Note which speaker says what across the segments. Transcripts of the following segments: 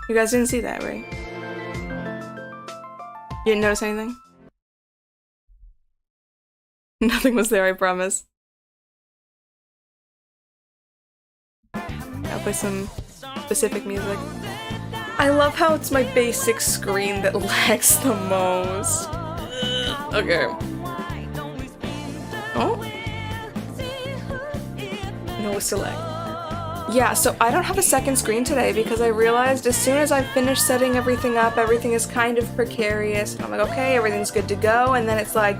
Speaker 1: You guys didn't see that, right? You didn't notice anything? Nothing was there, I promise. I'll play some specific music. I love how it's my basic screen that lags the most. Okay. Oh? No, it's still lag. Yeah, so I don't have a second screen today because I realized as soon as I finished setting everything up, everything is kind of precarious. And I'm like, okay, everything's good to go. And then it's like,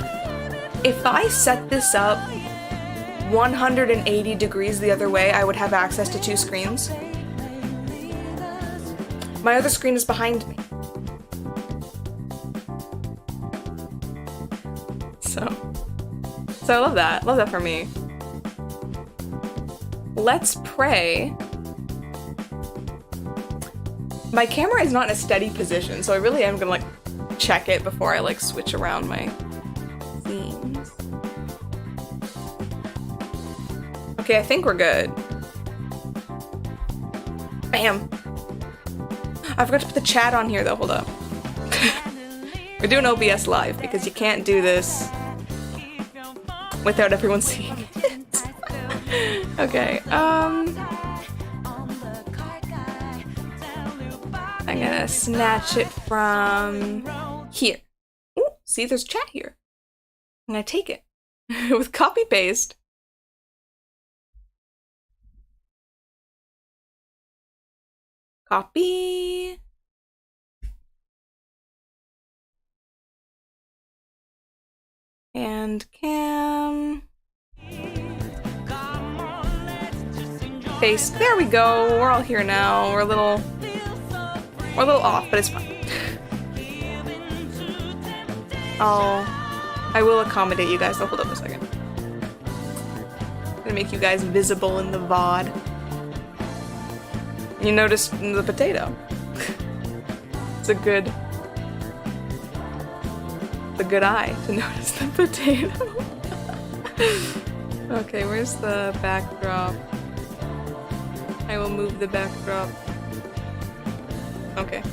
Speaker 1: if I set this up 180 degrees the other way, I would have access to 2 screens. My other screen is behind me. So I love that. Love that for me. Let's pray. My camera is not in a steady position, so I really am gonna like check it before I like switch around my themes. Okay, I think we're good. Bam! I forgot to put the chat on here though, hold up. We're doing OBS live because you can't do this without everyone seeing it. Okay, I'm gonna snatch it from here. Ooh, see, there's chat here. I'm gonna take it with copy paste. Copy. And cam. Paste. There we go. We're all here now. We're a little off, but it's fine. I will accommodate you guys. So hold up a second. I'm gonna make you guys visible in the VOD. You noticed the potato. It's a good eye to notice the potato. Okay, where's the backdrop? I will move the backdrop. Okay.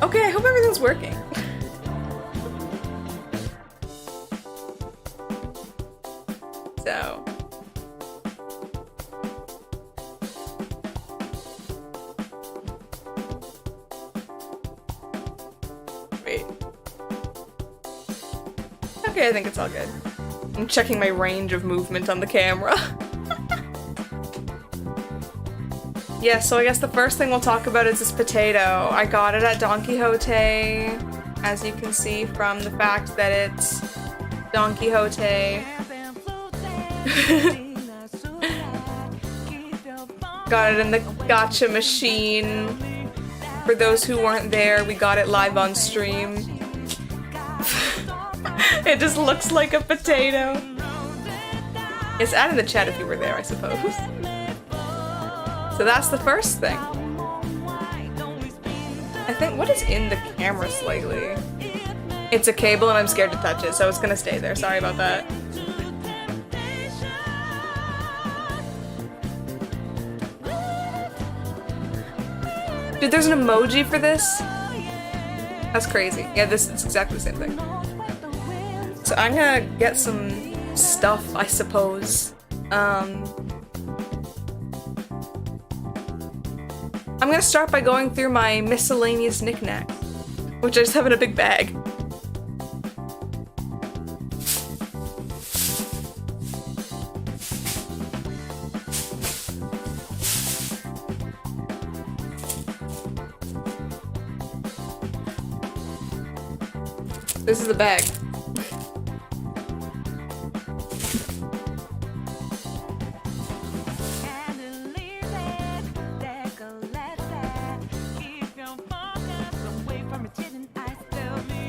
Speaker 1: Okay, I hope everything's working. So. Wait. Okay, I think it's all good. I'm checking my range of movement on the camera. Yeah, so I guess the first thing we'll talk about is this potato. I got it at Don Quixote, as you can see from the fact that it's Don Quixote. Got it in the gacha machine. For those who weren't there, we got it live on stream. It just looks like a potato. It's add in the chat if you were there, I suppose. So that's the first thing. I think, what is in the camera slightly? It's a cable and I'm scared to touch it, so it's gonna stay there. Sorry about that. Dude, there's an emoji for this? That's crazy. Yeah, it's exactly the same thing. So I'm gonna get some stuff, I suppose. I'm gonna start by going through my miscellaneous knickknacks, which I just have in a big bag. This is the bag.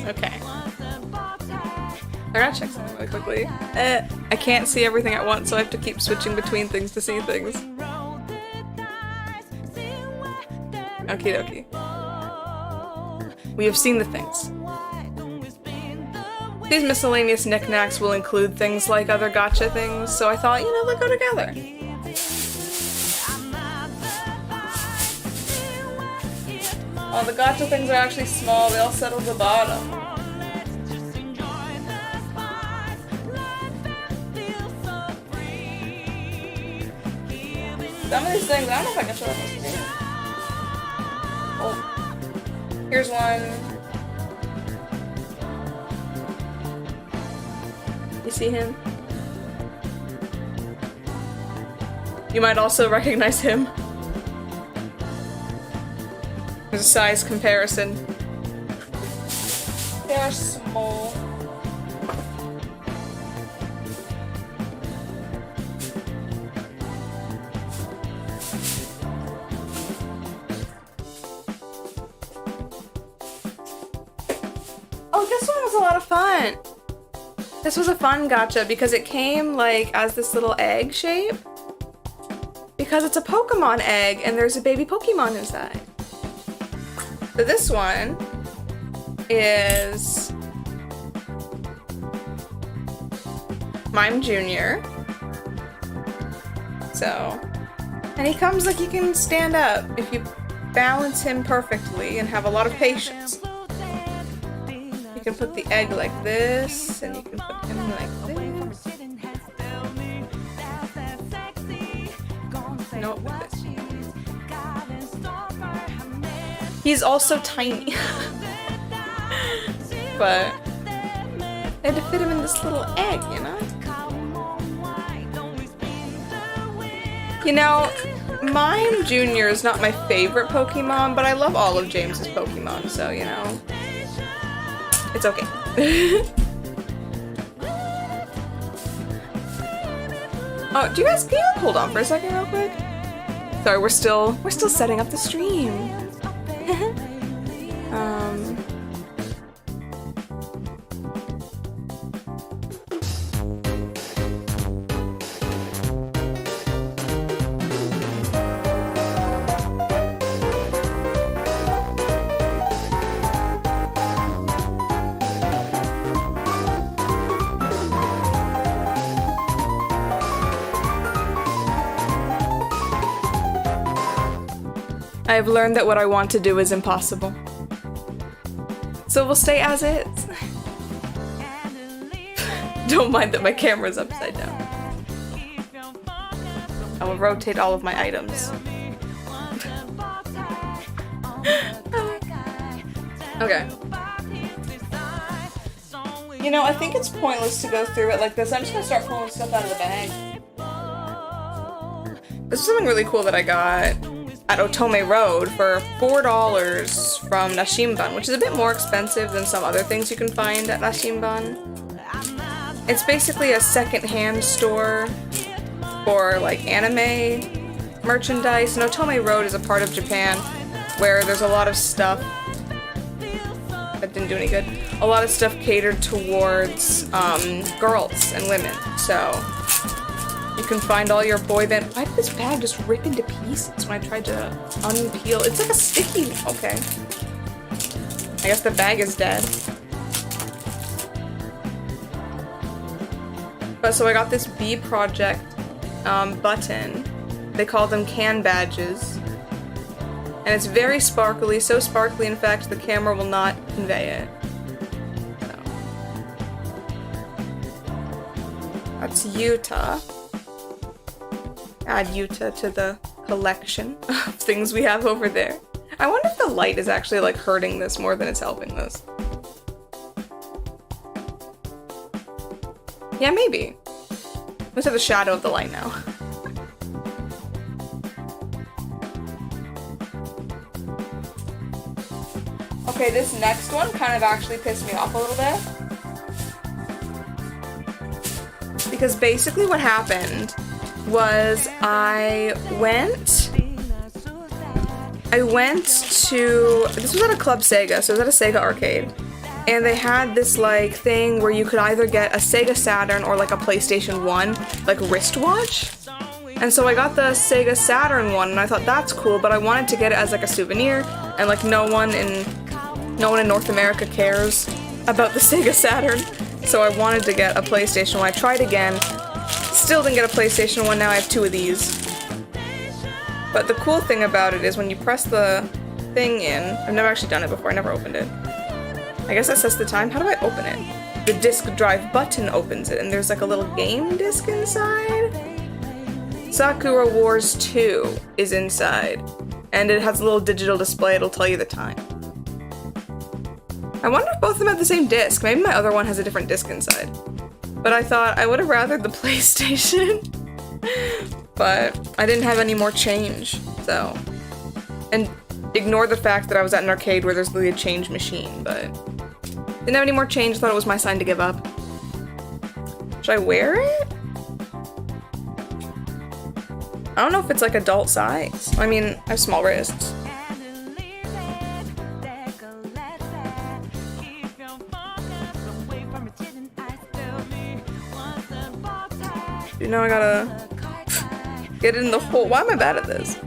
Speaker 1: Okay. I gotta check something really quickly. I can't see everything at once, so I have to keep switching between things to see things. Okie dokie. We have seen the things. These miscellaneous knickknacks will include things like other gacha things, so I thought, you know, they'll go together. Oh, the gacha things are actually small, they all settle at the bottom. Some of these things, I don't know if I can show them this screen. Oh, here's one. You see him? You might also recognize him. There's a size comparison. They're small. Oh, this one was a lot of fun. This was a fun gacha because it came like as this little egg shape. Because it's a Pokemon egg and there's a baby Pokemon inside. So this one is Mime Junior. So, and he comes like you can stand up if you balance him perfectly and have a lot of patience. You can put the egg like this, and you can put him like this. Nope, with this. He's also tiny. But I had to fit him in this little egg, you know? You know, Mime Junior is not my favorite Pokemon, but I love all of James's Pokemon, so, you know. It's okay. Oh, do you guys, can you hold on for a second real quick? Sorry, we're still setting up the stream. I've learned that what I want to do is impossible. So we'll stay as is. Don't mind that my camera's upside down. I will rotate all of my items. Okay. You know, I think it's pointless to go through it like this. I'm just gonna start pulling stuff out of the bag. This is something really cool that I got at Otome Road for $4 from Nashimban, which is a bit more expensive than some other things you can find at Nashimban. It's basically a second-hand store for like anime merchandise, and Otome Road is a part of Japan where there's a lot of stuff that didn't do any good. A lot of stuff catered towards girls and women, so you can find all your boy band. Why did this bag just rip into pieces when I tried to unpeel? It's like a sticky. Okay. I guess the bag is dead. But so I got this B Project button. They call them can badges. And it's very sparkly, so sparkly in fact the camera will not convey it. So. That's Yuta. Add Yuta to the collection of things we have over there. I wonder if the light is actually like hurting this more than it's helping this. Yeah, maybe. Let's have the shadow of the light now. Okay, this next one kind of actually pissed me off a little bit. Because basically what happened was I went to, this was at a Club Sega, so it was at a Sega arcade. And they had this like thing where you could either get a Sega Saturn or like a PlayStation 1 like wristwatch. And so I got the Sega Saturn one and I thought that's cool, but I wanted to get it as like a souvenir, and like no one in North America cares about the Sega Saturn. So I wanted to get a PlayStation 1. I tried again, still didn't get a PlayStation 1, now I have 2 of these. But the cool thing about it is when you press the thing in, I've never actually done it before, I never opened it. I guess that sets the time. How do I open it? The disk drive button opens it, and there's like a little game disc inside. Sakura Wars 2 is inside, and it has a little digital display, it'll tell you the time. I wonder if both of them have the same disc. Maybe my other one has a different disc inside. But I thought I would have rathered the PlayStation. But I didn't have any more change, so. And ignore the fact that I was at an arcade where there's literally a change machine, but didn't have any more change, thought it was my sign to give up. Should I wear it? I don't know if it's like adult size. I mean, I have small wrists. You know I gotta get it in the hole. Why am I bad at this?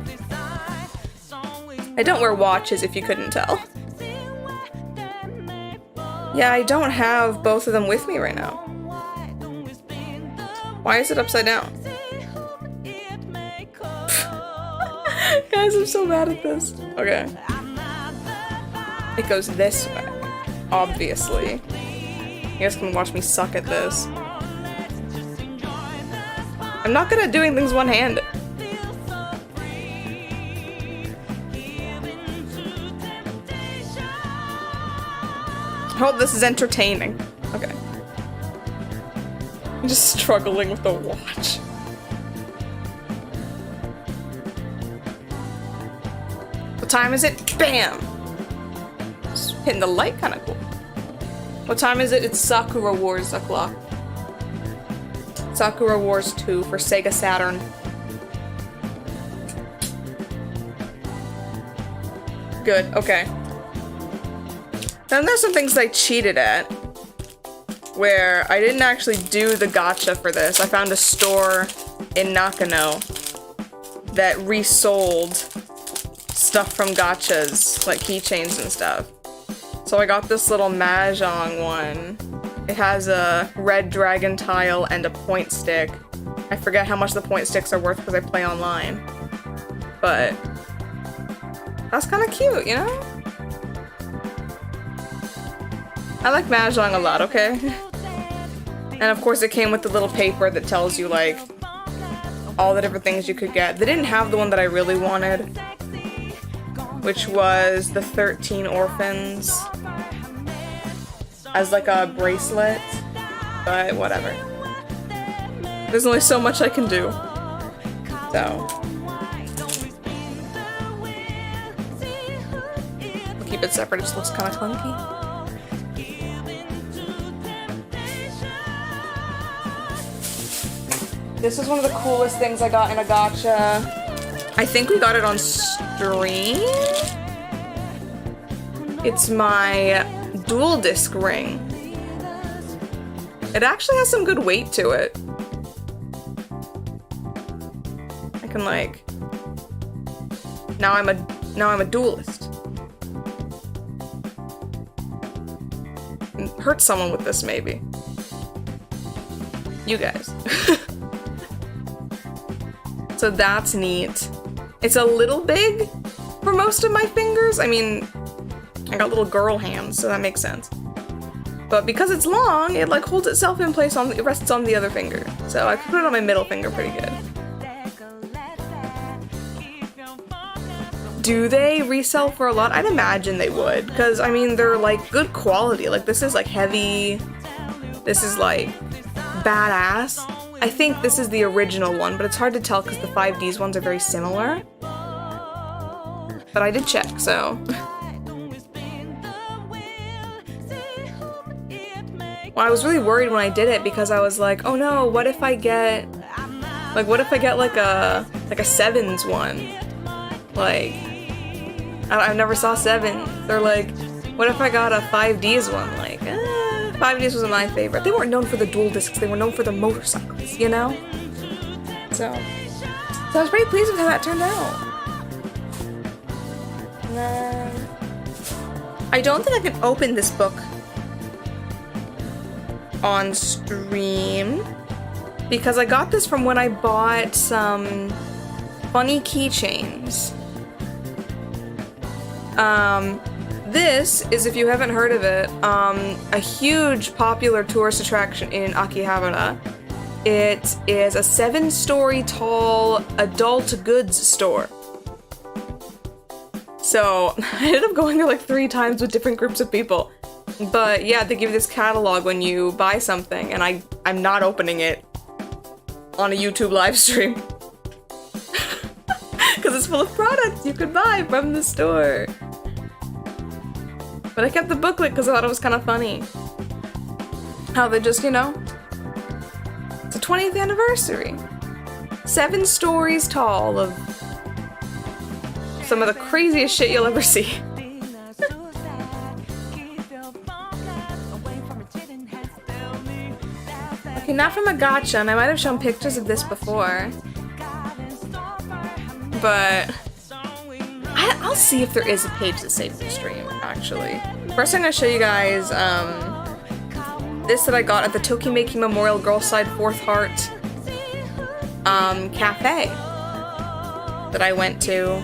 Speaker 1: I don't wear watches if you couldn't tell. Yeah, I don't have both of them with me right now. Why is it upside down? Guys, I'm so bad at this. Okay. It goes this way, obviously. You guys can watch me suck at this. I'm not good at doing things one-handed. I hope this is entertaining. Okay. I'm just struggling with the watch. What time is it? Bam! Just hitting the light kinda cool. What time is it? It's Sakura Wars o'clock. Sakura Wars 2 for Sega Saturn. Good, okay. Then there's some things I cheated at, where I didn't actually do the gacha for this. I found a store in Nakano that resold stuff from gachas, like keychains and stuff. So I got this little Mahjong one. It has a red dragon tile and a point stick. I forget how much the point sticks are worth because I play online. But that's kind of cute, you know? I like Mahjong a lot, okay? And of course it came with the little paper that tells you, like, all the different things you could get. They didn't have the one that I really wanted, which was the 13 Orphans as like a bracelet, but whatever. There's only so much I can do. So. We'll keep it separate, it just looks kind of clunky. This is one of the coolest things I got in a gacha. I think we got it on stream? It's my dual disc ring. It actually has some good weight to it. I can like... Now I'm a duelist. Hurt someone with this, maybe. You guys. So that's neat. It's a little big for most of my fingers. I mean, I got little girl hands, so that makes sense. But because it's long, it like holds itself in place it rests on the other finger. So I could put it on my middle finger pretty good. Do they resell for a lot? I'd imagine they would, because I mean, they're like good quality. Like this is like heavy. This is like badass. I think this is the original one, but it's hard to tell because the 5Ds ones are very similar. But I did check, so. Well, I was really worried when I did it because I was like, oh no, what if I get like a sevens one? Like, I never saw sevens. They're like What if I got a 5Ds one? Like, 5Ds wasn't my favorite. They weren't known for the dual discs, they were known for their motorcycles, you know? So I was pretty pleased with how that turned out. And then, I don't think I can open this book on stream because I got this from when I bought some funny keychains. This is, if you haven't heard of it, a huge popular tourist attraction in Akihabara. It is a 7-story tall adult goods store. So I ended up going there like 3 times with different groups of people. But yeah, they give you this catalog when you buy something, and I'm not opening it on a YouTube live stream. Because it's full of products you could buy from the store. But I kept the booklet because I thought it was kind of funny. How they just, you know, it's a 20th anniversary. 7 stories tall of some of the craziest shit you'll ever see. Okay, not from a gacha, and I might have shown pictures of this before. But I'll see if there is a page that's saved in the stream, actually. First I'm gonna show you guys this that I got at the Tokimeki Memorial Girlside 4th Heart cafe that I went to.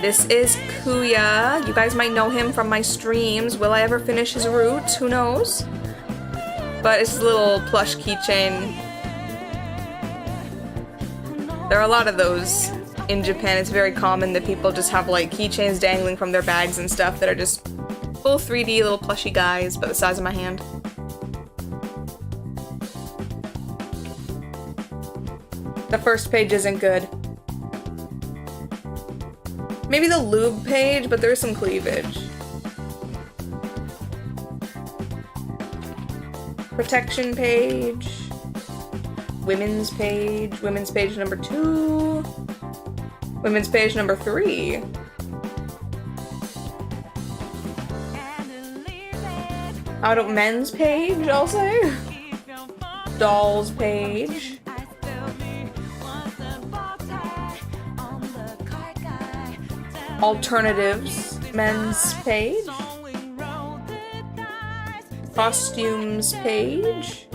Speaker 1: This is Kuya. You guys might know him from my streams. Will I ever finish his route? Who knows? But it's a little plush keychain. There are a lot of those in Japan. It's very common that people just have like keychains dangling from their bags and stuff that are just full 3D little plushy guys, but the size of my hand. The first page isn't good. Maybe the lube page, but there's some cleavage. Protection page. Women's page number 2. Women's page number 3. Adult men's page, I'll say. Dolls page. Alternatives men's page. Costumes page.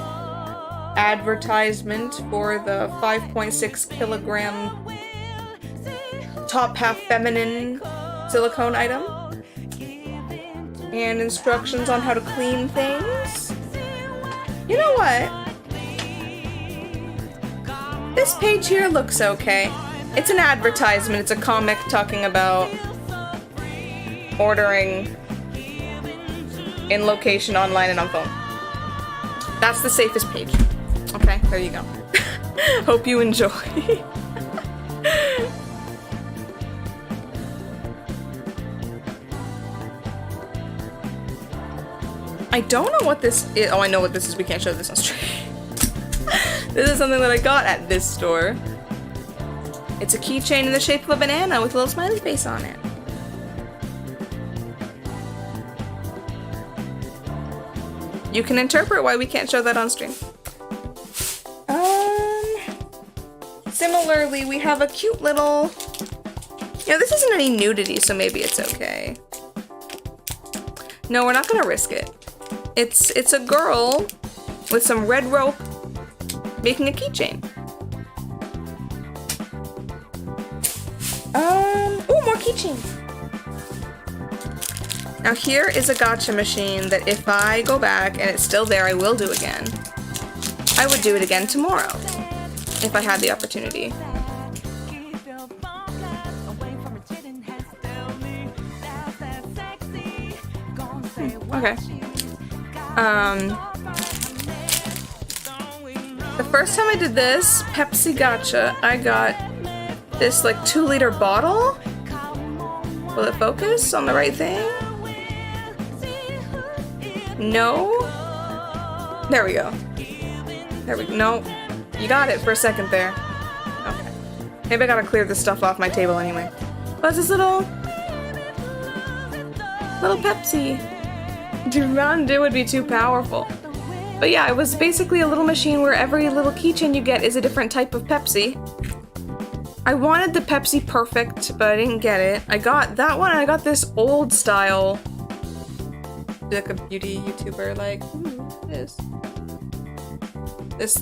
Speaker 1: Advertisement for the 5.6 kilogram top half feminine silicone item. And instructions on how to clean things. You know what? This page here looks okay. It's an advertisement. It's a comic talking about ordering in location, online, and on phone. That's the safest page. Okay, there you go. Hope you enjoy. I don't know what this is. Oh, I know what this is. We can't show this on stream. This is something that I got at this store. It's a keychain in the shape of a banana with a little smiley face on it. You can interpret why we can't show that on stream. Similarly, we have a cute little... Yeah, this isn't any nudity, so maybe it's okay. No, we're not gonna risk it. It's a girl with some red rope making a keychain. Ooh, more keychains. Now here is a gacha machine that if I go back and it's still there, I will do again. I would do it again tomorrow, if I had the opportunity. Okay. The first time I did this Pepsi gacha, I got this like 2-liter bottle. Will it focus on the right thing? No? There we go. There we go. No. You got it for a second there. Okay. Maybe I gotta clear this stuff off my table anyway. But it's this little Little Pepsi. It would be too powerful. But yeah, it was basically a little machine where every little keychain you get is a different type of Pepsi. I wanted the Pepsi Perfect, but I didn't get it. I got that one, and I got this old style. Like a beauty YouTuber, like, what is this?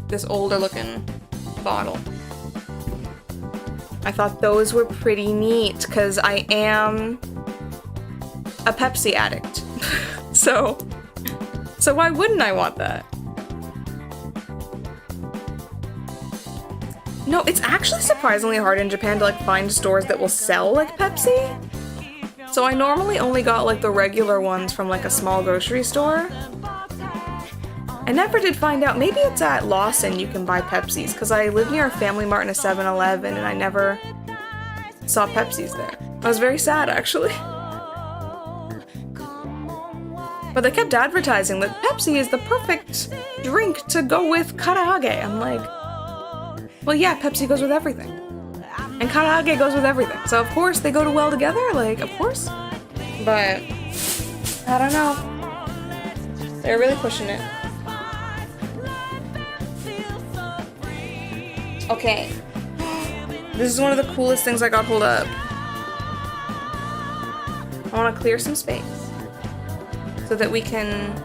Speaker 1: This older looking bottle. I thought those were pretty neat, because I am a Pepsi addict. So why wouldn't I want that? No, it's actually surprisingly hard in Japan to like find stores that will sell like Pepsi. So I normally only got like the regular ones from like a small grocery store. I never did find out. Maybe it's at Lawson you can buy Pepsis, because I live near a Family Mart and a 7-Eleven and I never saw Pepsis there. I was very sad actually. But they kept advertising that Pepsi is the perfect drink to go with karaage. I'm like, well yeah, Pepsi goes with everything. And karaage goes with everything. So of course they go well together, like, of course. But, I don't know. They're really pushing it. Okay. This is one of the coolest things I got hold of. I want to clear some space so that we can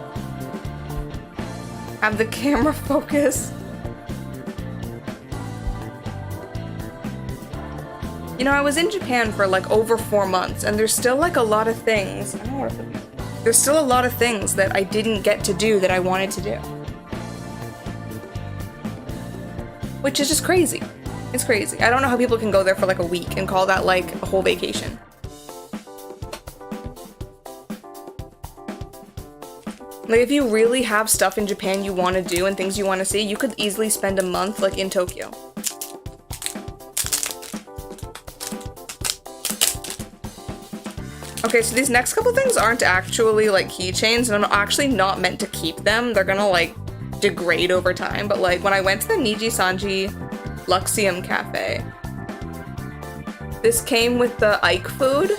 Speaker 1: have the camera focus. You know, I was in Japan for like over 4 months, and there's still like a lot of things. I don't know where to put these. There's still a lot of things that I didn't get to do that I wanted to do. Which is just crazy. It's crazy. I don't know how people can go there for like a week and call that like a whole vacation. Like, if you really have stuff in Japan you want to do and things you want to see, you could easily spend a month like in Tokyo. Okay, so these next couple things aren't actually like keychains, and I'm actually not meant to keep them. They're gonna like degrade over time, but like when I went to the Niji Sanji Luxium Cafe, this came with the Ike food,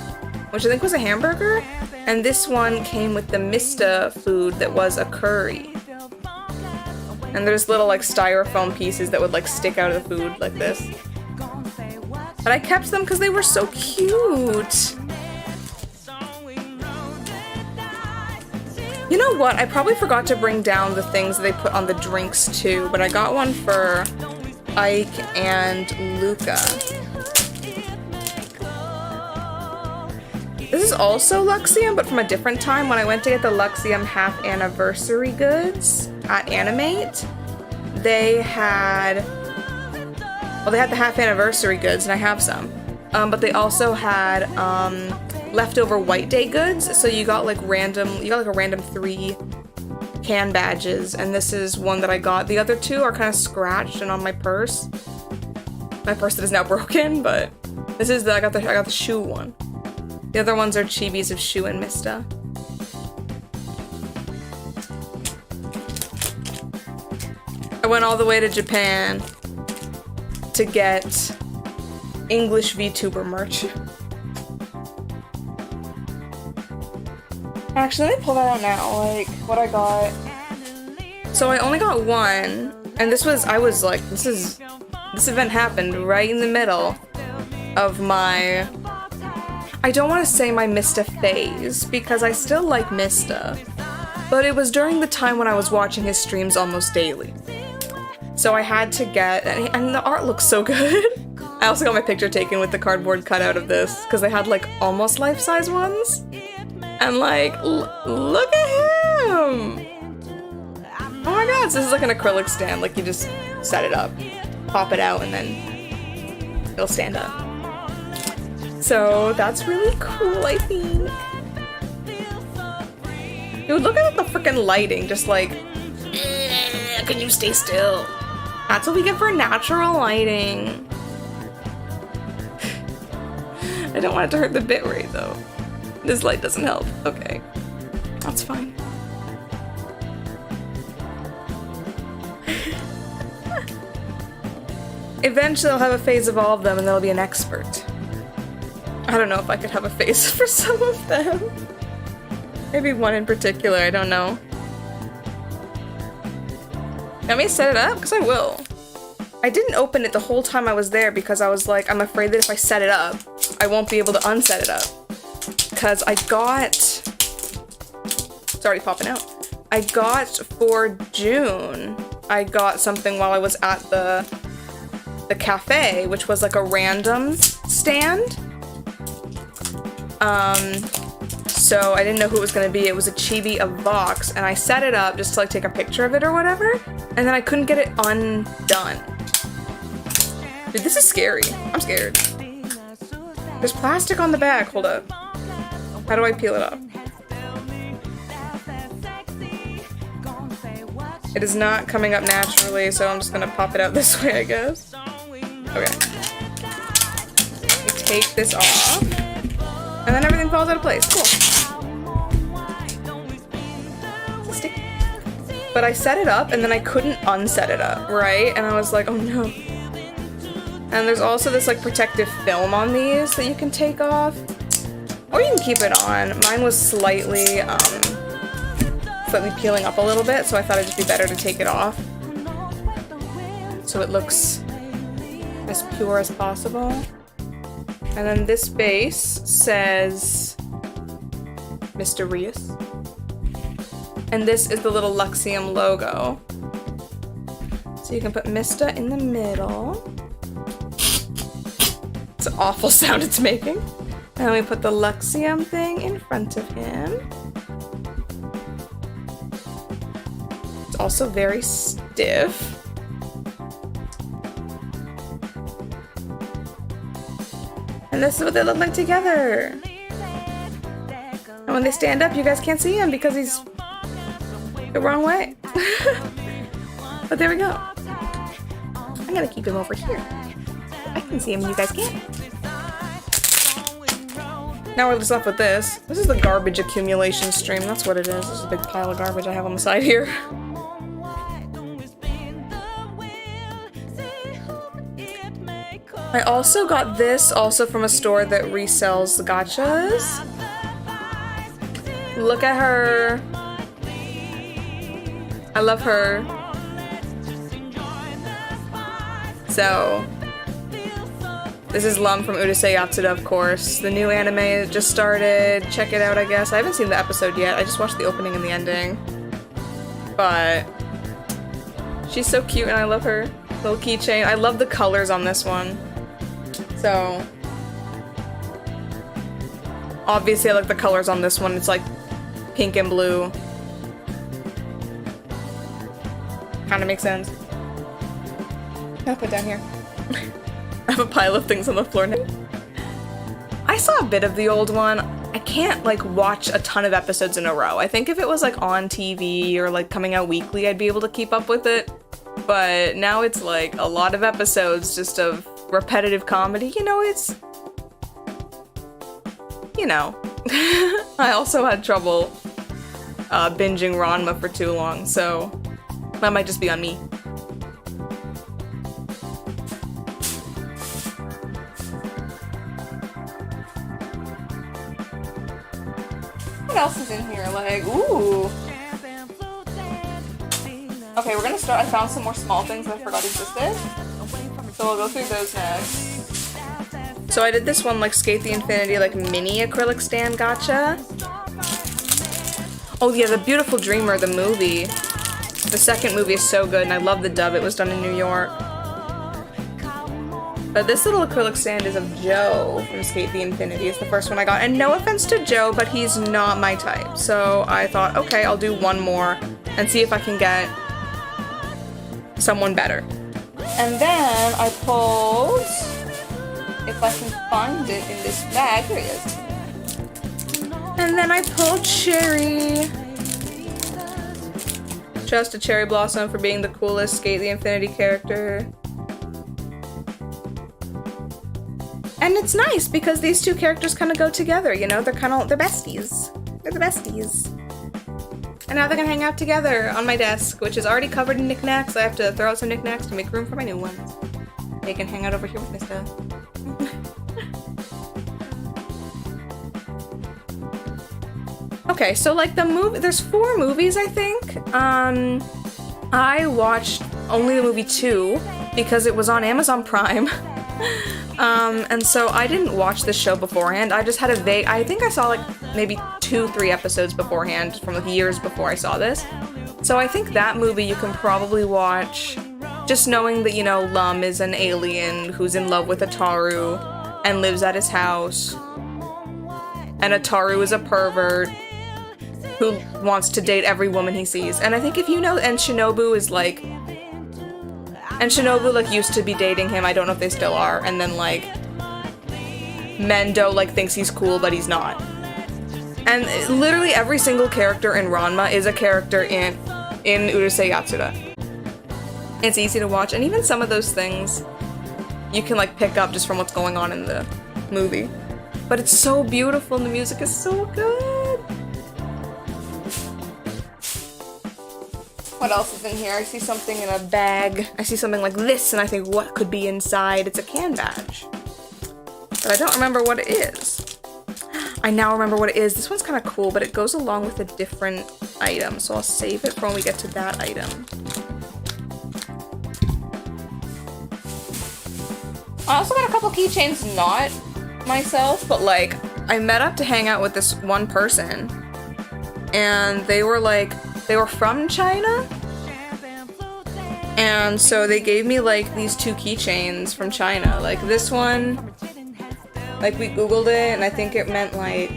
Speaker 1: which I think was a hamburger, and this one came with the Mista food that was a curry. And there's little like styrofoam pieces that would like stick out of the food like this. But I kept them because they were so cute. You know what? I probably forgot to bring down the things that they put on the drinks too, but I got one for Ike and Luca. This is also Luxium, but from a different time when I went to get the Luxium half anniversary goods at Animate. They had the half anniversary goods, and I have some. But they also had leftover White Day goods, so you got like a random 3 can badges, and this is one that I got. The other 2 are kind of scratched and on my purse. My purse that is now broken, but this is I got the shoe one. The other ones are chibis of Shu and Mista. I went all the way to Japan to get English VTuber merch. Actually, let me pull that out now, like, what I got. So I only got one, and this event happened right in the middle of my, I don't want to say my Mista phase, because I still like Mista, but it was during the time when I was watching his streams almost daily. So I had to get, and the art looks so good. I also got my picture taken with the cardboard cutout of this, because they had like almost life-size ones. And like, look at him! Oh my god, so this is like an acrylic stand, like you just set it up, pop it out, and then it'll stand up. So that's really cool, I think. Dude, look at the freaking lighting, just like, can you stay still? That's what we get for natural lighting. I don't want it to hurt the bitrate though. This light doesn't help. Okay. That's fine. Eventually I'll have a phase of all of them and there'll be an expert. I don't know if I could have a face for some of them. Maybe one in particular, I don't know. Want me to set it up? Because I will. I didn't open it the whole time I was there because I was like, I'm afraid that if I set it up, I won't be able to unset it up. Because I got... It's already popping out. I got for June, I got something while I was at the cafe, which was like a random stand. So I didn't know who it was gonna be. It was a chibi of Vox, and I set it up just to like take a picture of it or whatever, and then I couldn't get it undone. Dude, this is scary. I'm scared. There's plastic on the back. Hold up. How do I peel it up? It is not coming up naturally, so I'm just gonna pop it out this way, I guess. Okay. We take this off, and then everything falls out of place. Cool. Stick. But I set it up, and then I couldn't unset it up, right? And I was like, oh no. And there's also this like protective film on these that you can take off. Or you can keep it on. Mine was slightly peeling up a little bit, so I thought it'd just be better to take it off. So it looks as pure as possible. And then this base says Mysterious. And this is the little Luxium logo. So you can put Mista in the middle. It's an awful sound it's making. And we put the Luxium thing in front of him. It's also very stiff. And this is what they look like together. And when they stand up, you guys can't see him because he's the wrong way. But there we go. I'm gonna keep him over here. I can see him and you guys can't. Now we're just left with this. This is the garbage accumulation stream. That's what it is. This is a big pile of garbage I have on the side here. I also got this also from a store that resells the gachas. Look at her. I love her. So, this is Lum from Urusei Yatsura, of course. The new anime just started. Check it out, I guess. I haven't seen the episode yet. I just watched the opening and the ending. But she's so cute and I love her. Little keychain. I love the colors on this one. So, obviously I like the colors on this one. It's like pink and blue. Kind of makes sense. I'll put it down here. I have a pile of things on the floor now. I saw a bit of the old one. I can't like watch a ton of episodes in a row. I think if it was like on TV or like coming out weekly, I'd be able to keep up with it. But now it's like a lot of episodes just of repetitive comedy. You know, it's... You know. I also had trouble binging Ranma for too long, so that might just be on me. What else is in here? Like, ooh. Okay, we're gonna start. I found some more small things that I forgot existed. So we'll go through those next. So I did this one, like, Skate the Infinity, like, mini acrylic stand gacha. Oh yeah, The Beautiful Dreamer, the movie. The second movie is so good, and I love the dub. It was done in New York. But this little acrylic stand is of Joe from Skate the Infinity. It's the first one I got. And no offense to Joe, but he's not my type. So I thought, okay, I'll do one more and see if I can get someone better. And then I pulled, if I can find it in this bag, here it is. And then I pulled Cherry. Just a Cherry Blossom for being the coolest Skate the Infinity character. And it's nice because these two characters kind of go together, you know? They're besties. They're the besties. And now they're gonna hang out together on my desk, which is already covered in knickknacks. I have to throw out some knickknacks to make room for my new ones. They can hang out over here with Mista. Okay, so like the movie, there's 4 movies, I think. I watched only the movie 2 because it was on Amazon Prime. And so I didn't watch the show beforehand. I just had a vague, I think I saw like maybe 2-3 episodes beforehand from like years before I saw this. So I think that movie you can probably watch just knowing that, you know, Lum is an alien who's in love with Ataru and lives at his house. And Ataru is a pervert who wants to date every woman he sees. And I think if you know, and Shinobu is like, and Shinobu like used to be dating him, I don't know if they still are, and then like Mendo like thinks he's cool but he's not. And literally every single character in Ranma is a character in Urusei Yatsura. It's easy to watch, and even some of those things you can like pick up just from what's going on in the movie. But it's so beautiful and the music is so good. What else is in here? I see something in a bag. I see something like this and I think, what could be inside? It's a can badge. But I don't remember what it is. I now remember what it is. This one's kind of cool, but it goes along with a different item, so I'll save it for when we get to that item. I also got a couple keychains, not myself, but like, I met up to hang out with this one person, and they were like, they were from China, and so they gave me like these 2 keychains from China. Like this one, like we googled it and I think it meant like,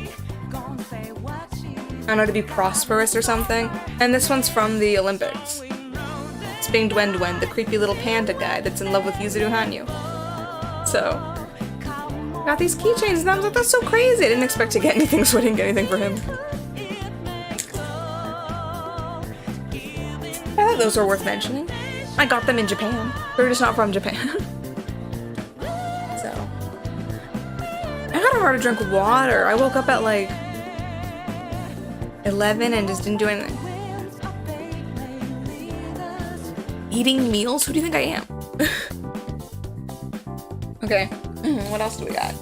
Speaker 1: I don't know, to be prosperous or something. And this one's from the Olympics. It's being Dwen Dwen, the creepy little panda guy that's in love with Yuzuru Hanyu. So, got these keychains and I was like, that's so crazy. I didn't expect to get anything, so I didn't get anything for him. I thought those were worth mentioning. I got them in Japan. They're just not from Japan. So. I got hard to drink water. I woke up at like 11 and just didn't do anything. Eating meals? Who do you think I am? Okay. What else do we got?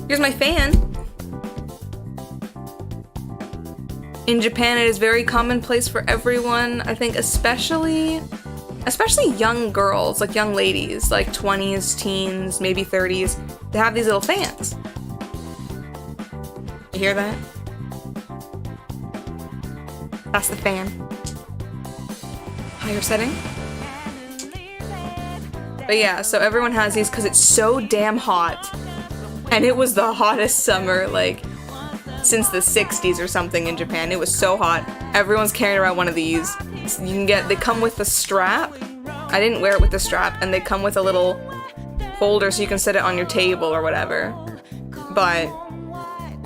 Speaker 1: Here's my fan. In Japan, it is very commonplace for everyone, I think especially young girls, like young ladies, like 20s, teens, maybe 30s, to have these little fans. You hear that? That's the fan. Higher setting. But yeah, so everyone has these because it's so damn hot. And it was the hottest summer, like, since the 60s or something in Japan. It was so hot. Everyone's carrying around one of these. You can they come with a strap. I didn't wear it with the strap, and they come with a little holder so you can set it on your table or whatever. But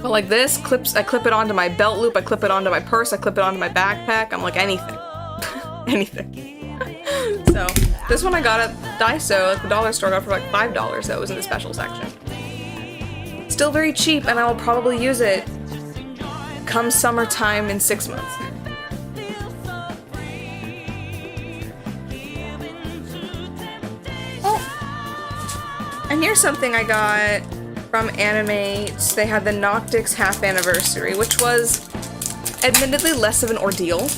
Speaker 1: like this, I clip it onto my belt loop, I clip it onto my purse, I clip it onto my backpack. I'm like, anything. Anything. So, this one I got at Daiso, like the dollar store, got for like $5, so it was in the special section. Still very cheap, and I will probably use it come summertime in 6 months. Oh! And here's something I got from Animates. They had the Noctix half anniversary, which was admittedly less of an ordeal.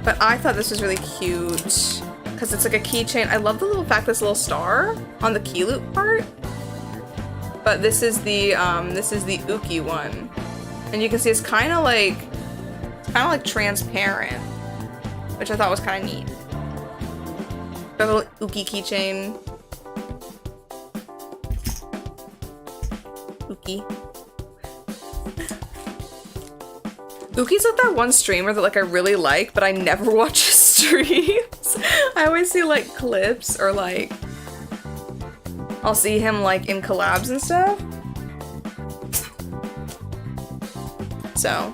Speaker 1: But I thought this was really cute because it's like a keychain. I love the little fact this little star on the key loop part. But this is the Uki one, and you can see it's kind of like transparent, which I thought was kind of neat. Got a little Uki keychain. Uki. Uki's like that one streamer that like I really like, but I never watch his streams. I always see like clips or like I'll see him like in collabs and stuff. So.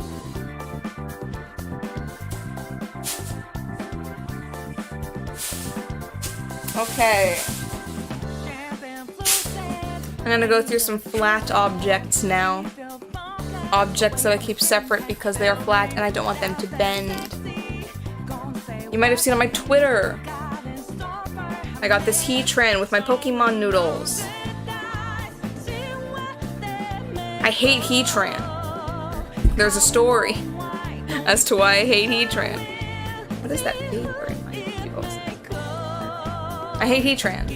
Speaker 1: Okay. I'm gonna go through some flat objects now. Objects that I keep separate because they are flat and I don't want them to bend. You might have seen on my Twitter. I got this Heatran with my Pokemon noodles. I hate Heatran. There's a story as to why I hate Heatran. What is that paper in my people's like? I hate Heatran.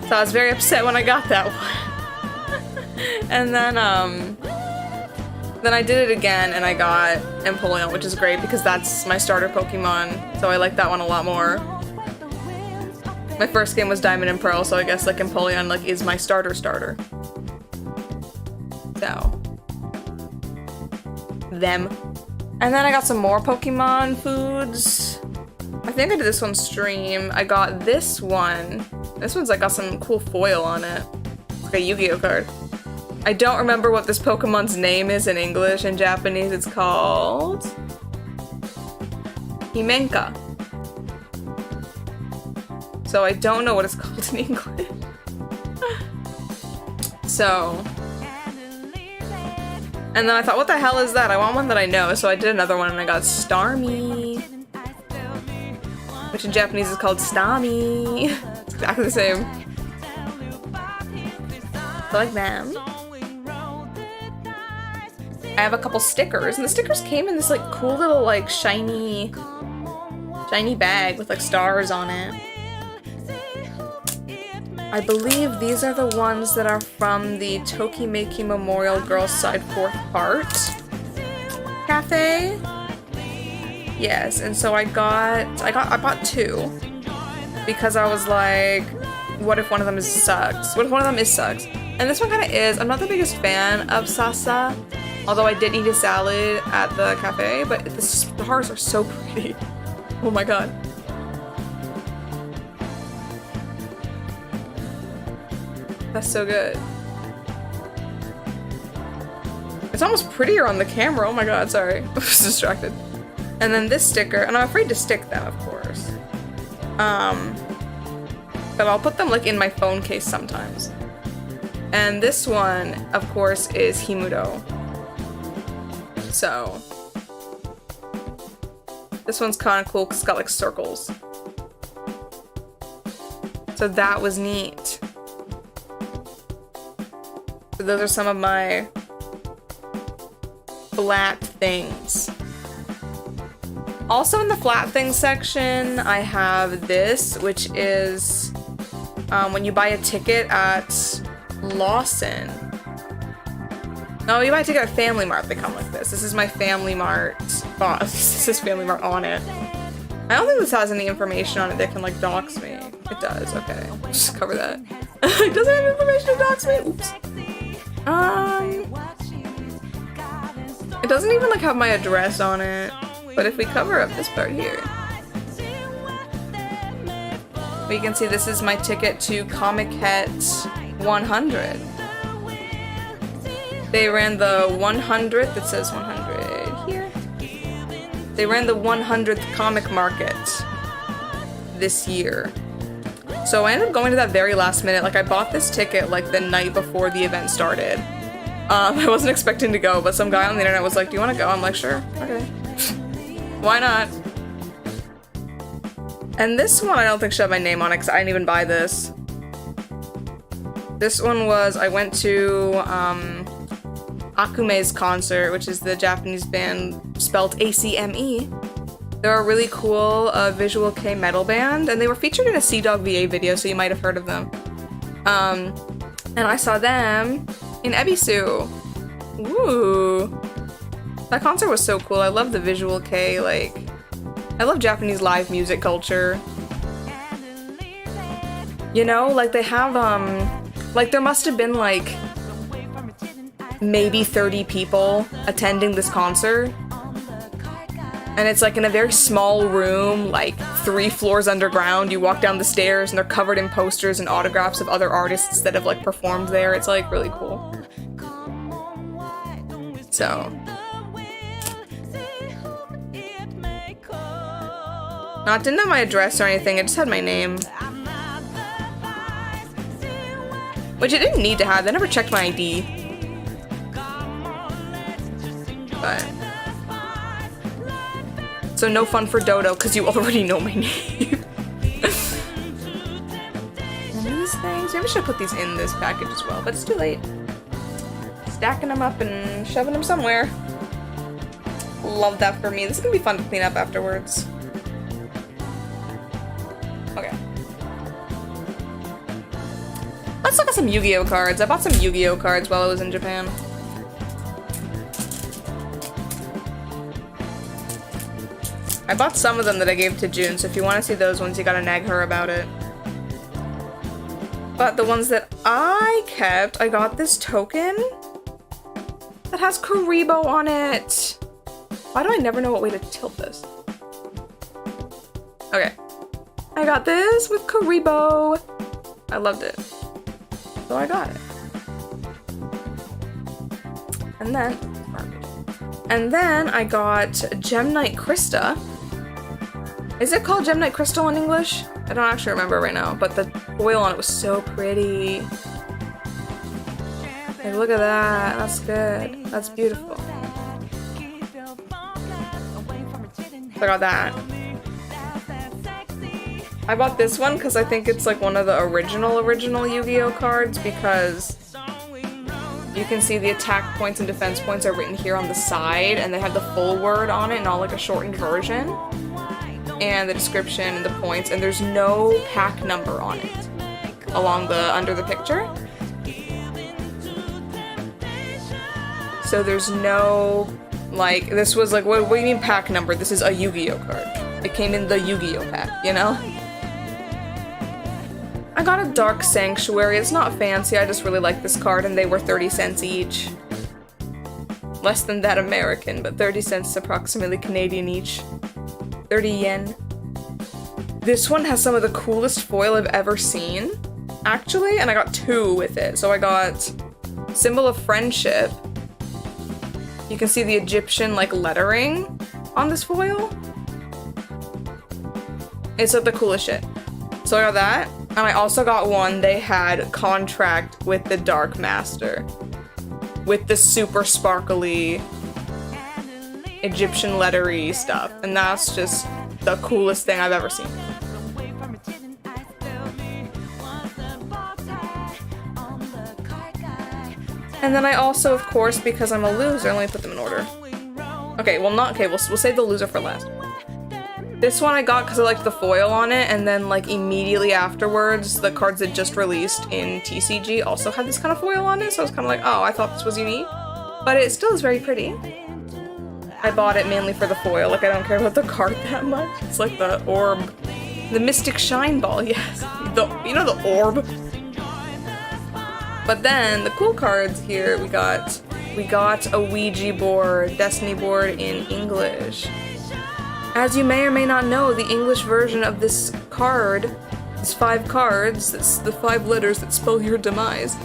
Speaker 1: So I was very upset when I got that one. And then I did it again and I got Empoleon, which is great because that's my starter Pokemon. So I like that one a lot more. My first game was Diamond and Pearl, so I guess like Empoleon like is my starter. So them. And then I got some more Pokemon foods. I think I did this one stream. I got this one. This one's like got some cool foil on it. It's like a Yu-Gi-Oh card. I don't remember what this Pokemon's name is in English. In Japanese, it's called Himenka. So I don't know what it's called in English. So. And then I thought, what the hell is that? I want one that I know. So I did another one and I got Starmie. Which in Japanese is called Stami. It's exactly the same. I like them. I have a couple stickers, and the stickers came in this like cool little like shiny bag with like stars on it. I believe these are the ones that are from the Tokimeki Memorial Girls Side 4th Part Cafe. Yes, and so I bought 2 because I was like, what if one of them sucks? What if one of them sucks? And this one kind of is. I'm not the biggest fan of Sasa, although I did eat a salad at the cafe, but the stars are so pretty. Oh my god. That's so good. It's almost prettier on the camera. Oh my god, sorry. I was distracted. And then this sticker, and I'm afraid to stick them, of course. But I'll put them like in my phone case sometimes. And this one, of course, is Himudo. So this one's kind of cool because it's got like circles. So that was neat. So those are some of my flat things. Also in the flat things section, I have this, which is when you buy a ticket at Lawson. No, you buy a ticket at Family Mart, they come like this. This is my Family Mart box. This is Family Mart on it. I don't think this has any information on it that can like dox me. It does, okay. Just cover that. It doesn't have information to dox me? Oops. It doesn't even like have my address on it. But if we cover up this part here, we can see this is my ticket to Comic Het 100. They ran the 100th, it says 100 here. They ran the 100th comic market this year. So I ended up going to that very last minute. Like I bought this ticket like the night before the event started. I wasn't expecting to go, but some guy on the internet was like, do you want to go? I'm like, sure, okay. Why not? And this one I don't think should have my name on it because I didn't even buy this. This one was, I went to Akume's concert, which is the Japanese band spelled ACME. They're a really cool visual K metal band, and they were featured in a Sea-Dog VA video, so you might have heard of them. And I saw them in Ebisu. Ooh. That concert was so cool. I love the visual K, like, I love Japanese live music culture. You know, like they have, like there must have been like maybe 30 people attending this concert. And it's like in a very small room, like 3 floors underground. You walk down the stairs and they're covered in posters and autographs of other artists that have like performed there. It's like really cool. So. No, it didn't have my address or anything, it just had my name. Which it didn't need to have, they never checked my ID. But. So no fun for Dodo, because you already know my name. And these things, maybe I should put these in this package as well, but it's too late. stacking them up and shoving them somewhere. Love that for me. This is gonna be fun to clean up afterwards. Okay. Let's look at some Yu-Gi-Oh cards. I bought some Yu-Gi-Oh cards while I was in Japan. I bought some of them that I gave to June, so if you want to see those ones, you gotta nag her about it. But the ones that I kept, I got this token that has Karibo on it. Why do I never know what way to tilt this? Okay. I got this with Karibo. I loved it. So I got it. And then I got Gemini Crystal. Is it called Gemini Crystal in English? I don't actually remember right now, but the foil on it was so pretty. Like, look at that. That's good. That's beautiful. So I got that. I bought this one because I think it's like one of the original Yu-Gi-Oh cards because you can see the attack points and defense points are written here on the side, and they have the full word on it, not like a shortened version. And the description and the points, and there's no pack number on it along the under the picture. So there's no, like, this was like, what do you mean pack number? This is a Yu-Gi-Oh card. It came in the Yu-Gi-Oh pack, you know? I got a Dark Sanctuary. It's not fancy, I just really like this card, and they were 30 cents each. Less than that American, but 30 cents approximately Canadian each. 30 yen. This one has some of the coolest foil I've ever seen, actually, and I got two with it. So I got Symbol of Friendship. You can see the Egyptian, like, lettering on this foil. It's like the coolest shit. So I got that, and I also got one they had contract with the Dark Master. With the super sparkly Egyptian lettery stuff, and that's just the coolest thing I've ever seen. And then I also, of course, because I'm a loser, let me put them in order. Okay, well not, okay, we'll save the loser for last. This one I got because I liked the foil on it, and then like immediately afterwards, the cards that just released in TCG also had this kind of foil on it, so I was kind of like, oh, I thought this was unique. But it still is very pretty. I bought it mainly for the foil, like I don't care about the card that much. It's like the orb. The Mystic Shine Ball, yes. You know the orb? But then, the cool cards here, we got a Ouija board, Destiny board in English. As you may or may not know, the English version of this card, it's 5 cards, it's the 5 letters that spell your demise.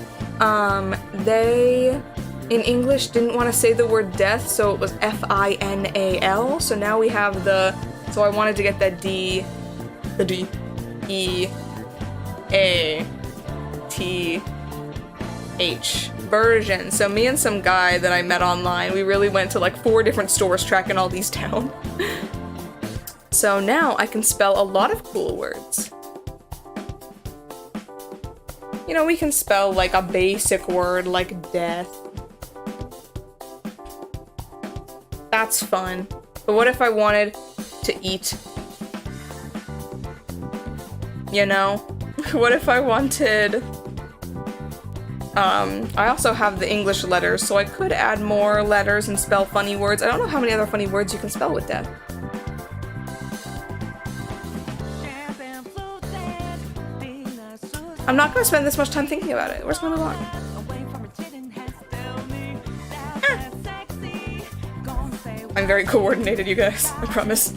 Speaker 1: They, in English, didn't want to say the word death, so it was F-I-N-A-L, so now we have so I wanted to get that D, the D, E, A, T, H version. So me and some guy that I met online, we really went to like 4 different stores tracking all these down. So now I can spell a lot of cool words. You know, we can spell like a basic word like death. That's fun. But what if I wanted to eat? You know? What if I wanted... I also have the English letters, so I could add more letters and spell funny words. I don't know how many other funny words you can spell with death. I'm not gonna spend this much time thinking about it. We're just gonna move on. I'm very coordinated, you guys. I promise.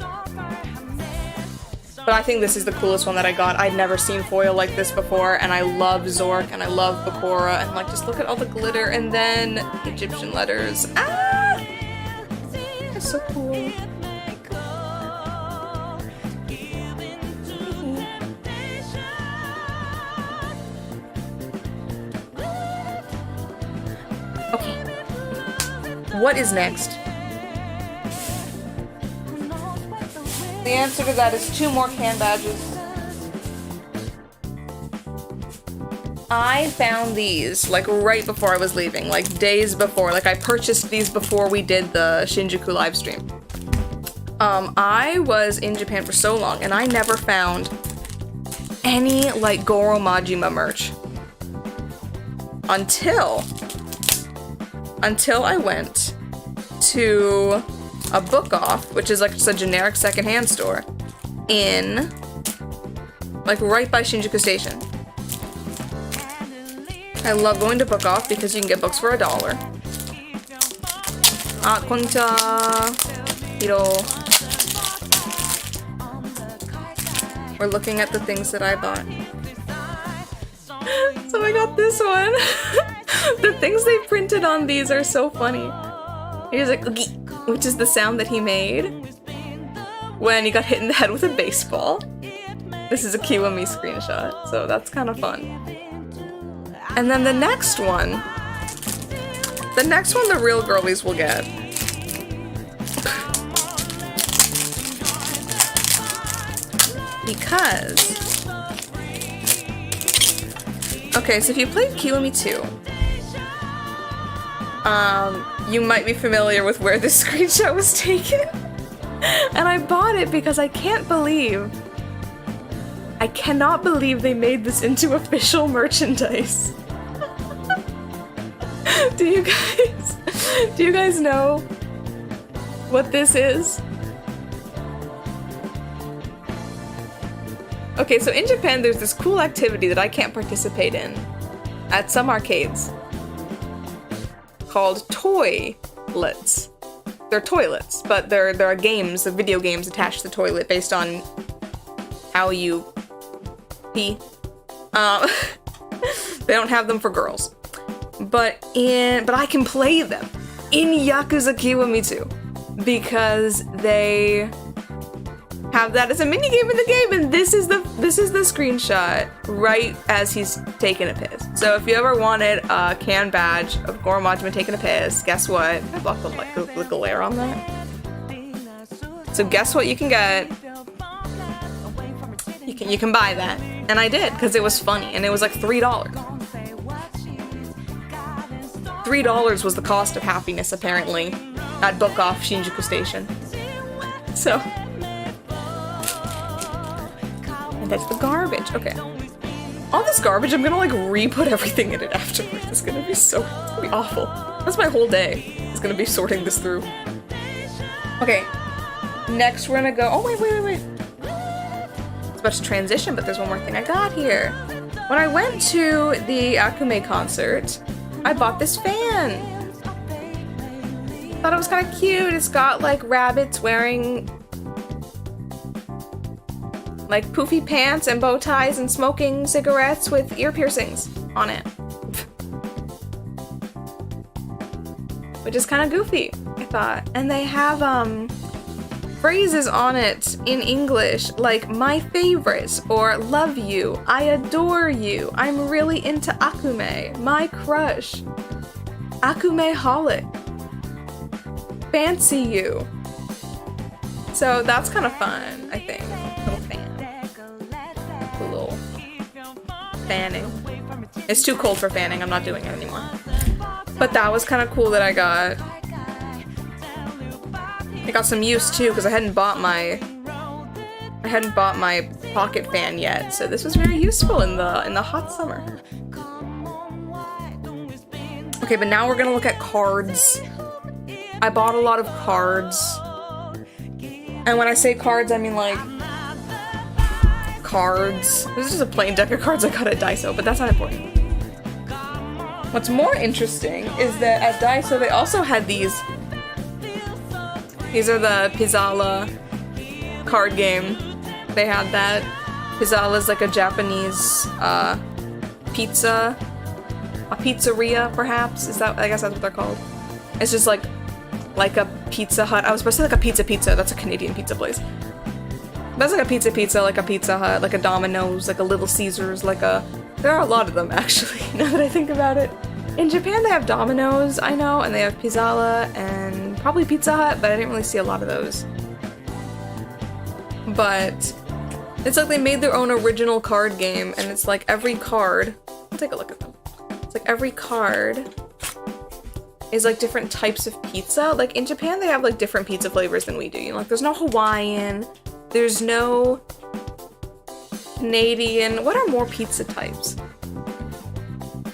Speaker 1: But I think this is the coolest one that I got. I'd never seen foil like this before, and I love Zork, and I love Bakura, and like, just look at all the glitter, and then Egyptian letters. Ah! It's so cool. Okay. What is next? The answer to that is 2 more can badges. I found these, like, right before I was leaving, like, days before. Like, I purchased these before we did the Shinjuku livestream. I was in Japan for so long, and I never found any, like, Goro Majima merch. Until I went to a Book Off, which is, like, just a generic secondhand store, in, like, right by Shinjuku Station. I love going to Book Off because you can get books for $1. Ah, konnichiwa. Hiro. We're looking at the things that I bought. So I got this one. The things they printed on these are so funny. Here's like, which is the sound that he made when he got hit in the head with a baseball. This is a Kiwami screenshot, so that's kind of fun. And then the next one, the real girlies will get. Because, okay, so if you played Kiwami 2, you might be familiar with where this screenshot was taken. And I bought it because I cannot believe they made this into official merchandise. Do you guys know what this is? Okay, so in Japan there's this cool activity that I can't participate in at some arcades called toilets. They're toilets, but there are games, video games attached to the toilet based on how you pee. They don't have them for girls. But I can play them in Yakuza Kiwami 2 because they have that as a minigame in the game, and this is the screenshot right as he's taking a piss. So if you ever wanted a can badge of Goro Majima taking a piss, guess what? I blocked the glare on that. So guess what you can get? You can buy that. And I did, because it was funny, and it was like $3. $3 was the cost of happiness, apparently, at Book Off Shinjuku Station. So, and that's the garbage. Okay. All this garbage, I'm gonna, like, re-put everything in it afterwards. It's gonna be awful. That's my whole day. It's gonna be sorting this through. Okay. Next, we're gonna go. Oh, wait. It's about to transition, but there's one more thing I got here. When I went to the Akume concert, I bought this fan. Thought it was kind of cute. It's got like rabbits wearing like poofy pants and bow ties and smoking cigarettes with ear piercings on it. Which is kind of goofy, I thought. And they have phrases on it in English like my favorite or love you, I adore you, I'm really into Akume, my crush, Akume-holic, fancy you. So that's kind of fun, I think. A little fanning. It's too cold for fanning, I'm not doing it anymore. But that was kind of cool that I got. I got some use too because I hadn't bought my pocket fan yet, so this was very useful in the hot summer. Okay, but now we're gonna look at cards. I bought a lot of cards, and when I say cards, I mean like cards. This is just a plain deck of cards I got at Daiso, but that's not important. What's more interesting is that at Daiso they also had these. These are the Pizzala card game. They had that. Pizzala is like a Japanese pizza, a pizzeria perhaps. I guess that's what they're called. It's just like a Pizza Hut. I was supposed to say like a pizza. That's a Canadian pizza place. That's like a pizza, like a Pizza Hut, like a Domino's, like a Little Caesars, like a. There are a lot of them actually. Now that I think about it. In Japan they have Domino's, I know, and they have Pizzala and probably Pizza Hut, but I didn't really see a lot of those. But it's like they made their own original card game, and it's like every card. What take a look at them. It's like every card is like different types of pizza. Like in Japan, they have like different pizza flavors than we do. You know, like there's no Hawaiian, there's no Canadian. What are more pizza types?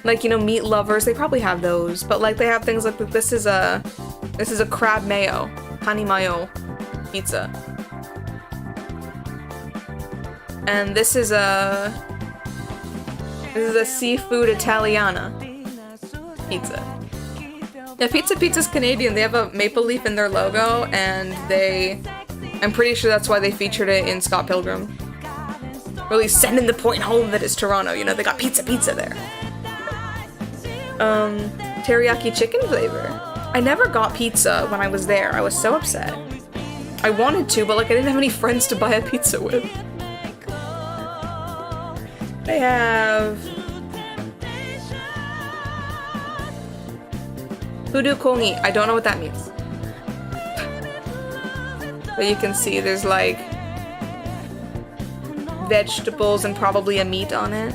Speaker 1: Like, you know, meat lovers, they probably have those, but like they have things like this is a crab mayo, kani mayo pizza. And this is a seafood Italiana pizza. Yeah, Pizza's Canadian. They have a maple leaf in their logo, and I'm pretty sure that's why they featured it in Scott Pilgrim. Really sending the point home that it's Toronto, you know, they got pizza there. Teriyaki chicken flavor. I never got pizza when I was there. I was so upset. I wanted to, but like I didn't have any friends to buy a pizza with. They have Fudu Kongi. I don't know what that means. But you can see there's like vegetables and probably a meat on it.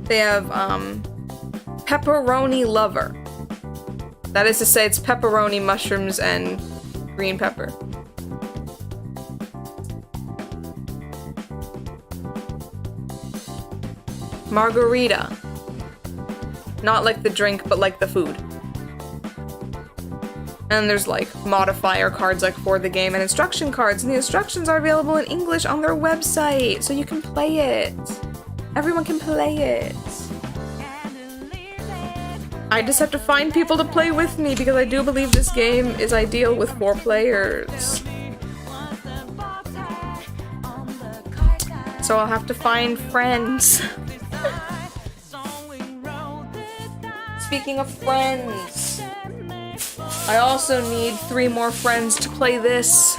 Speaker 1: They have pepperoni lover. That is to say, it's pepperoni, mushrooms, and green pepper. Margarita. Not like the drink, but like the food. And there's like modifier cards like for the game and instruction cards, and the instructions are available in English on their website, so you can play it. Everyone can play it. I just have to find people to play with me because I do believe this game is ideal with 4 players. So I'll have to find friends. Speaking of friends, I also need 3 more friends to play this.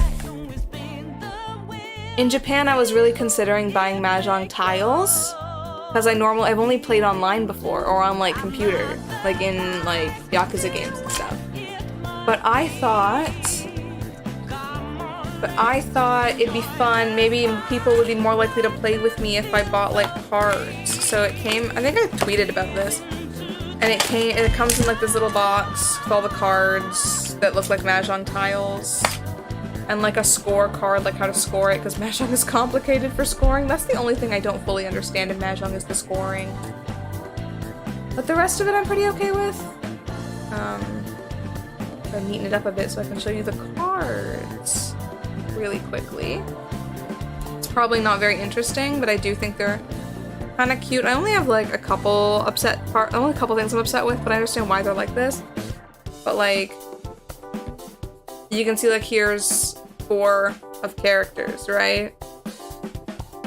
Speaker 1: In Japan, I was really considering buying Mahjong Tiles, because I've only played online before, or on like computer, like in like Yakuza games and stuff. But I thought it'd be fun, maybe people would be more likely to play with me if I bought like cards. So it came, I think I tweeted about this. And it comes in like this little box with all the cards that look like Mahjong Tiles. And like a score card, like how to score it, because Mahjong is complicated for scoring. That's the only thing I don't fully understand in Mahjong is the scoring. But the rest of it I'm pretty okay with. I'm neaten it up a bit so I can show you the cards really quickly. It's probably not very interesting, but I do think they're kind of cute. I only have like a couple things I'm upset with, but I understand why they're like this. But like, you can see like here's 4 of characters, right?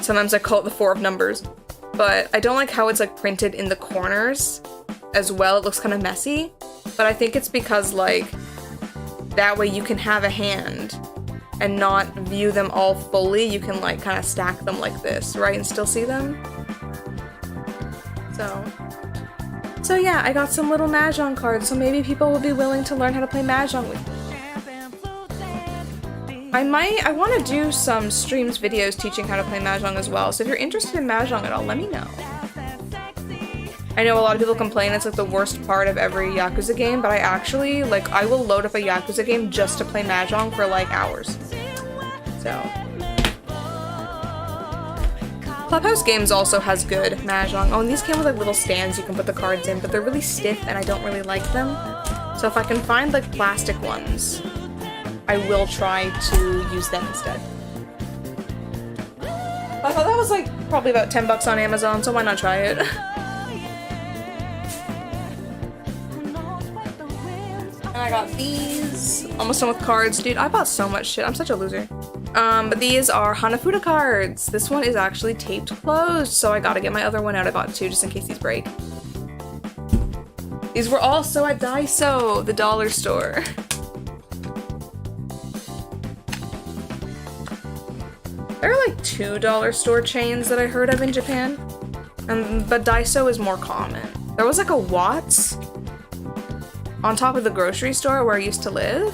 Speaker 1: Sometimes I call it the 4 of numbers, but I don't like how it's like printed in the corners as well. It looks kind of messy, but I think it's because like that way you can have a hand and not view them all fully. You can like kind of stack them like this, right? And still see them. So yeah, I got some little Mahjong cards, so maybe people will be willing to learn how to play Mahjong with me. I want to do some streams, videos teaching how to play Mahjong as well, so if you're interested in Mahjong at all, let me know. I know a lot of people complain it's like the worst part of every Yakuza game, but I actually, like, I will load up a Yakuza game just to play Mahjong for like hours. So. Clubhouse Games also has good Mahjong. Oh, and these came with like little stands you can put the cards in, but they're really stiff and I don't really like them. So if I can find like plastic ones, I will try to use them instead. I thought that was like probably about $10 on Amazon, so why not try it? And I got these. Almost done with cards. Dude, I bought so much shit. I'm such a loser. But these are Hanafuda Cards. This one is actually taped closed, so I gotta get my other one out. I bought 2 just in case these break. These were also at Daiso, the dollar store. There are like 2 dollar store chains that I heard of in Japan, but Daiso is more common. There was like a Watts on top of the grocery store where I used to live,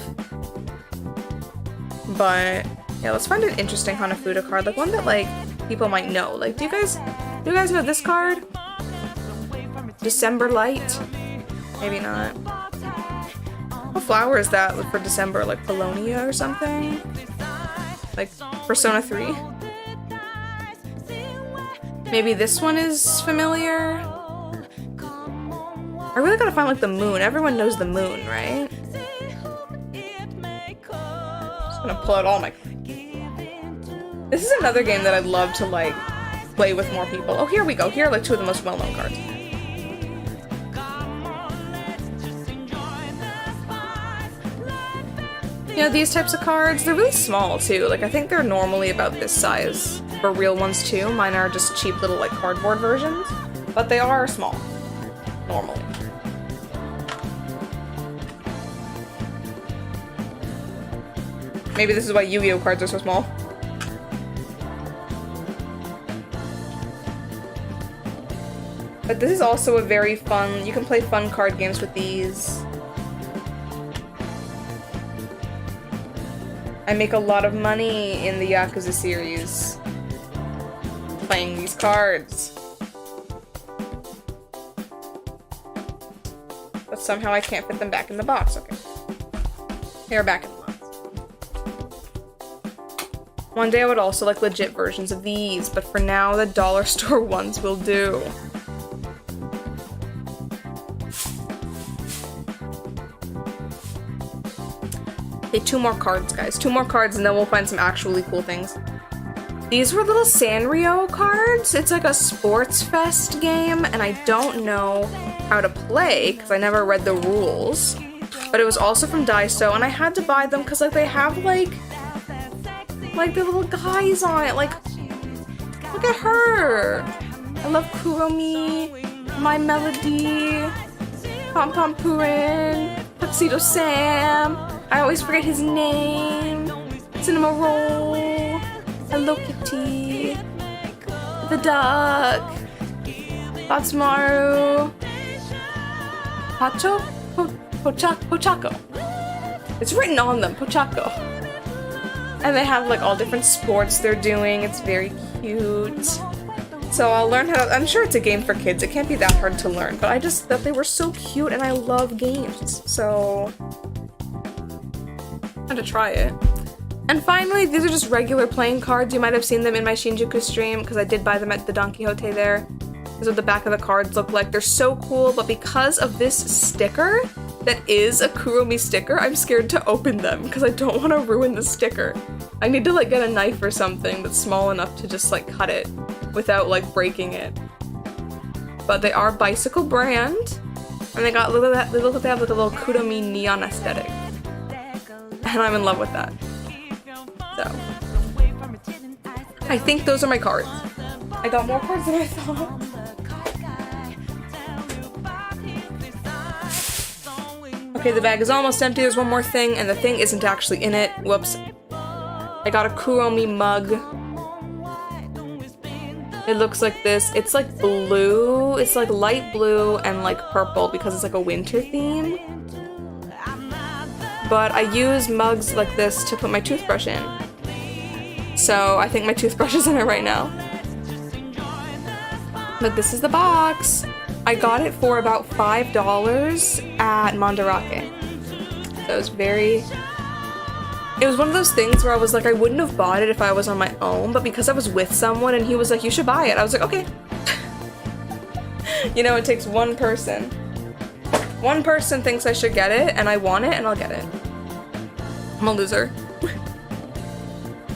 Speaker 1: but yeah, let's find an interesting Hanafuda card, like one that like people might know. Like, do you guys know this card? December Light? Maybe not. What flower is that for December? Like Polonia or something? Like Persona 3? Maybe this one is familiar? I really gotta find like the moon. Everyone knows the moon, right? Just gonna pull out all my... This is another game that I'd love to like play with more people. Oh, here we go. Here are like two of the most well-known cards. You know, these types of cards, they're really small too. Like, I think they're normally about this size for real ones too. Mine are just cheap little like cardboard versions, but they are small, normally. Maybe this is why Yu-Gi-Oh cards are so small. But this is also a very fun, you can play fun card games with these. I make a lot of money in the Yakuza series playing these cards. But somehow I can't fit them back in the box. Okay. They're back in the box. One day I would also like legit versions of these, but for now the dollar store ones will do. Okay, 2 more cards, guys. 2 more cards and then we'll find some actually cool things. These were little Sanrio cards. It's like a sports fest game and I don't know how to play because I never read the rules. But it was also from Daiso and I had to buy them because like they have like the little guys on it. Like, look at her. I love Kuromi, My Melody, Pom Pom Purin, Tuxedo Sam. I always forget his name. Cinema Roll. Hello Kitty. The Duck. Batsmaru. Pacho? Pochaco. It's written on them, Pochaco. And they have like all different sports they're doing. It's very cute. So I'll learn how to, I'm sure it's a game for kids. It can't be that hard to learn. But I just thought they were so cute and I love games. So I had to try it. And finally, these are just regular playing cards. You might have seen them in my Shinjuku stream because I did buy them at the Don Quixote there. This is what the back of the cards look like. They're so cool, but because of this sticker that is a Kuromi sticker, I'm scared to open them because I don't want to ruin the sticker. I need to like get a knife or something that's small enough to just like cut it without like breaking it. But they are Bicycle brand, and they got they have like a little Kuromi neon aesthetic. And I'm in love with that. So, I think those are my cards. I got more cards than I thought. Okay, the bag is almost empty. There's one more thing, and the thing isn't actually in it. Whoops. I got a Kuromi mug. It looks like this. It's like blue. It's like light blue and like purple because it's like a winter theme. But I use mugs like this to put my toothbrush in. So I think my toothbrush is in it right now. But this is the box. I got it for about $5 at Mandarake. So it was it was one of those things where I was like, I wouldn't have bought it if I was on my own, but because I was with someone and he was like, you should buy it, I was like, okay. You know, it takes one person. One person thinks I should get it, and I want it, and I'll get it. I'm a loser.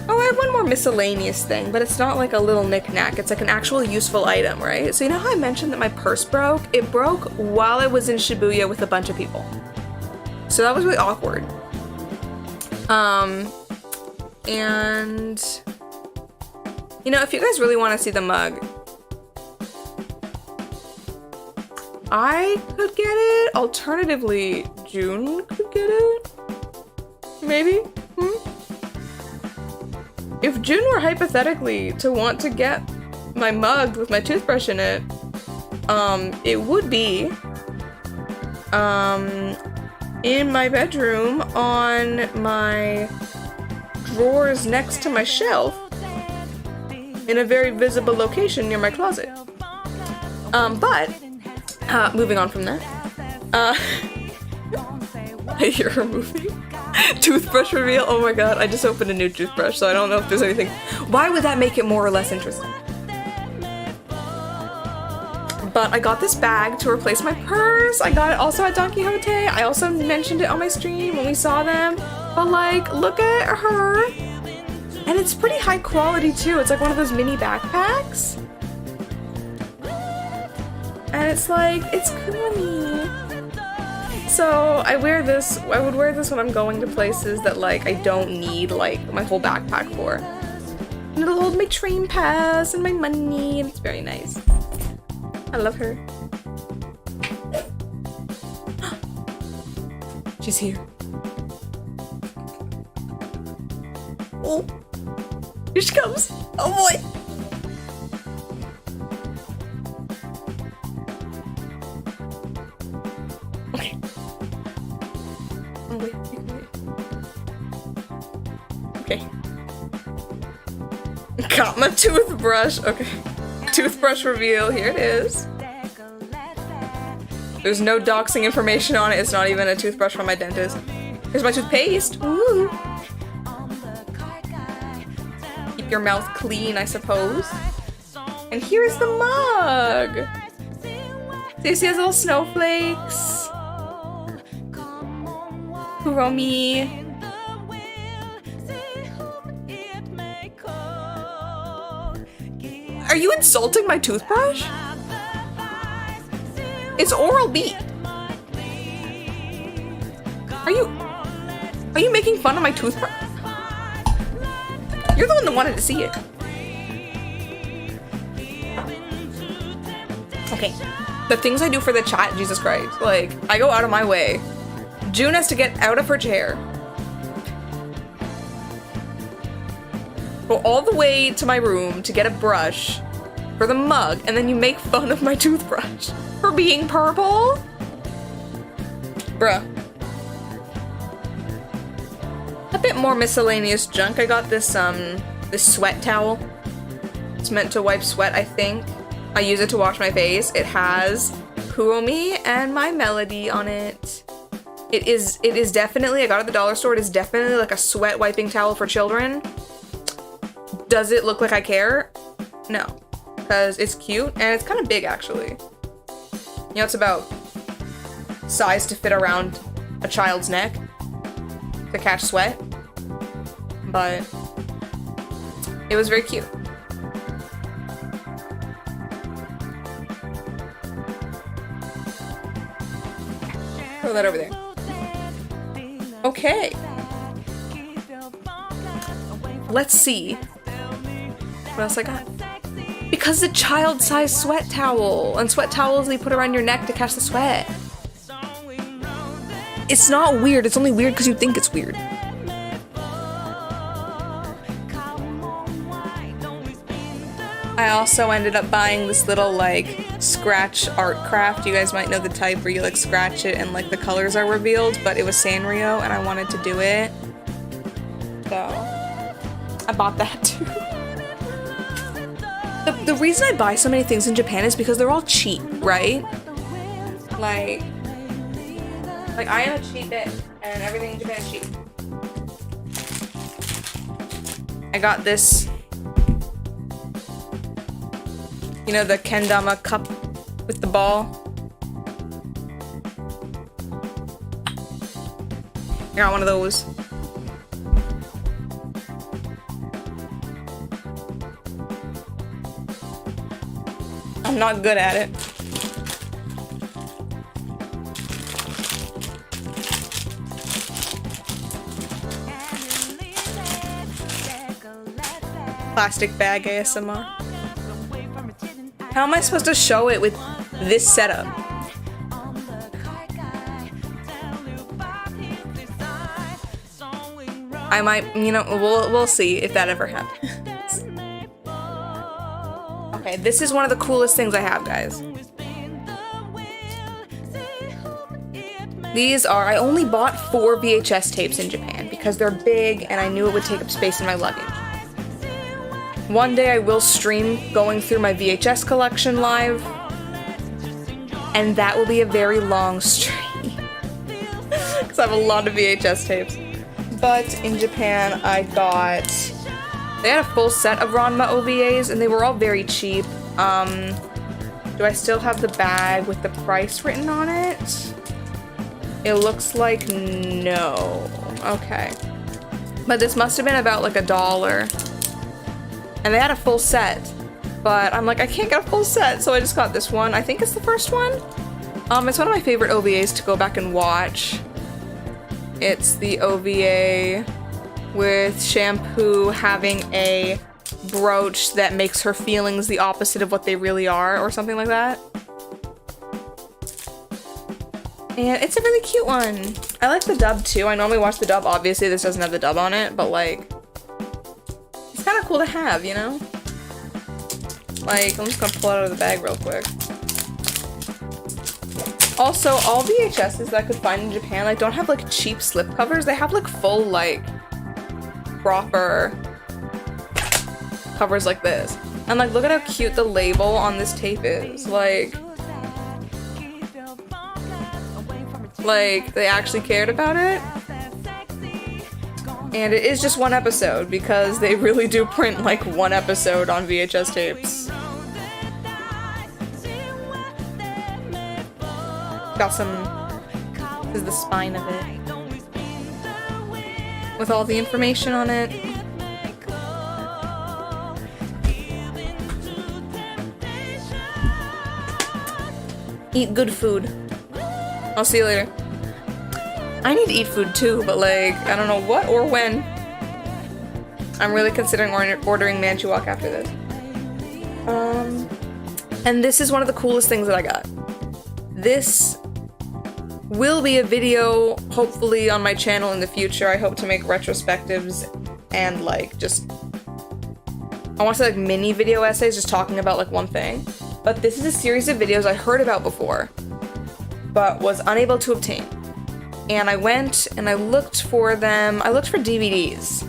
Speaker 1: Oh, I have one more miscellaneous thing, but it's not like a little knick-knack. It's like an actual useful item, right? So you know how I mentioned that my purse broke? It broke while I was in Shibuya with a bunch of people. So that was really awkward. And you know, if you guys really want to see the mug, I could get it. Alternatively, June could get it. Maybe? If June were hypothetically to want to get my mug with my toothbrush in it, it would be in my bedroom on my drawers next to my shelf in a very visible location near my closet. Moving on from that. I hear her moving. Toothbrush reveal. Oh my god, I just opened a new toothbrush, so I don't know if there's anything. Why would that make it more or less interesting? But I got this bag to replace my purse. I got it also at Don Quixote. I also mentioned it on my stream when we saw them. But like, look at her. And it's pretty high quality too. It's like one of those mini backpacks. And it's like, it's Kuromi. So I wear this, I would wear this when I'm going to places that like I don't need like my whole backpack for. And it'll hold my train pass and my money, and it's very nice. I love her. She's here. Oh, here she comes. Oh boy. Okay. Oh wait. Okay. Got my toothbrush. Okay. Toothbrush reveal. Here it is. There's no doxing information on it. It's not even a toothbrush from my dentist. Here's my toothpaste. Ooh. Keep your mouth clean, I suppose. And here's the mug. So you see those little snowflakes? Kuromi. Are you insulting my toothbrush? It's Oral-B. Are you making fun of my toothbrush? You're the one that wanted to see it. Okay. The things I do for the chat, Jesus Christ. Like, I go out of my way. June has to get out of her chair. Go all the way to my room to get a brush for the mug, and then you make fun of my toothbrush for being purple? Bruh. A bit more miscellaneous junk. I got this, this sweat towel. It's meant to wipe sweat, I think. I use it to wash my face. It has Kuromi and my melody on it. It is definitely, I got it at the dollar store, it is definitely like a sweat wiping towel for children. Does it look like I care? No. Because it's cute, and it's kind of big, actually. You know, it's about size to fit around a child's neck to catch sweat. But it was very cute. Throw that over there. Okay. Let's see what else I got. Because it's a child-sized sweat towel, and sweat towels they put around your neck to catch the sweat. It's not weird, it's only weird because you think it's weird. I also ended up buying this little, like, scratch art craft. You guys might know the type where you, like, scratch it and, like, the colors are revealed, but it was Sanrio, and I wanted to do it. So, I bought that, too. The reason I buy so many things in Japan is because they're all cheap, right? Like I am a cheap bitch, and everything in Japan is cheap. I got this, you know, the kendama cup with the ball. I got one of those. I'm not good at it. Plastic bag ASMR. How am I supposed to show it with this setup? I might, you know, we'll see if that ever happens. Okay, this is one of the coolest things I have, guys. These are, I only bought 4 VHS tapes in Japan because they're big and I knew it would take up space in my luggage. One day I will stream going through my VHS collection live, and that will be a very long stream because I have a lot of VHS tapes. But in Japan, I got, they had a full set of Ranma OVAs, and they were all very cheap. Do I still have the bag with the price written on it? It looks like no. Okay. But this must have been about like $1. And they had a full set. But I'm like, I can't get a full set, so I just got this one. I think it's the first one. It's one of my favorite OVAs to go back and watch. It's the OVA with Shampoo having a brooch that makes her feelings the opposite of what they really are, or something like that. And it's a really cute one. I like the dub too. I normally watch the dub. Obviously this doesn't have the dub on it, but like, it's kind of cool to have, you know? Like, I'm just gonna pull it out of the bag real quick. Also, all VHSs that I could find in Japan, like, don't have like cheap slipcovers. They have like full, like, proper covers like this. And like, look at how cute the label on this tape is. Like, they actually cared about it. And it is just one episode, because they really do print like one episode on VHS tapes. Got some, this is the spine of it, with all the information on it. Eat good food. I'll see you later. I need to eat food too, but like, I don't know what or when. I'm really considering ordering Manchuwok after this. And this is one of the coolest things that I got. This will be a video, hopefully, on my channel in the future. I hope to make retrospectives and like just, I want to say like mini video essays just talking about like one thing. But this is a series of videos I heard about before, but was unable to obtain. And I went and I looked for them. I looked for DVDs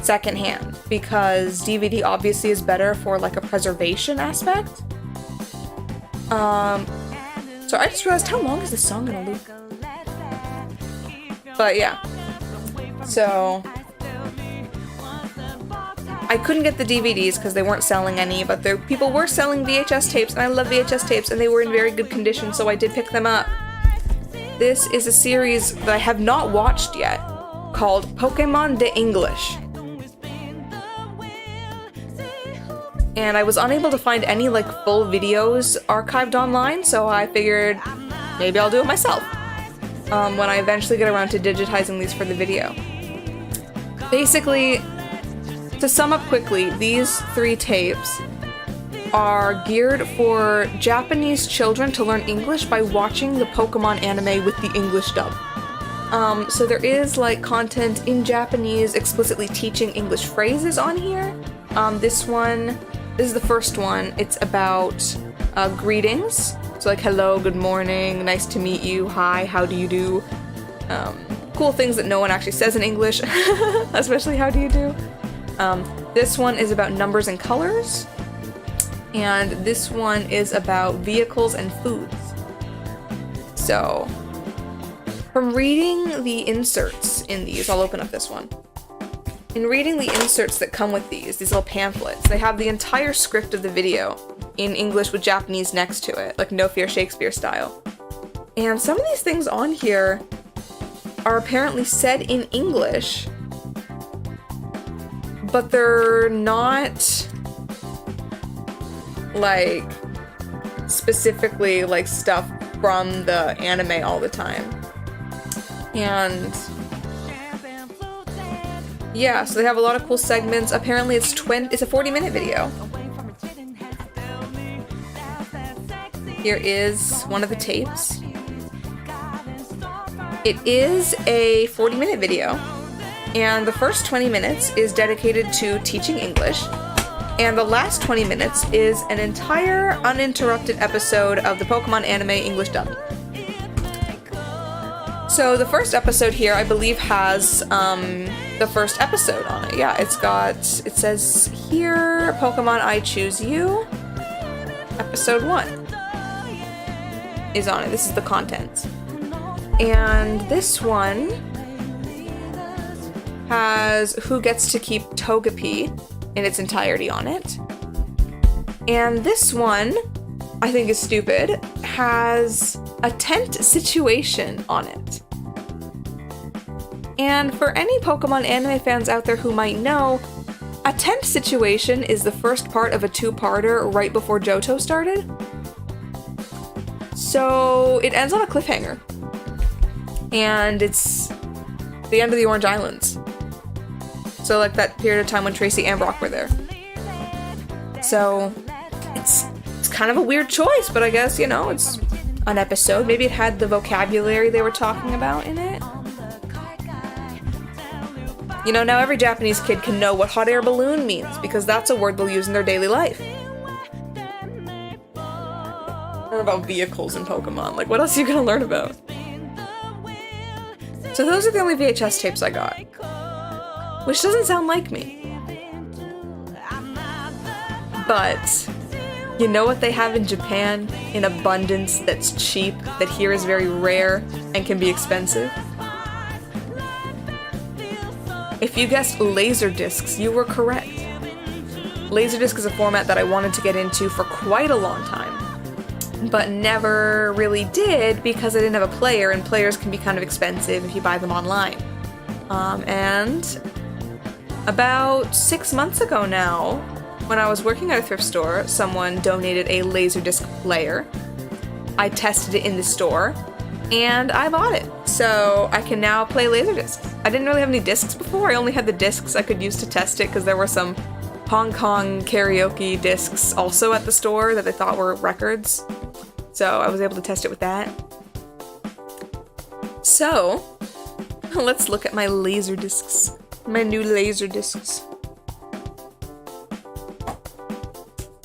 Speaker 1: secondhand, because DVD obviously is better for like a preservation aspect. So I just realized, how long is this song gonna loop? But yeah. So I couldn't get the DVDs because they weren't selling any, but people were selling VHS tapes, and I love VHS tapes, and they were in very good condition, so I did pick them up. This is a series that I have not watched yet, called Pokemon de English. And I was unable to find any like full videos archived online, so I figured maybe I'll do it myself when I eventually get around to digitizing these for the video. Basically, to sum up quickly, these 3 tapes are geared for Japanese children to learn English by watching the Pokemon anime with the English dub. So there is like content in Japanese explicitly teaching English phrases on here. This is the first one. It's about greetings. So like hello, good morning, nice to meet you, hi, how do you do? Cool things that no one actually says in English, especially how do you do? This one is about numbers and colors. And this one is about vehicles and foods. So, from reading the inserts in these, I'll open up this one. In reading the inserts that come with these little pamphlets, they have the entire script of the video in English with Japanese next to it, like No Fear Shakespeare style. And some of these things on here are apparently said in English, but they're not like specifically like stuff from the anime all the time. And yeah, so they have a lot of cool segments. Apparently it's a 40-minute video. Here is one of the tapes. It is a 40-minute video, and the first 20 minutes is dedicated to teaching English, and the last 20 minutes is an entire uninterrupted episode of the Pokemon anime English dub. So the first episode here, I believe, has the first episode on it. Yeah, it says here, Pokemon I Choose You, episode 1 is on it. This is the content. And this one has Who Gets to Keep Togepi in its entirety on it. And this one, I think is stupid, has a tent situation on it. And for any Pokemon anime fans out there who might know, a tent situation is the first part of a two-parter right before Johto started. So it ends on a cliffhanger. And it's the end of the Orange Islands. So like that period of time when Tracy and Brock were there. So it's kind of a weird choice, but I guess, you know, it's an episode. Maybe it had the vocabulary they were talking about in it. You know, now every Japanese kid can know what hot air balloon means, because that's a word they'll use in their daily life. Learn about vehicles in Pokemon. Like, what else are you gonna learn about? So those are the only VHS tapes I got. Which doesn't sound like me. But you know what they have in Japan in abundance that's cheap, that here is very rare and can be expensive? If you guessed Laserdiscs, you were correct. Laserdisc is a format that I wanted to get into for quite a long time, but never really did because I didn't have a player, and players can be kind of expensive if you buy them online. And about 6 months ago now, when I was working at a thrift store, someone donated a Laserdisc player. I tested it in the store, and I bought it. So I can now play Laserdiscs. I didn't really have any discs before. I only had the discs I could use to test it because there were some Hong Kong karaoke discs also at the store that they thought were records. So I was able to test it with that. So let's look at my Laserdiscs. My new Laserdiscs.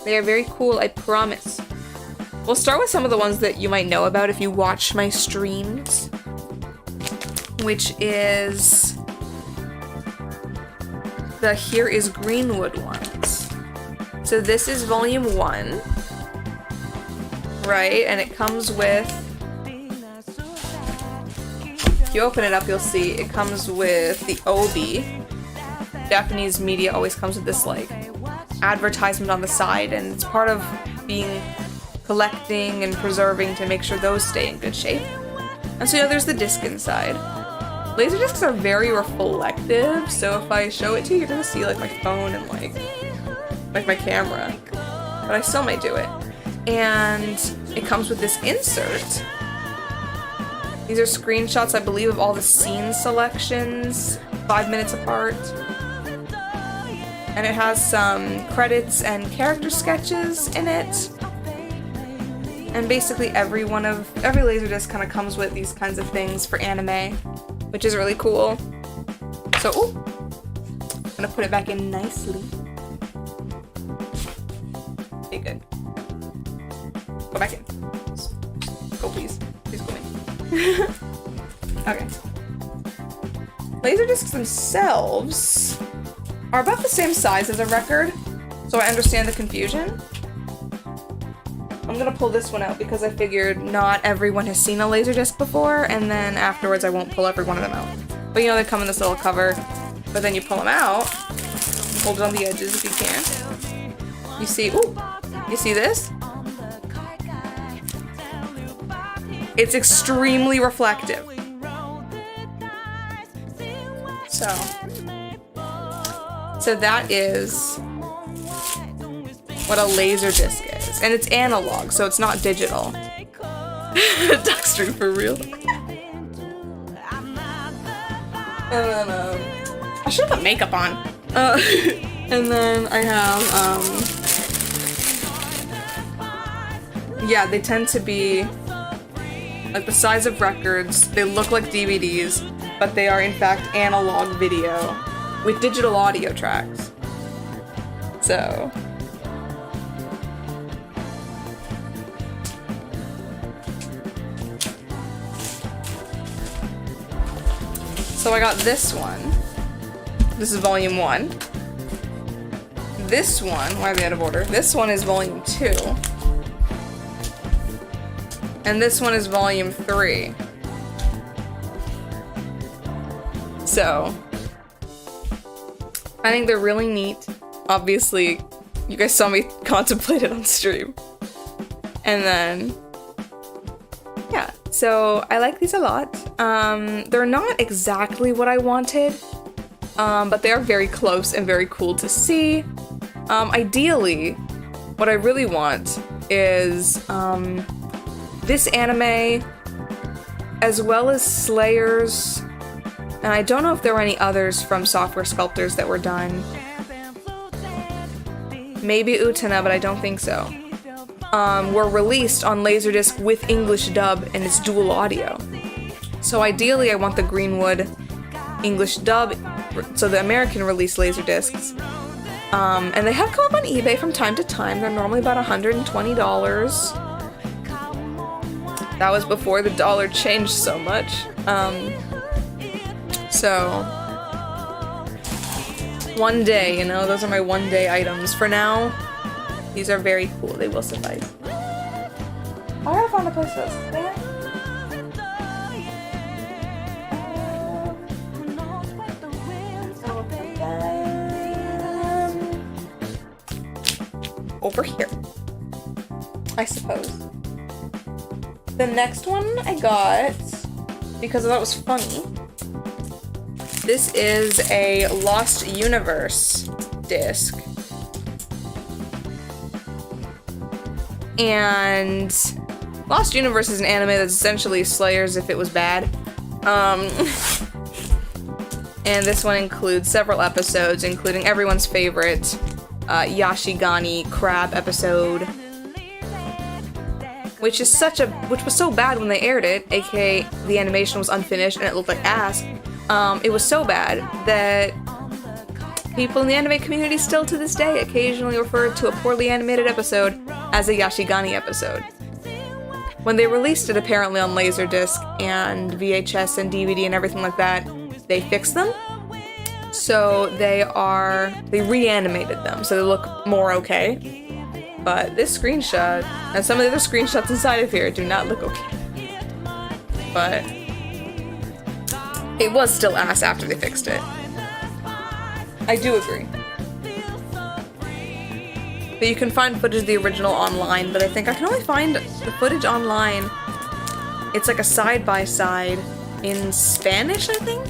Speaker 1: They are very cool, I promise. We'll start with some of the ones that you might know about if you watch my streams, which is the Here is Greenwood ones. So this is volume 1, right? And it comes with, if you open it up, you'll see it comes with the obi. Japanese media always comes with this like advertisement on the side, and it's part of being collecting and preserving to make sure those stay in good shape. And so, you know, there's the disc inside. Laserdiscs are very reflective, so if I show it to you, you're gonna see like my phone and like my camera. But I still might do it. And it comes with this insert. These are screenshots, I believe, of all the scene selections, 5 minutes apart. And it has some credits and character sketches in it. And basically every Laserdisc kind of comes with these kinds of things for anime, which is really cool. So, I'm gonna put it back in nicely. Okay, good. Go back in. Go, please. Please go in. Okay. Laserdiscs themselves are about the same size as a record, so I understand the confusion. I'm gonna pull this one out because I figured not everyone has seen a Laserdisc before, and then afterwards I won't pull every one of them out. But you know, they come in this little cover, but then you pull them out, hold it on the edges if you can. You see, ooh, you see this? It's extremely reflective. So that is what a Laserdisc is. And it's analog, so it's not digital. Duckstream for real. I should have put makeup on. And then I have, yeah, they tend to be like the size of records. They look like DVDs, but they are in fact analog video with digital audio tracks. So So I got this one. This is volume 1. This one, why are they out of order? This one is volume 2. And this one is volume 3. So, I think they're really neat. Obviously, you guys saw me contemplate it on stream. And then, yeah. So, I like these a lot. They're not exactly what I wanted, but they are very close and very cool to see. Ideally, what I really want is, this anime, as well as Slayers, and I don't know if there were any others from Software Sculptors that were done. Maybe Utena, but I don't think so. Were released on Laserdisc with English dub and it's dual audio. So ideally I want the Greenwood English dub, so the American release Laserdiscs. And they have come up on eBay from time to time. They're normally about $120. That was before the dollar changed so much. So, one day, you know, those are my one day items. For now, these are very cool. They will suffice. I gotta find a place for this. Over here, I suppose. The next one I got, because I thought it was funny, this is a Lost Universe disc. And Lost Universe is an anime that's essentially Slayers if it was bad. And this one includes several episodes, including everyone's favorite Yashigani crab episode. Which was so bad when they aired it, aka the animation was unfinished and it looked like ass. It was so bad that people in the anime community still to this day occasionally refer to a poorly animated episode as a Yashigani episode. When they released it apparently on Laserdisc and VHS and DVD and everything like that, they fixed them. So they reanimated them so they look more okay. But this screenshot, and some of the other screenshots inside of here do not look okay. But it was still ass after they fixed it. I do agree. But you can find footage of the original online, but I think I can only find the footage online. It's like a side-by-side in Spanish, I think?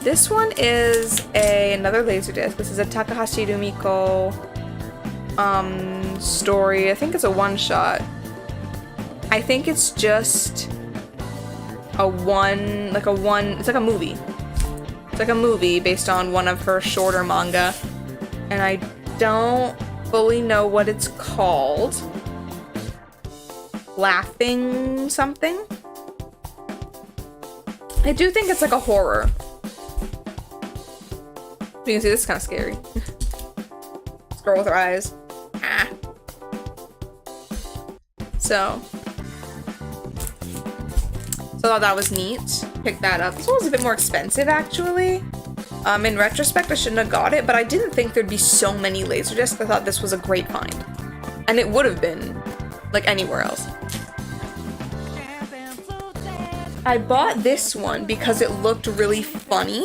Speaker 1: This one is another Laserdisc. This is a Takahashi Rumiko story. I think it's a one-shot. I think it's just it's like a movie. It's like a movie based on one of her shorter manga. And I don't fully know what it's called. Laughing something? I do think it's like a horror. You can see this is kind of scary. This girl with her eyes. Ah. So I thought that was neat. Picked that up. This one was a bit more expensive, actually. In retrospect, I shouldn't have got it, but I didn't think there'd be so many Laserdiscs. I thought this was a great find. And it would have been, like, anywhere else. I bought this one because it looked really funny.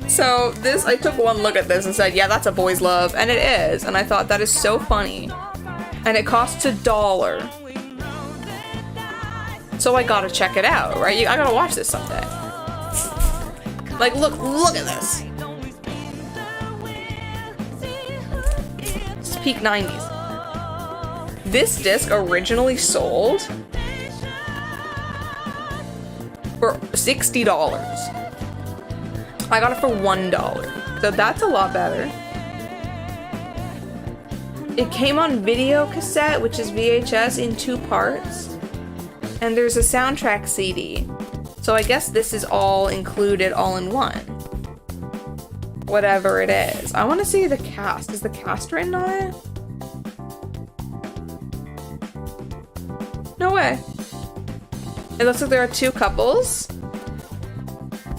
Speaker 1: So I took one look at this and said, yeah, that's a boy's love. And it is. And I thought that is so funny. And it costs $1. So I gotta check it out, right? I gotta watch this someday. Like, look at this. It's peak 90s. This disc originally sold for $60. I got it for $1. So that's a lot better. It came on video cassette, which is VHS, in 2 parts. And there's a soundtrack CD. So I guess this is all included all in one. Whatever it is. I want to see the cast. Is the cast written on it? No way. It looks like there are two couples.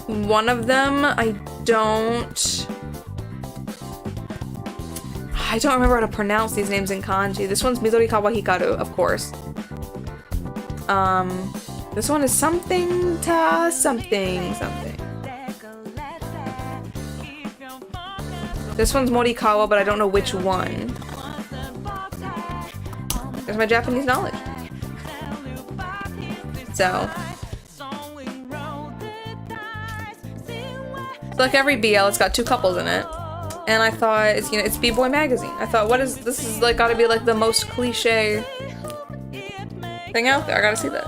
Speaker 1: One of them, I don't remember how to pronounce these names in kanji. This one's Midorikawa Hikaru, of course. This one is something ta something. This one's Morikawa, but I don't know which one. There's my Japanese knowledge. So, like every BL, it's got two couples in it. And I thought, it's B-Boy magazine. I thought, this is like gotta be like the most cliche thing out there. I gotta see that.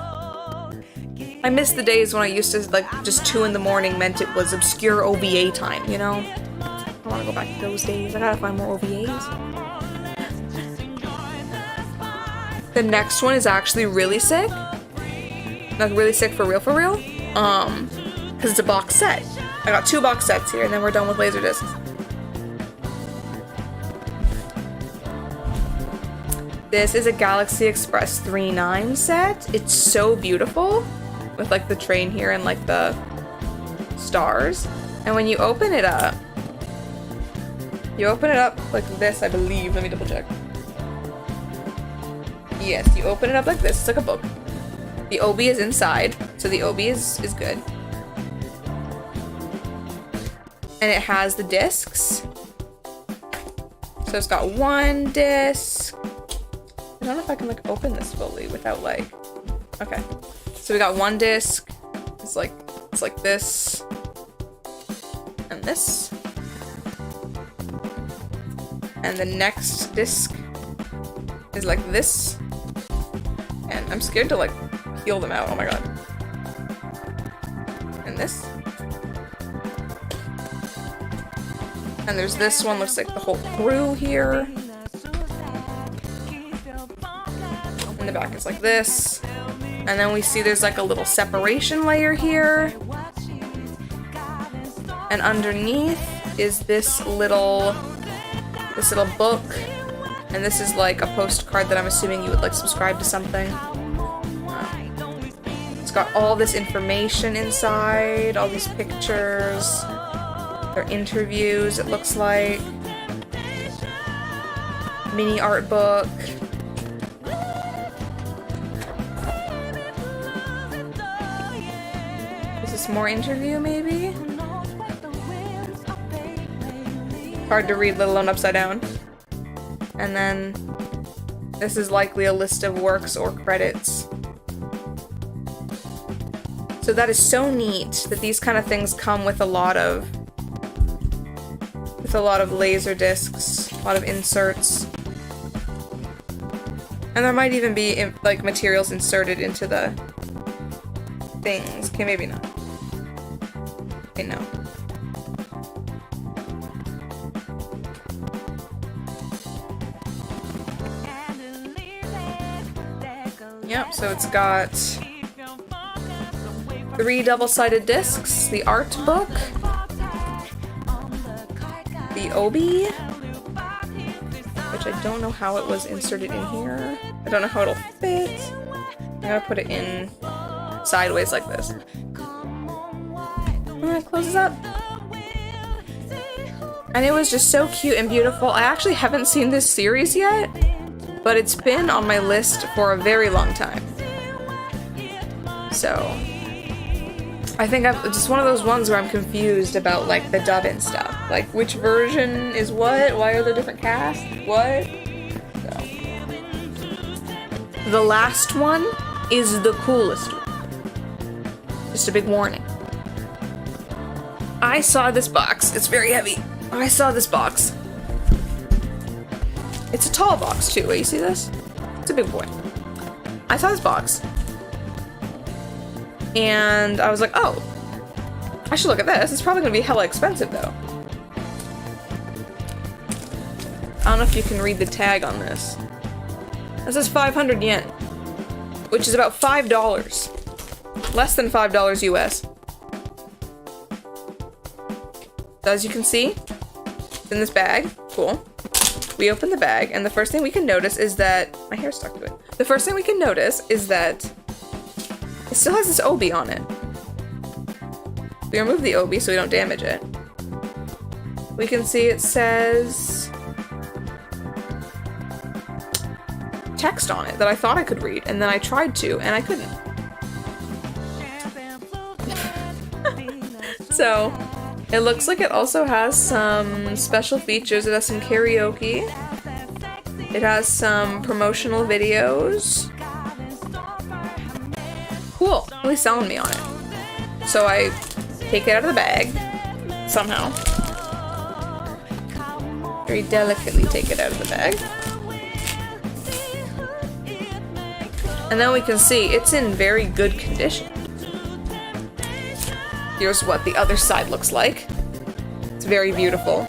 Speaker 1: I miss the days when I used to, like, just 2 in the morning meant it was obscure OVA time, you know? I wanna go back to those days. I gotta find more OVAs. The next one is actually really sick. Like, really sick for real. Because it's a box set. I got 2 box sets here, and then we're done with Laserdiscs. This is a Galaxy Express 3-9 set. It's so beautiful, with like the train here and like the stars. And when you open it up like this, I believe. Let me double check. Yes, you open it up like this. It's like a book. The obi is inside, so the obi is good. And it has the discs. So it's got 1 disc. I don't know if I can like open this fully without like, okay. So we got 1 disc. It's like this and this. And the next disc is like this. And I'm scared to like peel them out. Oh my god. And this. And there's this one, looks like the whole crew here. And the back is like this. And then we see there's like a little separation layer here. And underneath is this little book. And this is like a postcard that I'm assuming you would like subscribe to something. It's got all this information inside, all these pictures. Their interviews, it looks like. Mini art book. Is this more interview, maybe? Hard to read, let alone upside down. And then this is likely a list of works or credits. So that is so neat that these kind of things come with a lot of laser discs, a lot of inserts. And there might even be like materials inserted into the things. Okay, maybe not. Okay, no. Yep, so it's got 3 double-sided discs, the art book, the obi, which I don't know how it was inserted in here. I don't know how it'll fit. I'm gonna put it in sideways like this. I'm gonna close this up. And it was just so cute and beautiful. I actually haven't seen this series yet, but it's been on my list for a very long time. So I think I'm just one of those ones where I'm confused about like the dub and stuff. Like which version is what? Why are there different casts? What? So. The last one is the coolest one. Just a big warning. I saw this box. It's very heavy. I saw this box. It's a tall box too. Wait, you see this? It's a big boy. I saw this box. And I was like, oh, I should look at this. It's probably gonna be hella expensive though. I don't know if you can read the tag on this. It says 500 yen, which is about $5. Less than $5 US. So as you can see, it's in this bag. Cool. We open the bag, and the first thing we can notice is that my hair's stuck to it. The first thing we can notice is that It still has this obi on it. We remove the obi so we don't damage it. We can see it says text on it that I thought I could read, and then I tried to, and I couldn't. So, it looks like it also has some special features. It has some karaoke. It has some promotional videos. Cool. Really selling me on it. So I take it out of the bag. Somehow. Very delicately take it out of the bag. And then we can see it's in very good condition. Here's what the other side looks like. It's very beautiful.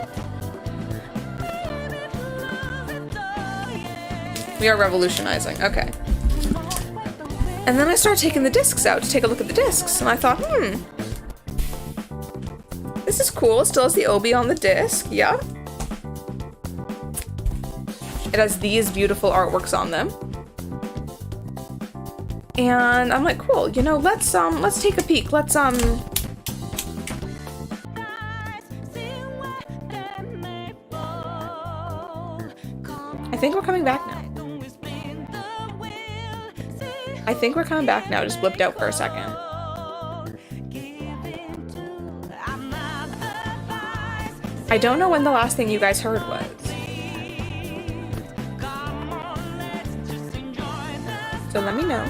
Speaker 1: We are revolutionizing. Okay. And then I started taking the discs out to take a look at the discs, and I thought, this is cool. It still has the obi on the disc. Yeah. It has these beautiful artworks on them. And I'm like, cool, you know, let's take a peek. Let's I think we're coming back now. I think we're coming back now. Just blipped out for a second. I don't know when the last thing you guys heard was. So let me know.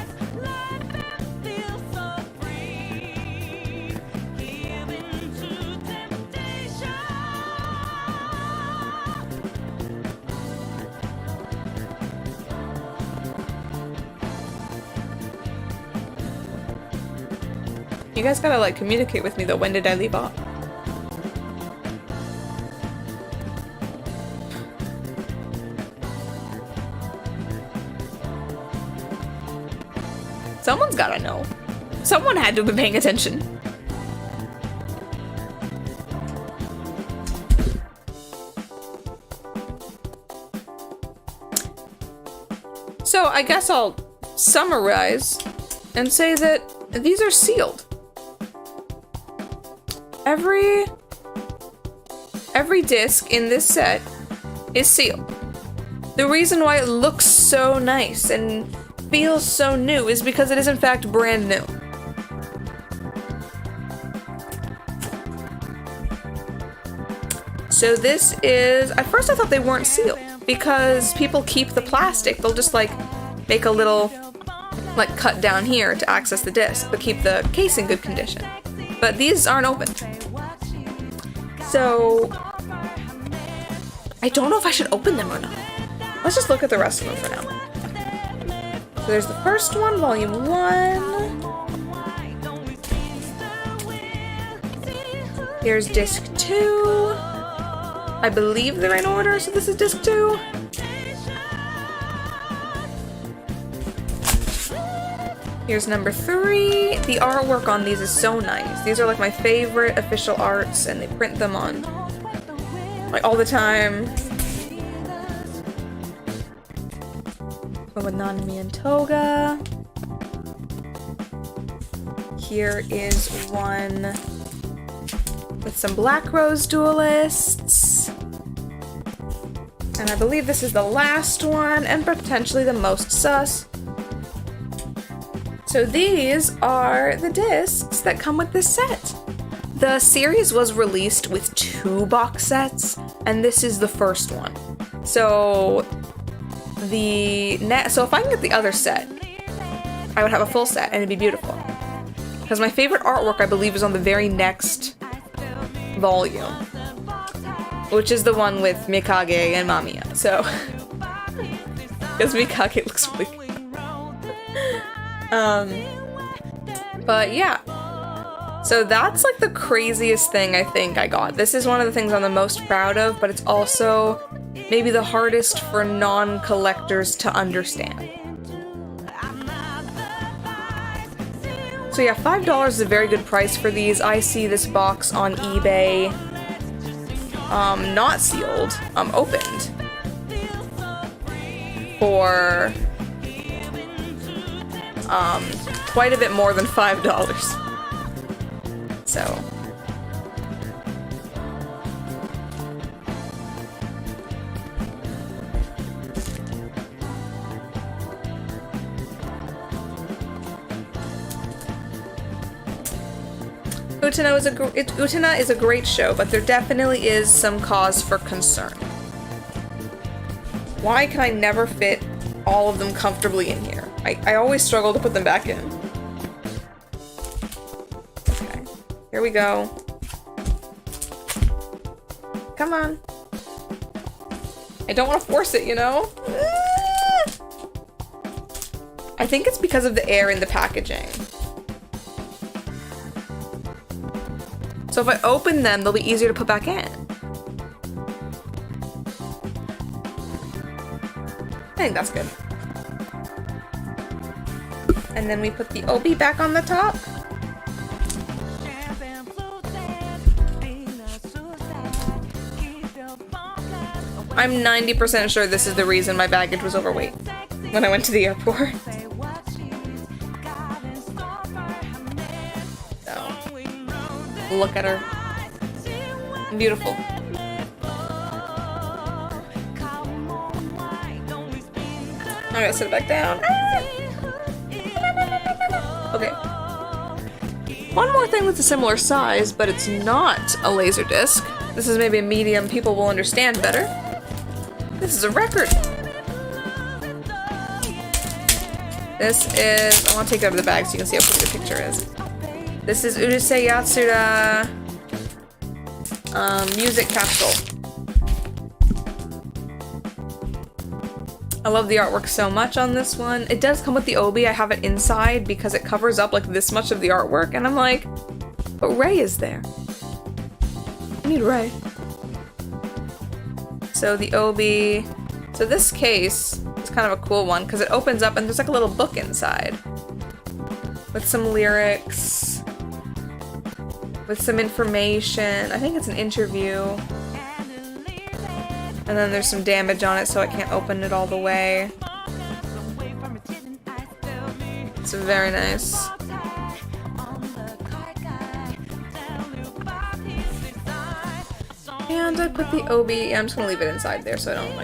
Speaker 1: You guys gotta, like, communicate with me, though. When did I leave off? Someone's gotta know. Someone had to have been paying attention. So, I guess I'll summarize and say that these are sealed. Every disc in this set is sealed. The reason why it looks so nice and feels so new is because it is in fact brand new. So this is, at first I thought they weren't sealed because people keep the plastic. They'll just like make a little like cut down here to access the disc, but keep the case in good condition. But these aren't open. So I don't know if I should open them or not. Let's just look at the rest of them for now. So there's the first one, volume 1. Here's disc 2. I believe they're in order, so this is disc 2. Here's number 3. The artwork on these is so nice. These are like my favorite official arts, and they print them on like all the time. One with Nanami and Toga. Here is one with some Black Rose duelists. And I believe this is the last one, and potentially the most sus. So these are the discs that come with this set. The series was released with 2 box sets, and this is the first one. So so if I can get the other set, I would have a full set and it'd be beautiful. Because my favorite artwork, I believe, is on the very next volume, which is the one with Mikage and Mamiya. So, because Mikage looks really good. But yeah. So that's like the craziest thing I think I got. This is one of the things I'm the most proud of, but it's also maybe the hardest for non-collectors to understand. So yeah, $5 is a very good price for these. I see this box on eBay, not sealed, opened, for quite a bit more than $5. So. Utena is a great show, but there definitely is some cause for concern. Why can I never fit all of them comfortably in here? I always struggle to put them back in. Okay, here we go. Come on. I don't want to force it, you know? I think it's because of the air in the packaging. So if I open them, they'll be easier to put back in. I think that's good. And then we put the obi back on the top. I'm 90% sure this is the reason my baggage was overweight when I went to the airport. Look at her. Beautiful. I gotta sit it back down. Okay. One more thing that's a similar size, but it's not a Laserdisc. This is maybe a medium people will understand better. This is a record. This is... I want to take it out of the bag so you can see how pretty the picture is. This is Urusei Yatsura music capsule. I love the artwork so much on this one. It does come with the obi. I have it inside because it covers up like this much of the artwork, and I'm like, but Ray is there. I need Ray. So the obi. So this case is kind of a cool one because it opens up and there's like a little book inside with some lyrics. With some information. I think it's an interview. And then there's some damage on it, so I can't open it all the way. It's very nice. And I put the obi. I'm just gonna leave it inside there so I don't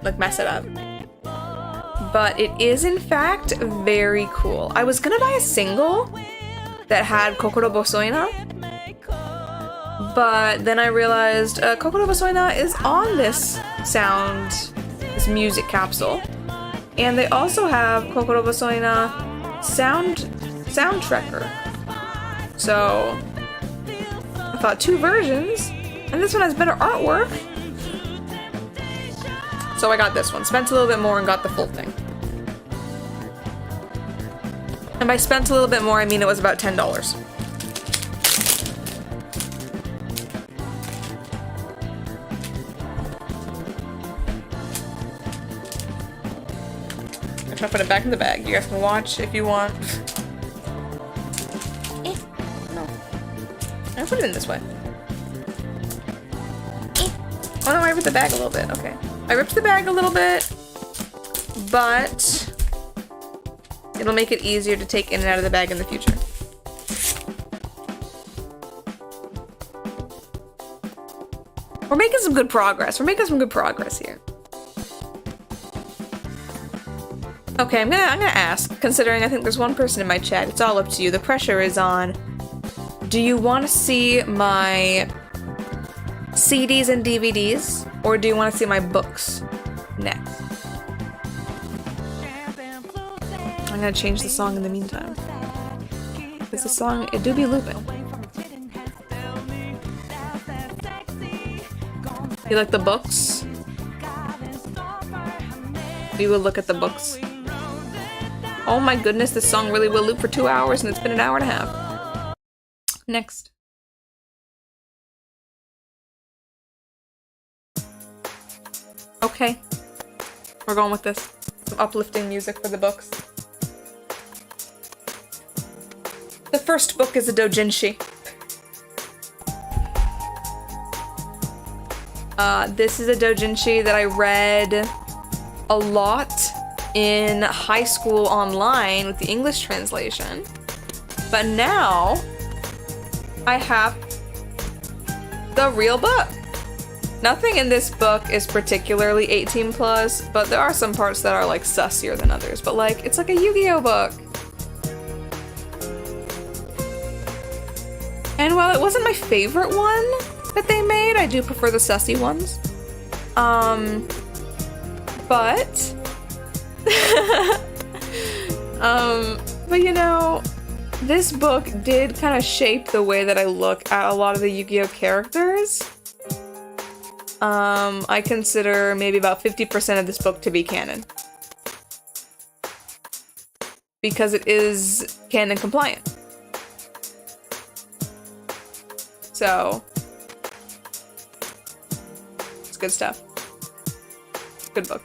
Speaker 1: like mess it up. But it is in fact very cool. I was gonna buy a single that had Kokoro Bosoina. But then I realized Kokoro Bosoina is on this this music capsule. And they also have Kokoro Bosoina soundtracker. So I thought 2 versions, and this one has better artwork. So I got this one. Spent a little bit more and got the full thing. And by spent a little bit more, I mean it was about $10. I'm gonna put it back in the bag. You guys can watch if you want. No. I'll put it in this way. Oh no, I ripped the bag a little bit. Okay. I ripped the bag a little bit, but it'll make it easier to take in and out of the bag in the future. We're making some good progress. We're making some good progress here. Okay, I'm gonna ask, considering I think there's one person in my chat. It's all up to you. The pressure is on. Do you want to see my CDs and DVDs, or do you want to see my books next? I'm gonna change the song in the meantime. It's a song, it do be looping. You like the books? We will look at the books. Oh my goodness, this song really will loop for 2 hours and it's been an hour and a half. Next. Okay. We're going with this. Some uplifting music for the books. The first book is a doujinshi. This is a doujinshi that I read a lot in high school online with the English translation. But now I have the real book. Nothing in this book is particularly 18 plus, but there are some parts that are like sussier than others. But like, it's like a Yu-Gi-Oh book. And while it wasn't my favorite one that they made, I do prefer the sussy ones. But you know, this book did kind of shape the way that I look at a lot of the Yu-Gi-Oh characters. I consider maybe about 50% of this book to be canon. Because it is canon compliant. So, it's good stuff. Good book.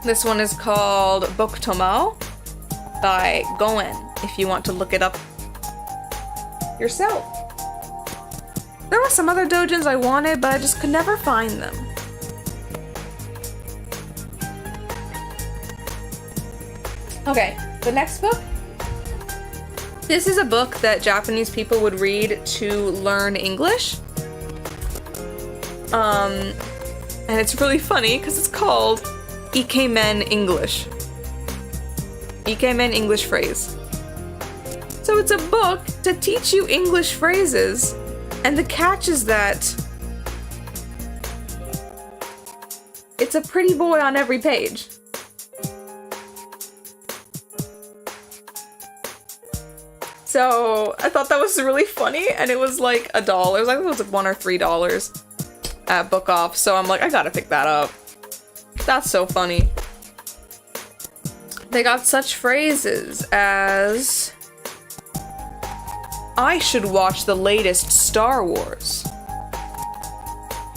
Speaker 1: This one is called Book Tomo by Goen, if you want to look it up yourself. There were some other doujins I wanted, but I just could never find them. Okay, the next book. This is a book that Japanese people would read to learn English. And it's really funny because it's called Ikemen English. Ikemen English phrase. So it's a book to teach you English phrases, and the catch is that it's a pretty boy on every page. So I thought that was really funny, and it was like $1. I think it was like $1 or $3 at Book Off, so I'm like, I gotta pick that up. That's so funny. They got such phrases as, I should watch the latest Star Wars.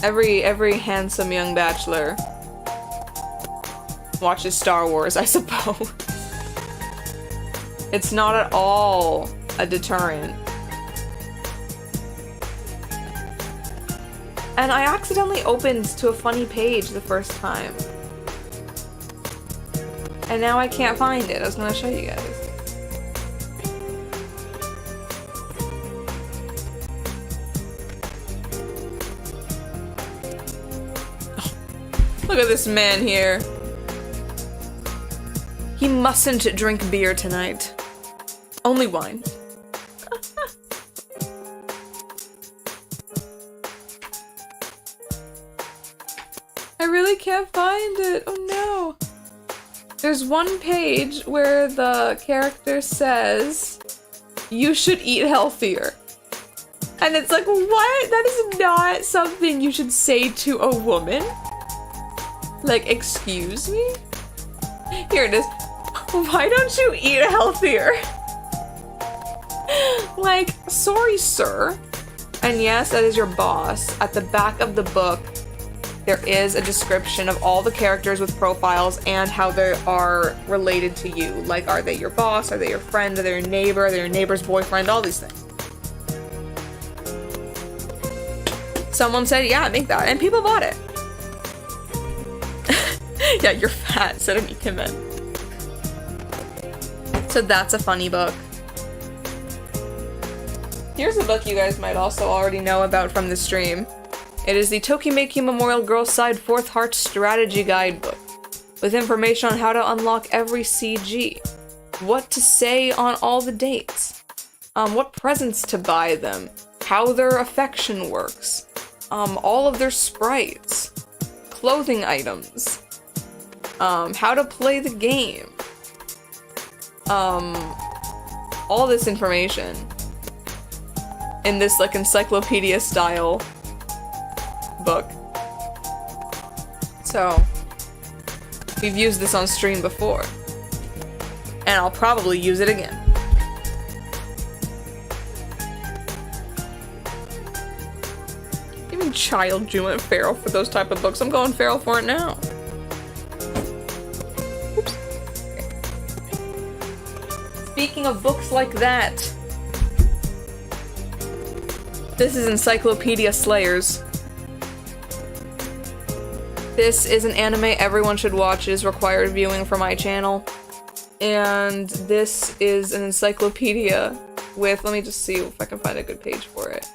Speaker 1: Every handsome young bachelor watches Star Wars, I suppose. It's not at all a deterrent. And I accidentally opened to a funny page the first time. And now I can't find it. I was gonna show you guys. Look at this man here. He mustn't drink beer tonight. Only wine. I really can't find it. Oh no. There's one page where the character says, you should eat healthier. And it's like, what? That is not something you should say to a woman. Like, excuse me? Here it is. Why don't you eat healthier? Like, sorry, sir. And yes, that is your boss. At the back of the book, there is a description of all the characters with profiles and how they are related to you. Like, are they your boss? Are they your friend? Are they your neighbor? Are they your neighbor's boyfriend? All these things. Someone said, yeah, make that. And people bought it. Yeah, you're fat, said an Ikemen. So that's a funny book. Here's a book you guys might also already know about from the stream. It is the Tokimeki Memorial Girls Side 4th Heart Strategy Guidebook, with information on how to unlock every CG, what to say on all the dates, what presents to buy them, how their affection works, all of their sprites, clothing items, how to play the game, all this information in this like encyclopedia style book. So we've used this on stream before, and I'll probably use it again. Even Child June went feral for those type of books. I'm going feral for it now. Oops. Okay. Speaking of books like that, this is Encyclopedia Slayers. This is an anime everyone should watch. It is required viewing for my channel. And this is an encyclopedia with, let me just see if I can find a good page for it.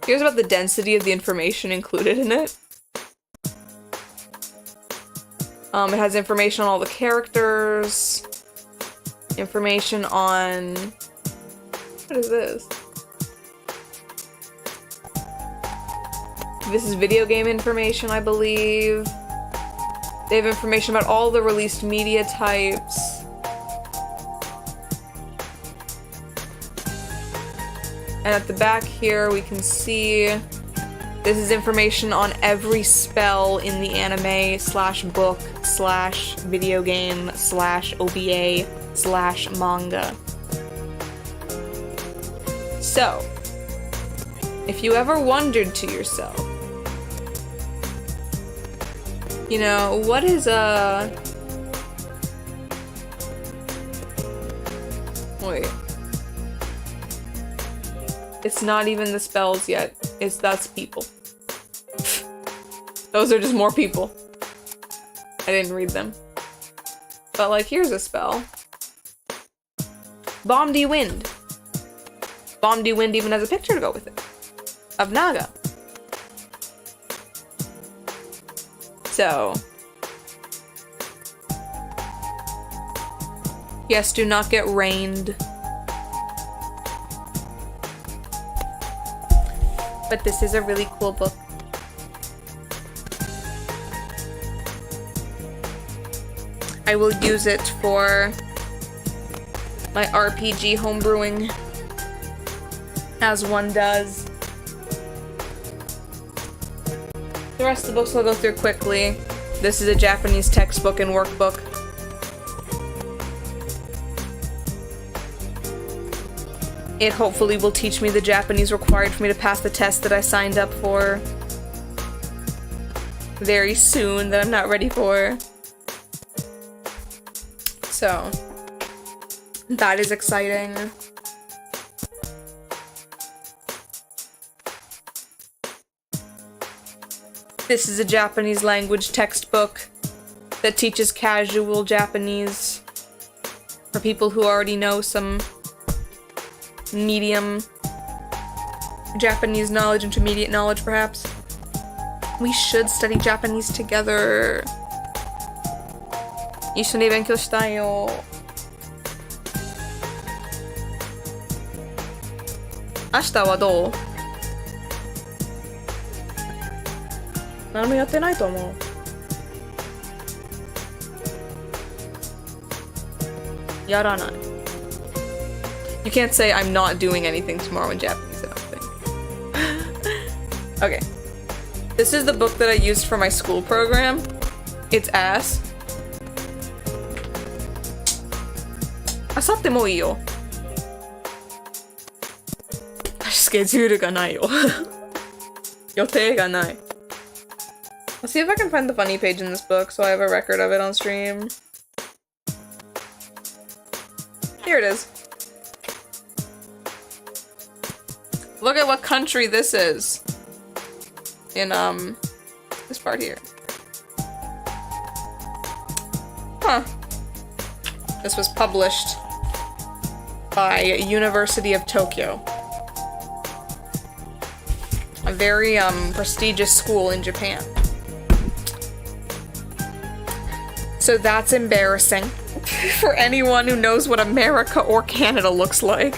Speaker 1: Here's about the density of the information included in it. It has information on all the characters, information on, what is this? This is video game information, I believe. They have information about all the released media types. And at the back here, we can see this is information on every spell in the anime / book / video game / OVA / manga. So, if you ever wondered to yourself, you know, what is wait. It's not even the spells yet. That's people. Those are just more people. I didn't read them. But like, here's a spell. Bomb-D Wind. Bomb-D Wind even has a picture to go with it. Of Naga. So. Yes, do not get rained. But this is a really cool book. I will use it for my RPG homebrewing, as one does. The rest of the books we'll go through quickly. This is a Japanese textbook and workbook. It hopefully will teach me the Japanese required for me to pass the test that I signed up for very soon that I'm not ready for. So, that is exciting. This is a Japanese language textbook that teaches casual Japanese for people who already know some medium Japanese knowledge, intermediate knowledge perhaps. We should study Japanese together. 一緒に勉強したいよ。明日はどう？何もやってないと思う。やらない。You can't say I'm not doing anything tomorrow in Japanese, I don't think. Okay. This is the book that I used for my school program. It's ass. あさってもういいよ。スケジュールがないよ。予定がない。I'll see if I can find the funny page in this book so I have a record of it on stream. Here it is. Look at what country this is. In, this part here. Huh. This was published by University of Tokyo. A very, prestigious school in Japan. So that's embarrassing for anyone who knows what America or Canada looks like.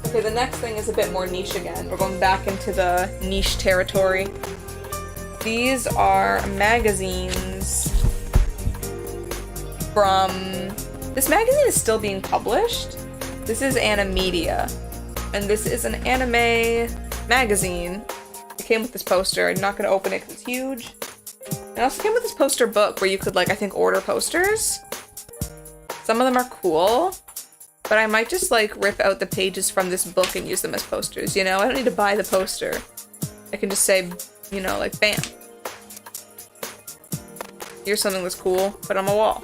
Speaker 1: Okay, the next thing is a bit more niche again. We're going back into the niche territory. These are magazines from... This magazine is still being published. This is Animedia. And this is an anime magazine. It came with this poster. I'm not going to open it because it's huge. It also came with this poster book where you could, like, I think order posters. Some of them are cool. But I might just, like, rip out the pages from this book and use them as posters, you know? I don't need to buy the poster. I can just say, you know, like, bam. Here's something that's cool, put on my wall.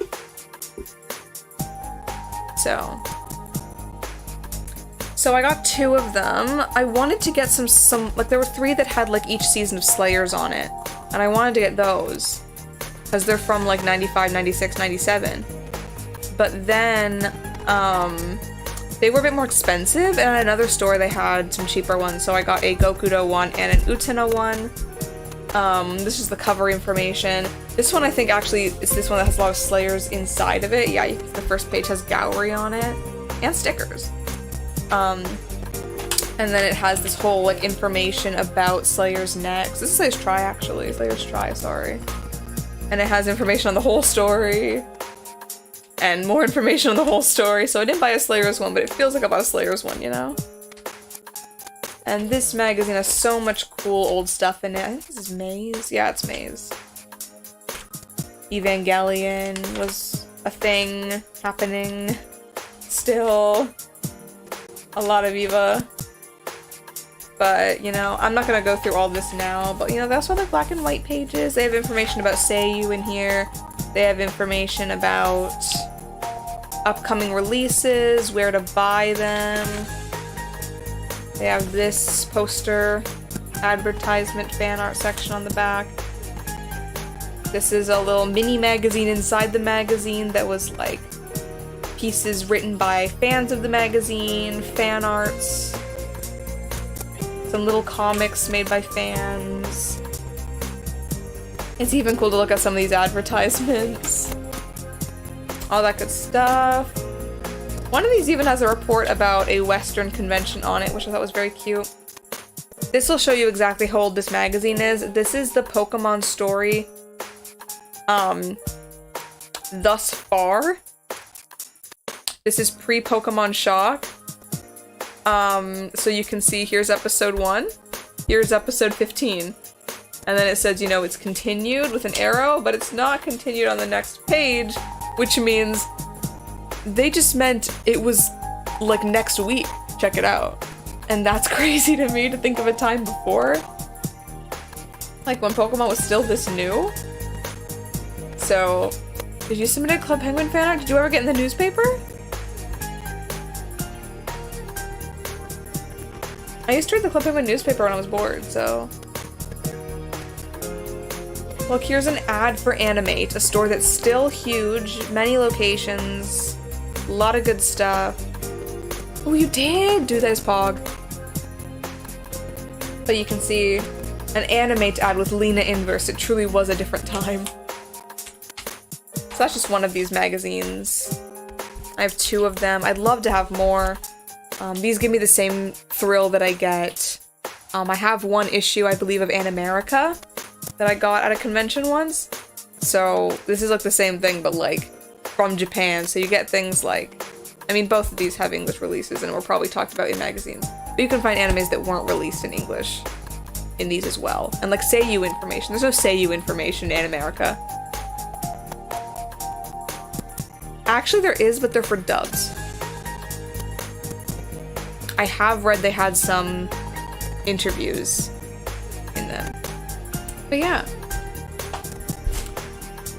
Speaker 1: So I got 2 of them. I wanted to get some like there were 3 that had like each season of Slayers on it. And I wanted to get those. Because they're from like 95, 96, 97. But then, they were a bit more expensive, and at another store they had some cheaper ones, so I got a Gokudo one and an Utena one. This is the cover information. This one I think actually is this one that has a lot of Slayers inside of it. Yeah, the first page has Gowry on it, and stickers. And then it has this whole like information about Slayers next. This is Slayers Try actually, Slayers Try, sorry. And it has information on the whole story. And more information on the whole story, so I didn't buy a Slayers one, but it feels like I bought a Slayers one, you know? And this magazine has so much cool old stuff in it. I think this is Maze. Yeah, it's Maze. Evangelion was a thing happening. Still. A lot of Eva. But, you know, I'm not gonna go through all this now, but, you know, they also have like black and white pages. They have information about Seiyu in here. They have information about upcoming releases, where to buy them. They have this poster, advertisement, fan art section on the back. This is a little mini magazine inside the magazine that was like pieces written by fans of the magazine, fan arts, some little comics made by fans. It's even cool to look at some of these advertisements. All that good stuff. One of these even has a report about a Western convention on it, which I thought was very cute. This will show you exactly how old this magazine is. This is the Pokemon story, thus far. This is pre-Pokemon Shock. So you can see here's episode 1, here's episode 15. And then it says, you know, it's continued with an arrow, but it's not continued on the next page, which means they just meant it was like next week. Check it out. And that's crazy to me to think of a time before. Like when Pokemon was still this new. So, did you submit a Club Penguin fan art? Did you ever get in the newspaper? I used to read the Club Penguin newspaper when I was bored, so... Look, here's an ad for Animate, a store that's still huge, many locations, a lot of good stuff. Oh, you did do this, Pog. But you can see an Animate ad with Lena Inverse. It truly was a different time. So that's just one of these magazines. I have 2 of them. I'd love to have more. These give me the same thrill that I get. I have 1 issue, I believe, of Animerica that I got at a convention once. So this is like the same thing, but like from Japan. So you get things like, I mean, both of these have English releases and were probably talked about in magazines. But you can find animes that weren't released in English in these as well. And like Seiyu information. There's no Seiyu information in Animerica. Actually there is, but they're for dubs. I have read they had some interviews in them. But yeah.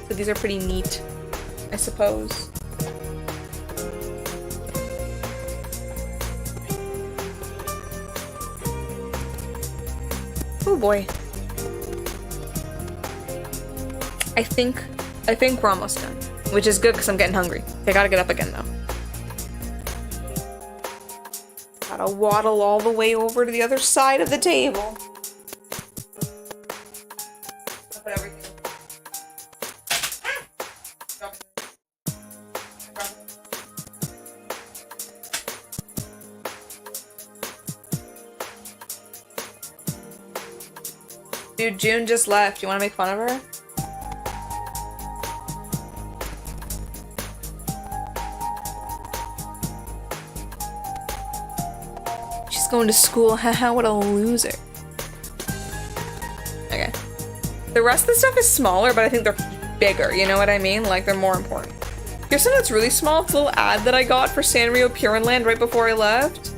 Speaker 1: So these are pretty neat, I suppose. Oh boy. I think we're almost done. Which is good because I'm getting hungry. I gotta get up again though. Gotta waddle all the way over to the other side of the table. Put everything. Dude, June just left. You wanna make fun of her? Going to school, haha, what a loser. Okay. The rest of the stuff is smaller, but I think they're bigger, you know what I mean? Like, they're more important. Here's something that's really small. It's a little ad that I got for Sanrio Purin Land right before I left.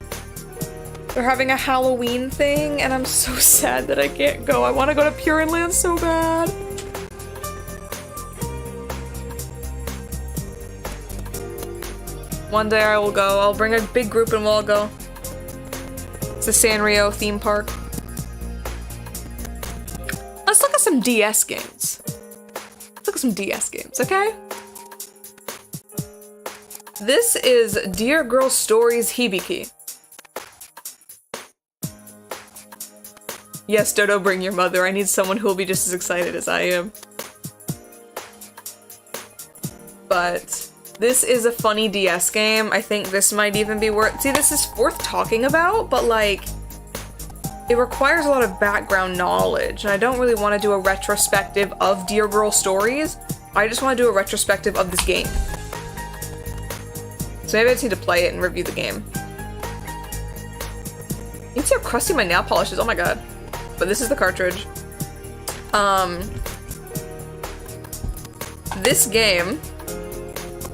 Speaker 1: They're having a Halloween thing, and I'm so sad that I can't go. I want to go to Purin Land so bad. One day I will go. I'll bring a big group and we'll all go. It's the Sanrio theme park. Let's look at some DS games. Let's look at some DS games, okay? This is Dear Girl Stories Hibiki. Yes, Dodo, bring your mother. I need someone who will be just as excited as I am. But this is a funny DS game. I think this might even be worth- See, this is worth talking about, but like, it requires a lot of background knowledge, and I don't really want to do a retrospective of Dear Girl Stories. I just want to do a retrospective of this game. So maybe I just need to play it and review the game. You can see how crusty my nail polish is, oh my god. But this is the cartridge. This game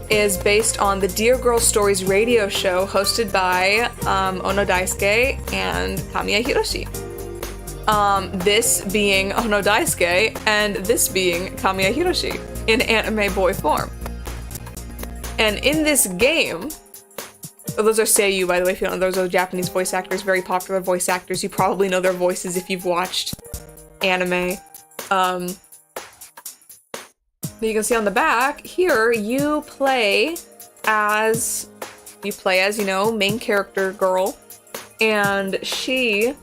Speaker 1: is based on the Dear Girl Stories radio show hosted by Ono Daisuke and Kamiya Hiroshi. This being Ono Daisuke and this being Kamiya Hiroshi in anime boy form. And in this game, oh, those are seiyuu, by the way, if you don't know, those are Japanese voice actors, very popular voice actors. You probably know their voices if you've watched anime. But you can see on the back, here, you play as, you know, main character girl, and she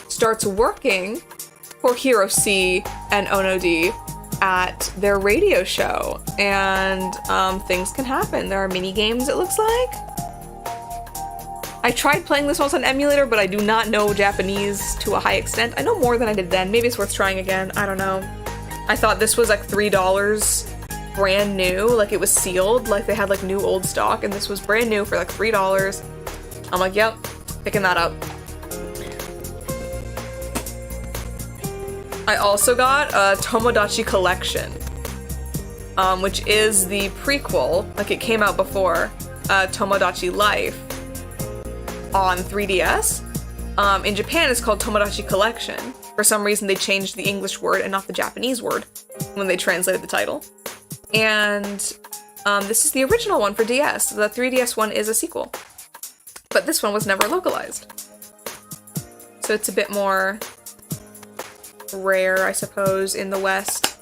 Speaker 1: starts working for Hiroshi and Ono D at their radio show, and things can happen. There are mini games, it looks like. I tried playing this once on emulator, but I do not know Japanese to a high extent. I know more than I did then. Maybe it's worth trying again. I don't know. I thought this was like $3 brand new, like it was sealed, like they had like new old stock, and this was brand new for like $3. I'm like, yep, picking that up. I also got a Tomodachi Collection, which is the prequel, like it came out before Tomodachi Life on 3DS. In Japan it's called Tomodachi Collection. For some reason they changed the English word and not the Japanese word when they translated the title. And this is the original one for DS. The 3DS one is a sequel. But this one was never localized. So it's a bit more rare, I suppose, in the West.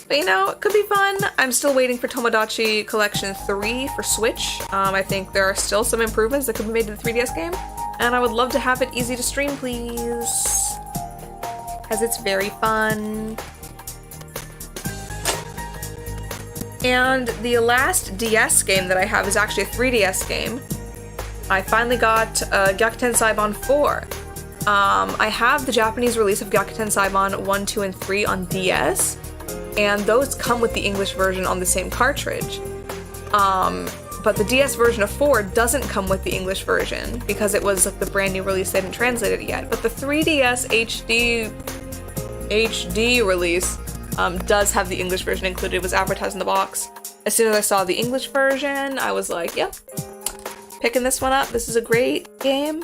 Speaker 1: But you know, it could be fun. I'm still waiting for Tomodachi Collection 3 for Switch. I think there are still some improvements that could be made to the 3DS game. And I would love to have it easy to stream, please. Because it's very fun. And the last DS game that I have is actually a 3DS game. I finally got Gyakuten Saiban 4. I have the Japanese release of Gyakuten Saiban 1, 2, and 3 on DS, and those come with the English version on the same cartridge. But the DS version of 4 doesn't come with the English version because it was like the brand new release, they hadn't translated it yet. But the 3DS HD release does have the English version included. It was advertised in the box. As soon as I saw the English version, I was like, yep, picking this one up. This is a great game.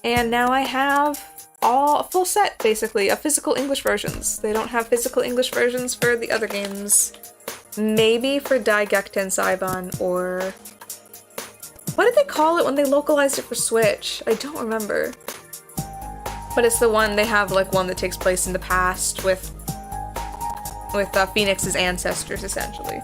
Speaker 1: And now I have a full set, basically, of physical English versions. They don't have physical English versions for the other games. Maybe for Dai Gyakuten Saiban, or... what did they call it when they localized it for Switch? I don't remember. But it's the one, they have like one that takes place in the past with Phoenix's ancestors, essentially.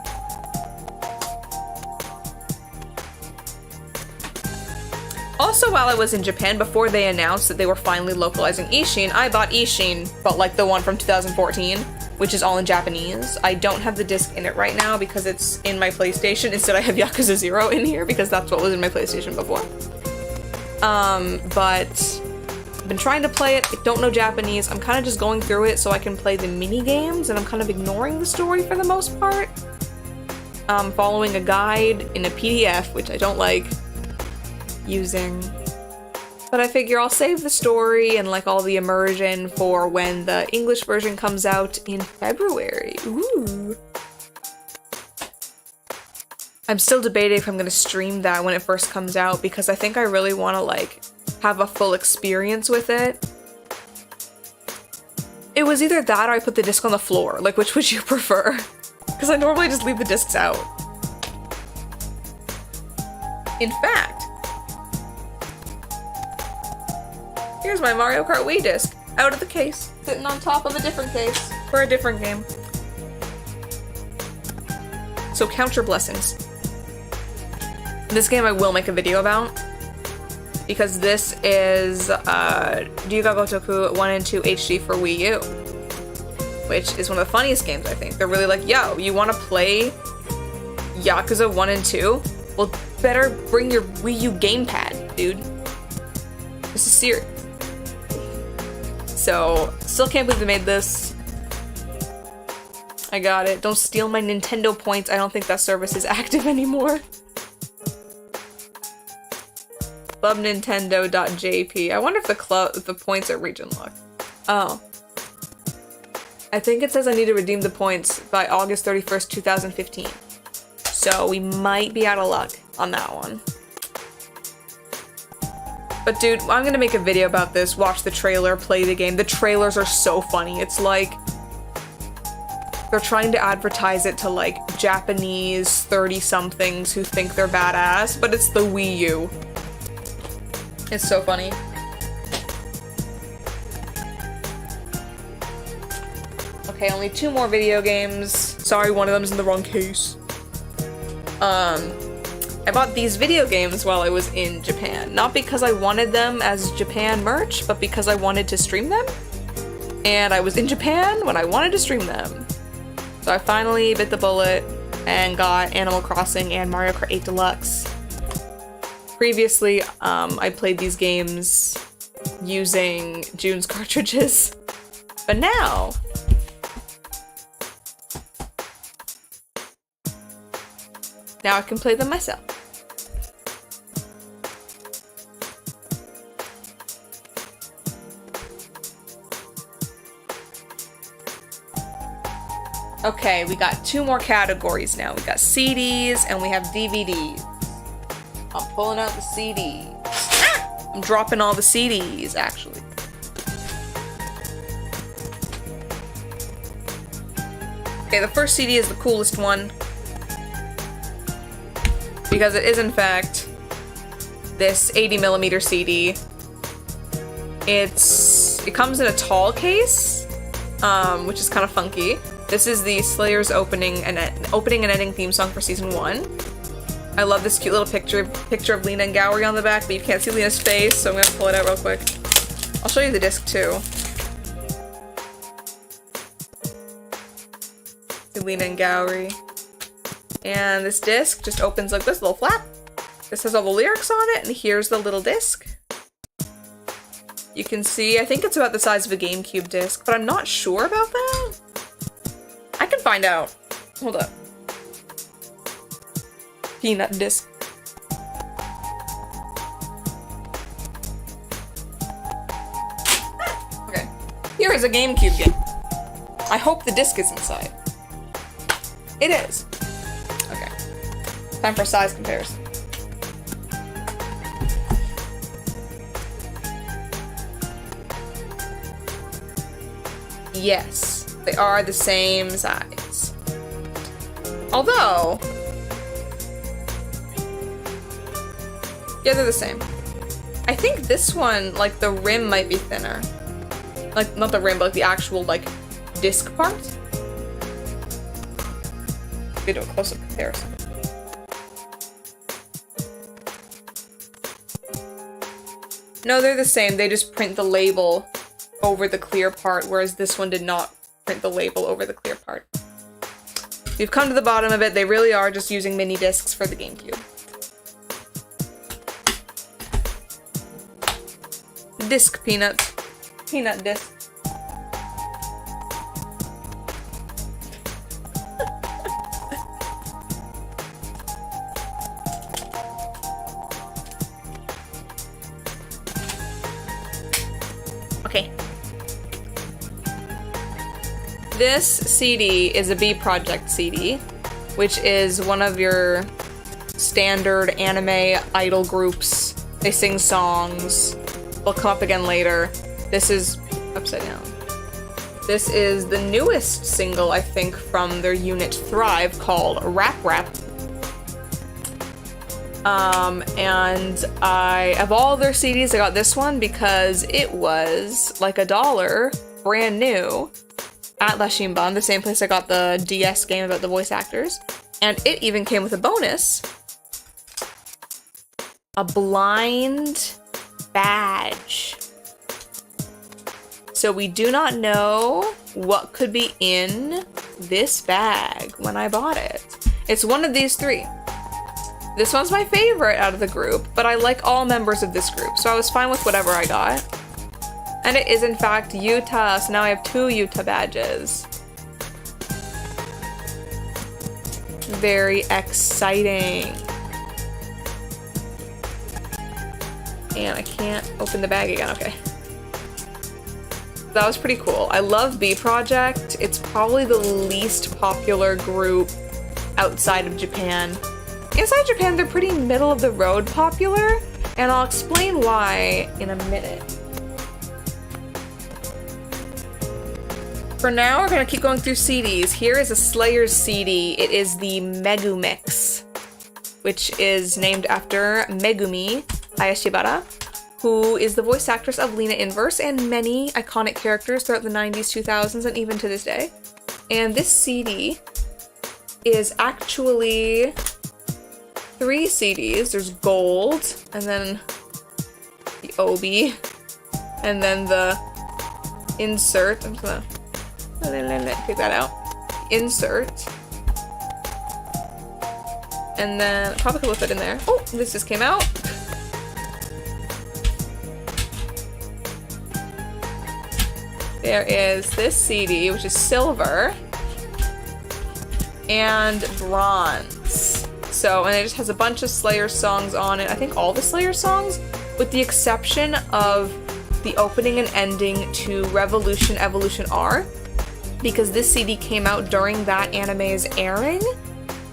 Speaker 1: Also, while I was in Japan, before they announced that they were finally localizing Ishin, I bought Ishin, but like the one from 2014, which is all in Japanese. I don't have the disc in it right now because it's in my PlayStation. Instead, I have Yakuza Zero in here because that's what was in my PlayStation before. But I've been trying to play it. I don't know Japanese. I'm kind of just going through it so I can play the mini games, and I'm kind of ignoring the story for the most part. Following a guide in a PDF, which I don't like using. But I figure I'll save the story and like all the immersion for when the English version comes out in February. Ooh. I'm still debating if I'm gonna stream that when it first comes out because I think I really want to like have a full experience with it. It was either that or I put the disc on the floor. Like, which would you prefer? Because I normally just leave the discs out. In fact, Here's my Mario Kart Wii disc, out of the case, sitting on top of a different case for a different game. So count your blessings. This game I will make a video about, because this is Ryuga Gotoku 1 and 2 HD for Wii U, which is one of the funniest games, I think. They're really like, yo, you want to play Yakuza 1 and 2? Well, better bring your Wii U gamepad, dude. This is serious. So, still can't believe they made this. I got it. Don't steal my Nintendo points. I don't think that service is active anymore. Clubnintendo.jp. I wonder if the points are region locked. Oh. I think it says I need to redeem the points by August 31st, 2015. So we might be out of luck on that one. But dude, I'm gonna make a video about this, watch the trailer, play the game. The trailers are so funny. It's like they're trying to advertise it to like Japanese 30-somethings who think they're badass, but it's the Wii U. It's so funny. Okay, only 2 more video games. Sorry, one of them's in the wrong case. I bought these video games while I was in Japan. Not because I wanted them as Japan merch, but because I wanted to stream them. And I was in Japan when I wanted to stream them. So I finally bit the bullet and got Animal Crossing and Mario Kart 8 Deluxe. Previously, I played these games using June's cartridges, but now I can play them myself. Okay, we got 2 more categories now. We got CDs and we have DVDs. I'm pulling out the CDs. I'm dropping all the CDs, actually. Okay, the first CD is the coolest one. Because it is, in fact, this 80mm CD. It comes in a tall case, which is kind of funky. This is the Slayer's opening and ending theme song for season 1. I love this cute little picture of Lena and Gowry on the back, but you can't see Lena's face, so I'm gonna pull it out real quick. I'll show you the disc too. See Lena and Gowry. And this disc just opens like this little flap. This has all the lyrics on it, and here's the little disc. You can see, I think it's about the size of a GameCube disc, but I'm not sure about that. I can find out. Hold up. Peanut disc. Okay. Here is a GameCube game. I hope the disc is inside. It is. Okay. Time for size comparison. Yes, they are the same size. Although, yeah, they're the same. I think this one, like, the rim might be thinner. Like, not the rim, but like, the actual, like, disc part. We do a close-up comparison. No, they're the same. They just print the label over the clear part, whereas this one did not print the label over the clear part. We've come to the bottom of it. They really are just using mini discs for the GameCube. Disc peanuts. Peanut disc. Okay. This CD is a B Project CD, which is one of your standard anime idol groups. They sing songs. They'll come up again later. This is upside down. This is the newest single, I think, from their unit Thrive called Rap Rap. And of all their CDs, I got this one because it was like $1, brand new, at La Shimban, the same place I got the DS game about the voice actors. And it even came with a bonus. A blind badge. So we do not know what could be in this bag when I bought it. It's one of these three. This one's my favorite out of the group, but I like all members of this group, so I was fine with whatever I got. And it is in fact Utah, so now I have 2 Utah badges. Very exciting. And I can't open the bag again, okay. That was pretty cool. I love B Project. It's probably the least popular group outside of Japan. Inside Japan, they're pretty middle of the road popular, and I'll explain why in a minute. For now, we're gonna keep going through CDs. Here is a Slayer's CD. It is the Megumix, which is named after Megumi Hayashibara, who is the voice actress of Lena Inverse and many iconic characters throughout the 90s, 2000s, and even to this day. And this CD is actually 3 CDs. There's gold, and then the obi, and then the insert. I'm just gonna take that out. Insert. And then probably could put it in there. Oh, this just came out. There is this CD, which is silver and bronze. So, and it just has a bunch of Slayer songs on it. I think all the Slayer songs, with the exception of the opening and ending to Revolution Evolution R, because this CD came out during that anime's airing.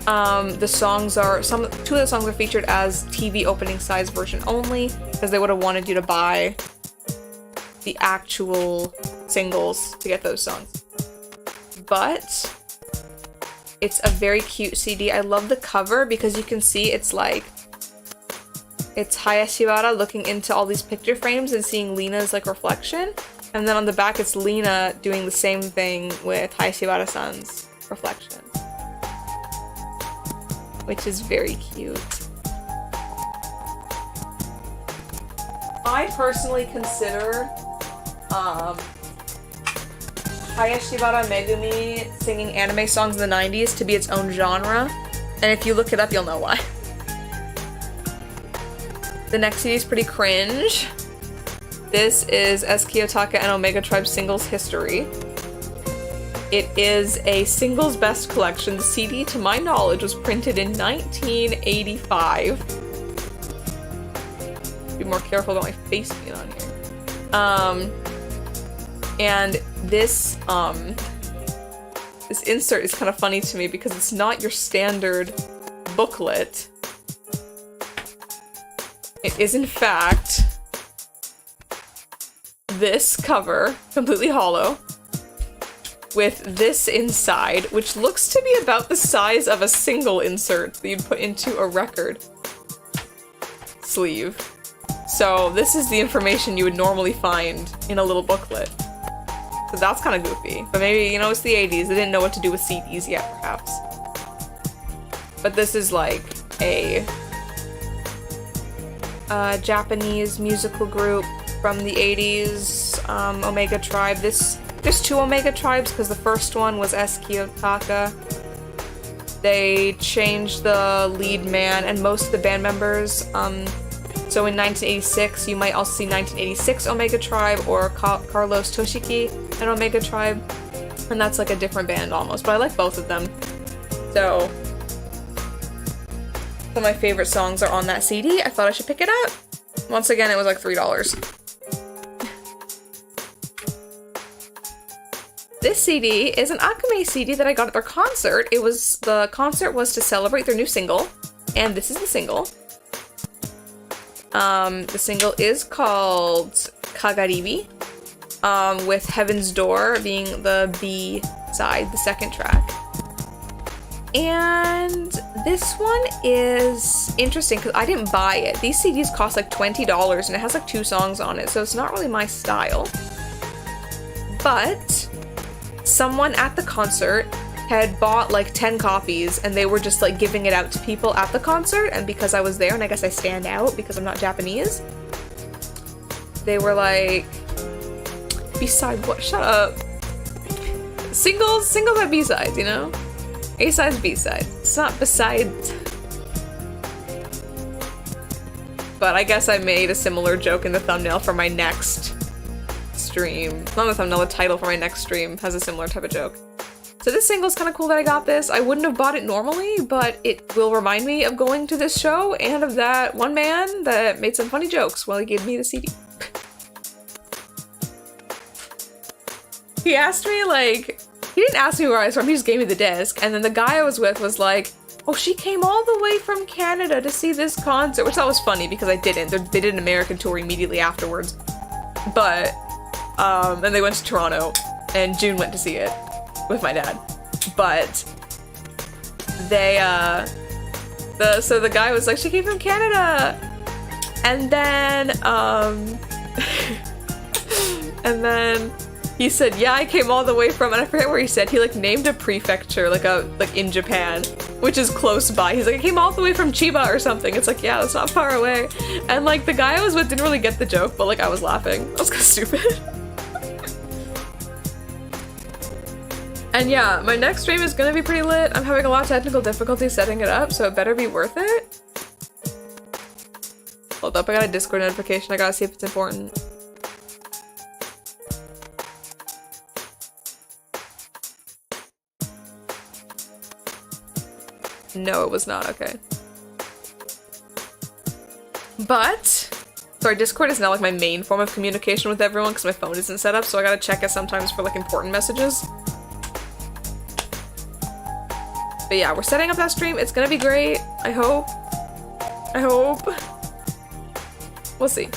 Speaker 1: The songs are, 2 of the songs are featured as TV opening size version only, because they would have wanted you to buy the actual singles to get those songs. But it's a very cute CD. I love the cover because you can see it's like, it's Hayashibara looking into all these picture frames and seeing Lena's like reflection. And then on the back it's Lena doing the same thing with Hayashibara-san's reflection. Which is very cute. I personally consider Hayashibara Megumi singing anime songs in the 90s to be its own genre, and if you look it up, you'll know why. The next CD is pretty cringe. This is S. Kiyotaka and Omega Tribe Singles History. It is a singles best collection. The CD, to my knowledge, was printed in 1985. Be more careful about my face being on here. And this insert is kind of funny to me because it's not your standard booklet. It is, in fact, this cover, completely hollow, with this inside, which looks to be about the size of a single insert that you'd put into a record sleeve. So this is the information you would normally find in a little booklet. So that's kind of goofy. But maybe, you know, it's the 80s. They didn't know what to do with CDs yet, perhaps. But this is like a Japanese musical group from the 80s, Omega Tribe. There's 2 Omega Tribes because the first one was S. Kiyotaka. They changed the lead man and most of the band members. So in 1986, you might also see 1986 Omega Tribe or Carlos Toshiki and Omega Tribe. And that's like a different band almost, but I like both of them. So, some of my favorite songs are on that CD. I thought I should pick it up. Once again, it was like $3. This CD is an Akame CD that I got at their concert. The concert was to celebrate their new single, and this is the single. The single is called Kagaribi, with Heaven's Door being the B side, the second track. And this one is interesting because I didn't buy it. These CDs cost like $20 and it has like 2 songs on it, so it's not really my style. But someone at the concert had bought like 10 copies and they were just like giving it out to people at the concert, and because I was there and I guess I stand out because I'm not Japanese, they were like, B-side what? Shut up. Singles are B-sides, you know? A-side's B-side. It's not besides. But I guess I made a similar joke in the thumbnail for my next stream. Not the thumbnail, the title for my next stream has a similar type of joke. So this single's kind of cool that I got this. I wouldn't have bought it normally, but it will remind me of going to this show and of that one man that made some funny jokes while he gave me the CD. He asked me, like, he didn't ask me where I was from, he just gave me the disc, and then the guy I was with was like, oh, she came all the way from Canada to see this concert, which I thought was funny because I didn't. They did an American tour immediately afterwards. But, and they went to Toronto, and June went to see it with my dad. But, they, so the guy was like, she came from Canada! And then, and then he said, yeah, I came all the way from, and I forget where he said, he like named a prefecture, like in Japan, which is close by. He's like, I came all the way from Chiba or something. It's like, yeah, that's not far away. And like the guy I was with didn't really get the joke, but like I was laughing. That was kind of stupid. And yeah, my next stream is gonna be pretty lit. I'm having a lot of technical difficulty setting it up, so it better be worth it. Hold up, I got a Discord notification. I gotta see if it's important. No, it was not. Okay. But, sorry, Discord is now like my main form of communication with everyone because my phone isn't set up, so I gotta check it sometimes for like important messages. But yeah, we're setting up that stream. It's gonna be great. I hope. I hope. We'll see.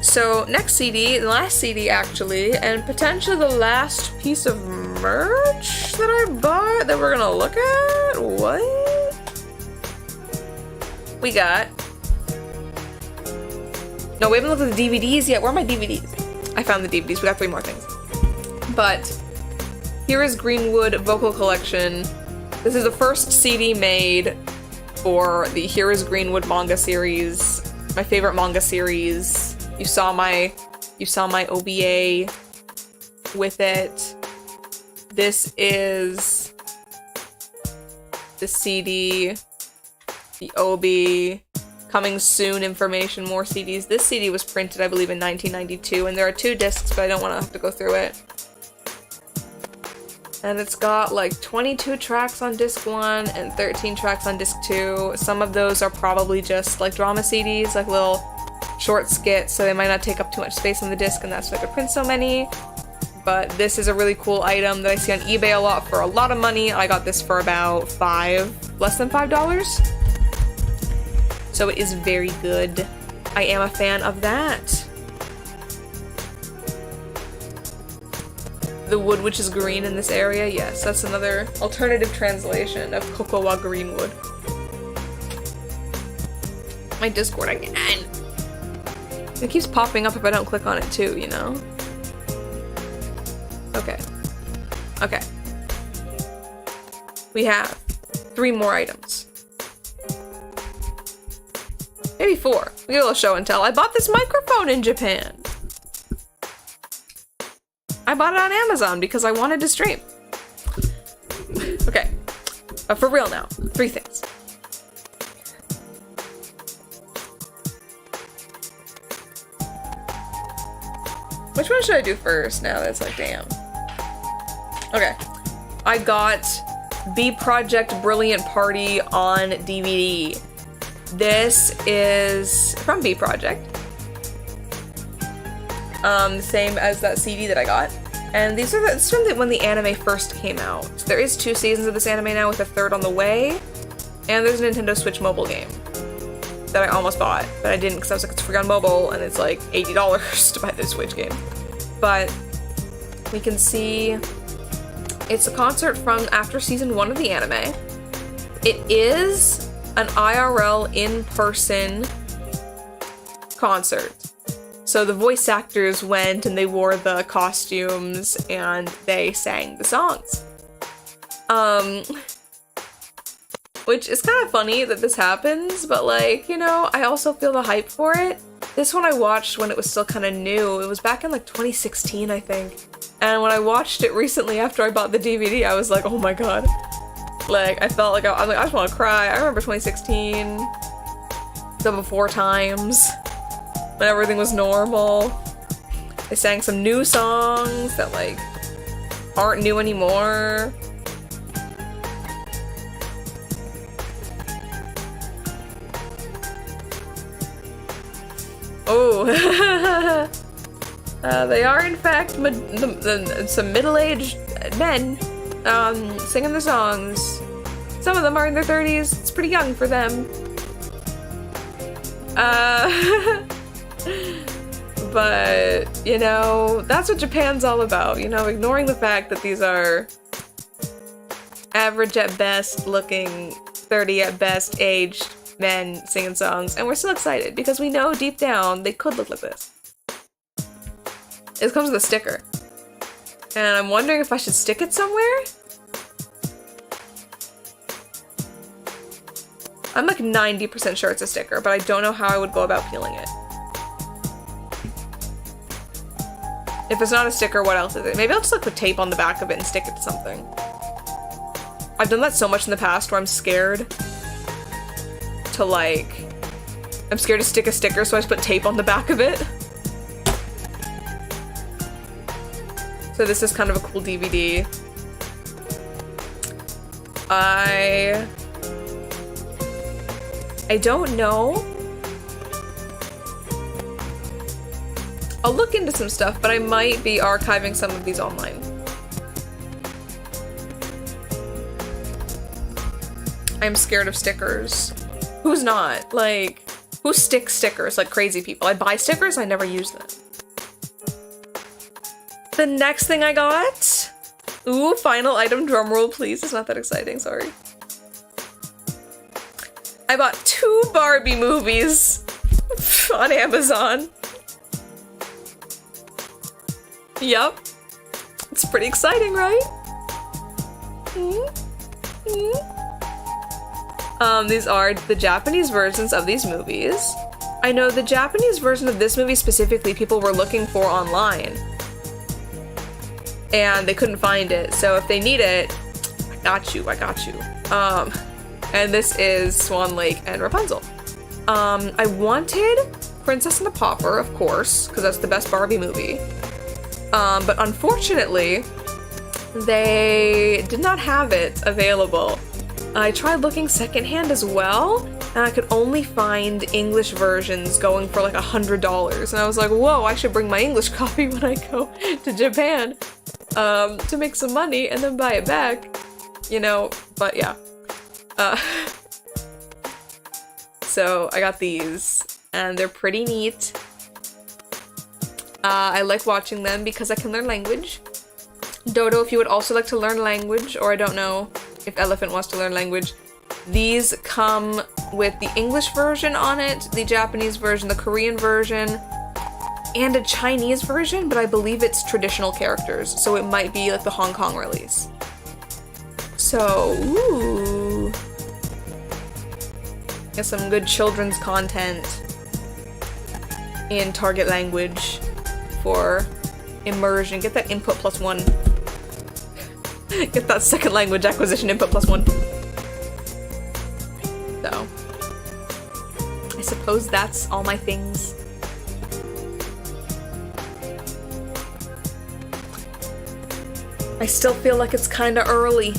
Speaker 1: So, next CD, the last CD actually, and potentially the last piece of merch that I bought that we're gonna look at? What? We got... No, we haven't looked at the DVDs yet. Where are my DVDs? I found the DVDs. We got 3 more things. But, here is Greenwood Vocal Collection. This is the first CD made for the Here is Greenwood manga series. My favorite manga series. You saw my OVA with it. This is the CD, the OB, coming soon information, more CDs. This CD was printed, I believe, in 1992, and there are 2 discs, but I don't want to have to go through it. And it's got like 22 tracks on disc 1 and 13 tracks on disc 2. Some of those are probably just like drama CDs, like little short skits, so they might not take up too much space on the disc, and that's why they print so many. But this is a really cool item that I see on eBay a lot for a lot of money. I got this for about less than $5. So it is very good. I am a fan of that. The wood which is green in this area, yes, that's another alternative translation of Cocoa wa Greenwood. My Discord again. It keeps popping up if I don't click on it too, you know? Okay. Okay. We have 3 more items. Maybe 4. We get a little show and tell. I bought this microphone in Japan. I bought it on Amazon because I wanted to stream. Okay. But for real now. 3 things. Which one should I do first now that it's like, damn. Okay. I got B Project Brilliant Party on DVD. This is from B Project. Same as that CD that I got. And these are this is from when the anime first came out. So there is 2 seasons of this anime now with a 3rd on the way. And there's a Nintendo Switch mobile game that I almost bought, but I didn't because I was like, it's free on mobile, and it's like $80 to buy this Switch game. But we can see It's a concert from after season 1 of the anime. It is an IRL in-person concert. So the voice actors went and they wore the costumes and they sang the songs. Which is kind of funny that this happens, but like, you know, I also feel the hype for it. This one I watched when it was still kind of new. It was back in like 2016, I think. And when I watched it recently after I bought the DVD, I was like, oh my god. Like, I felt like I just want to cry. I remember 2016, the before times, when everything was normal. They sang some new songs that like aren't new anymore. Oh, they are in fact some middle-aged men singing the songs. Some of them are in their 30s. It's pretty young for them. But, you know, that's what Japan's all about. You know, ignoring the fact that these are average at best looking, 30 at best aged men singing songs, and we're still excited because we know deep down they could look like this. It comes with a sticker, and I'm wondering if I should stick it somewhere? I'm like 90% sure it's a sticker, but I don't know how I would go about peeling it. If it's not a sticker, what else is it? Maybe I'll just like put tape on the back of it and stick it to something. I've done that so much in the past where I'm scared to like, I'm scared to stick a sticker, so I just put tape on the back of it. So this is kind of a cool DVD. I don't know. I'll look into some stuff, but I might be archiving some of these online. I'm scared of stickers. Who's not? Like, who sticks stickers like crazy people? I buy stickers, I never use them. The next thing I got, ooh, final item, drumroll please. It's not that exciting, sorry. I bought 2 Barbie movies on Amazon. Yup. It's pretty exciting, right? These are the Japanese versions of these movies. I know the Japanese version of this movie specifically people were looking for online. And they couldn't find it, so if they need it, I got you. And this is Swan Lake and Rapunzel. I wanted Princess and the Pauper, of course, because that's the best Barbie movie. But unfortunately, they did not have it available. I tried looking secondhand as well, and I could only find English versions going for like $100. And I was like, whoa, I should bring my English copy when I go to Japan to make some money and then buy it back, you know, but yeah. So I got these, and they're pretty neat. I like watching them because I can learn language. Dodo, if you would also like to learn language, or I don't know if Elephant wants to learn language, these come with the English version on it, the Japanese version, the Korean version, and a Chinese version, but I believe it's traditional characters, so it might be like the Hong Kong release. So, ooh. Get some good children's content in target language for immersion. Get that input +1. Get that second language acquisition input +1. So, I suppose that's all my things. I still feel like it's kinda early.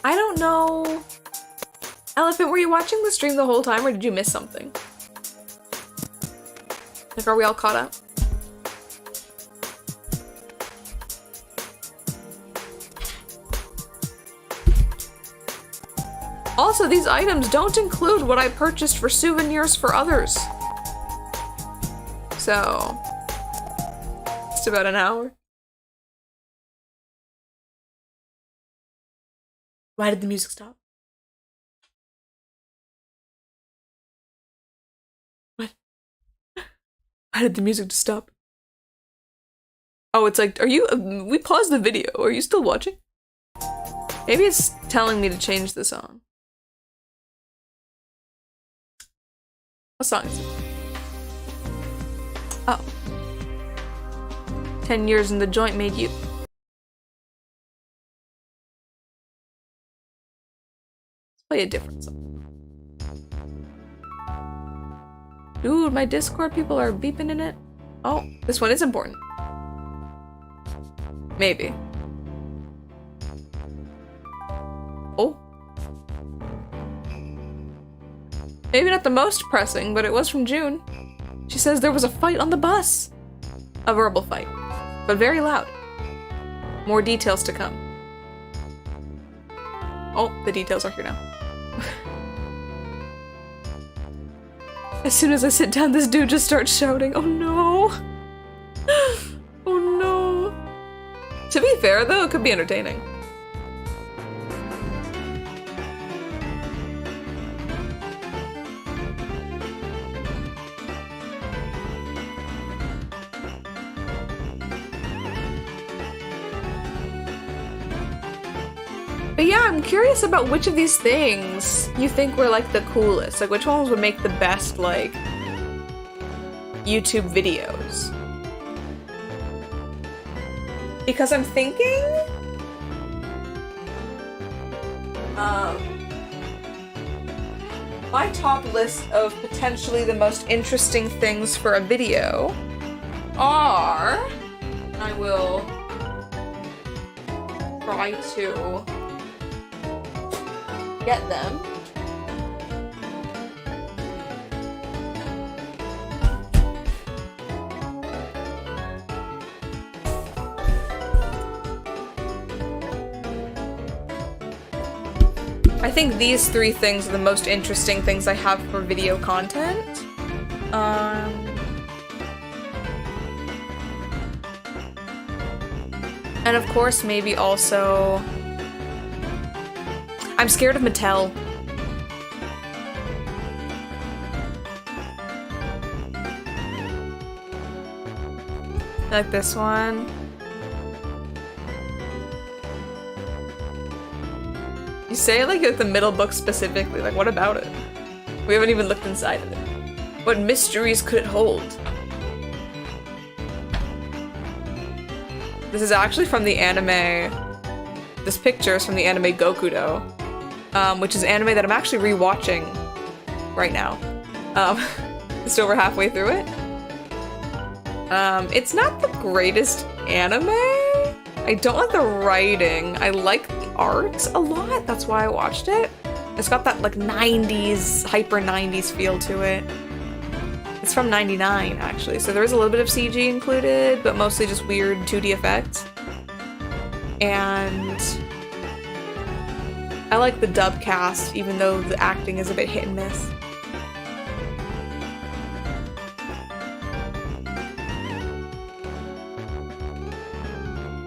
Speaker 1: I don't know. Elephant, were you watching the stream the whole time or did you miss something? Like, are we all caught up? Also, these items don't include what I purchased for souvenirs for others. So, just about an hour. Why did the music stop? What? Why did the music just stop? Oh, it's like, are you, we paused the video. Are you still watching? Maybe it's telling me to change the song. What song is it? Oh. 10 years in the joint made you. Let's play a different song. Dude, my Discord people are beeping in it. Oh, this one is important. Maybe. Oh. Maybe not the most pressing, but it was from June. She says there was a fight on the bus. A verbal fight, but very loud. More details to come. Oh, the details are here now. As soon as I sit down, this dude just starts shouting. Oh no. Oh no. To be fair though, it could be entertaining. But yeah, I'm curious about which of these things you think were like the coolest. Like which ones would make the best like YouTube videos. Because I'm thinking my top list of potentially the most interesting things for a video are, I will try to get them. I think these three things are the most interesting things I have for video content. And of course, maybe also I'm scared of Mattel. Like this one. You say it like with the middle book specifically, like what about it? We haven't even looked inside of it. What mysteries could it hold? This is actually from the anime. This picture is from the anime Gokudo, which is an anime that I'm actually rewatching right now. Just over halfway through it. It's not the greatest anime. I don't like the writing. I like the art a lot. That's why I watched it. It's got that like 90s, hyper 90s feel to it. It's from 99 actually, so there is a little bit of CG included, but mostly just weird 2D effects. And I like the dub cast, even though the acting is a bit hit and miss.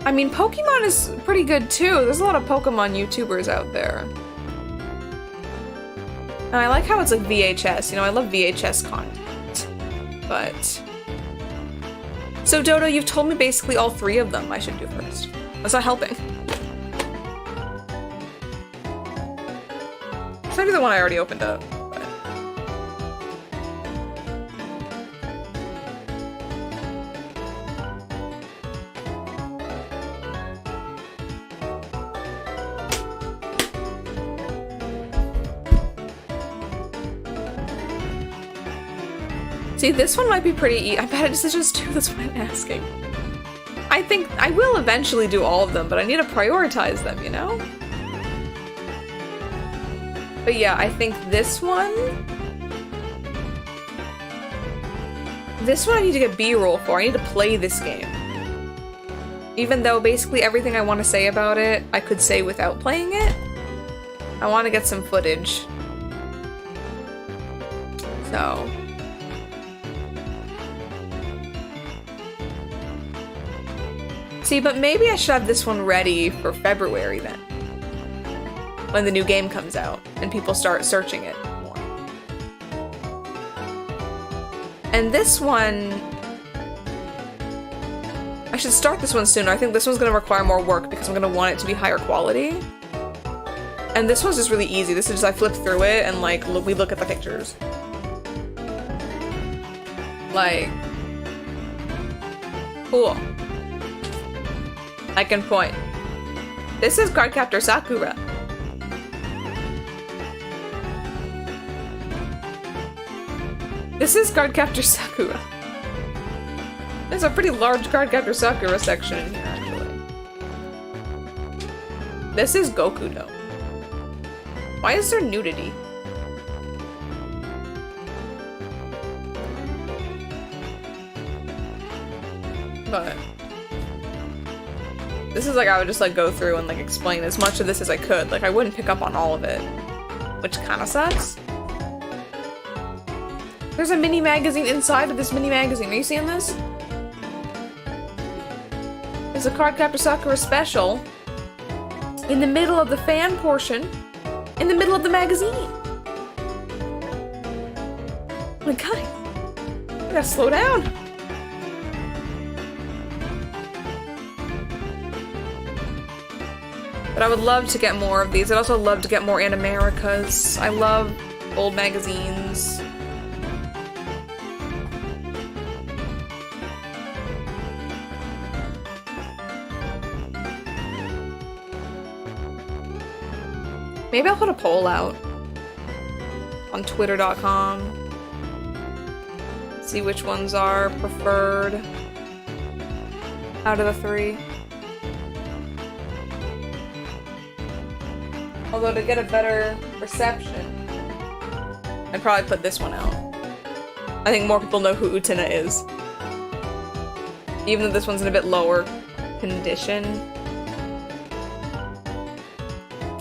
Speaker 1: I mean, Pokemon is pretty good too. There's a lot of Pokemon YouTubers out there. And I like how it's like VHS, you know, I love VHS content. But... So Dodo, you've told me basically all three of them I should do first. That's not helping. It's maybe the one I already opened up. But... See, this one might be pretty easy. I bet it's just two, that's why I'm asking. I think I will eventually do all of them, but I need to prioritize them, you know? But yeah, I think this one I need to get B-roll for. I need to play this game. Even though basically everything I want to say about it, I could say without playing it. I want to get some footage. So. See, but maybe I should have this one ready for February then. When the new game comes out and people start searching it more. And this one... I should start this one sooner. I think this one's going to require more work because I'm going to want it to be higher quality. And this one's just really easy. This is just I flip through it and like we look at the pictures. Like... Cool. I can point. This is Cardcaptor Sakura. This is Cardcaptor Sakura. There's a pretty large Cardcaptor Sakura section in here, actually. This is Goku, though. Why is there nudity? But... this is like I would just like go through and like explain as much of this as I could. Like I wouldn't pick up on all of it, which kind of sucks. There's a mini magazine inside of this mini magazine. Are you seeing this? There's a Cardcaptor Sakura special in the middle of the fan portion, in the middle of the magazine. Oh my god, I gotta slow down. But I would love to get more of these. I'd also love to get more Animericas. I love old magazines. Maybe I'll put a poll out on twitter.com. See which ones are preferred out of the 3. Although to get a better reception, I'd probably put this one out. I think more people know who Utena is. Even though this one's in a bit lower condition.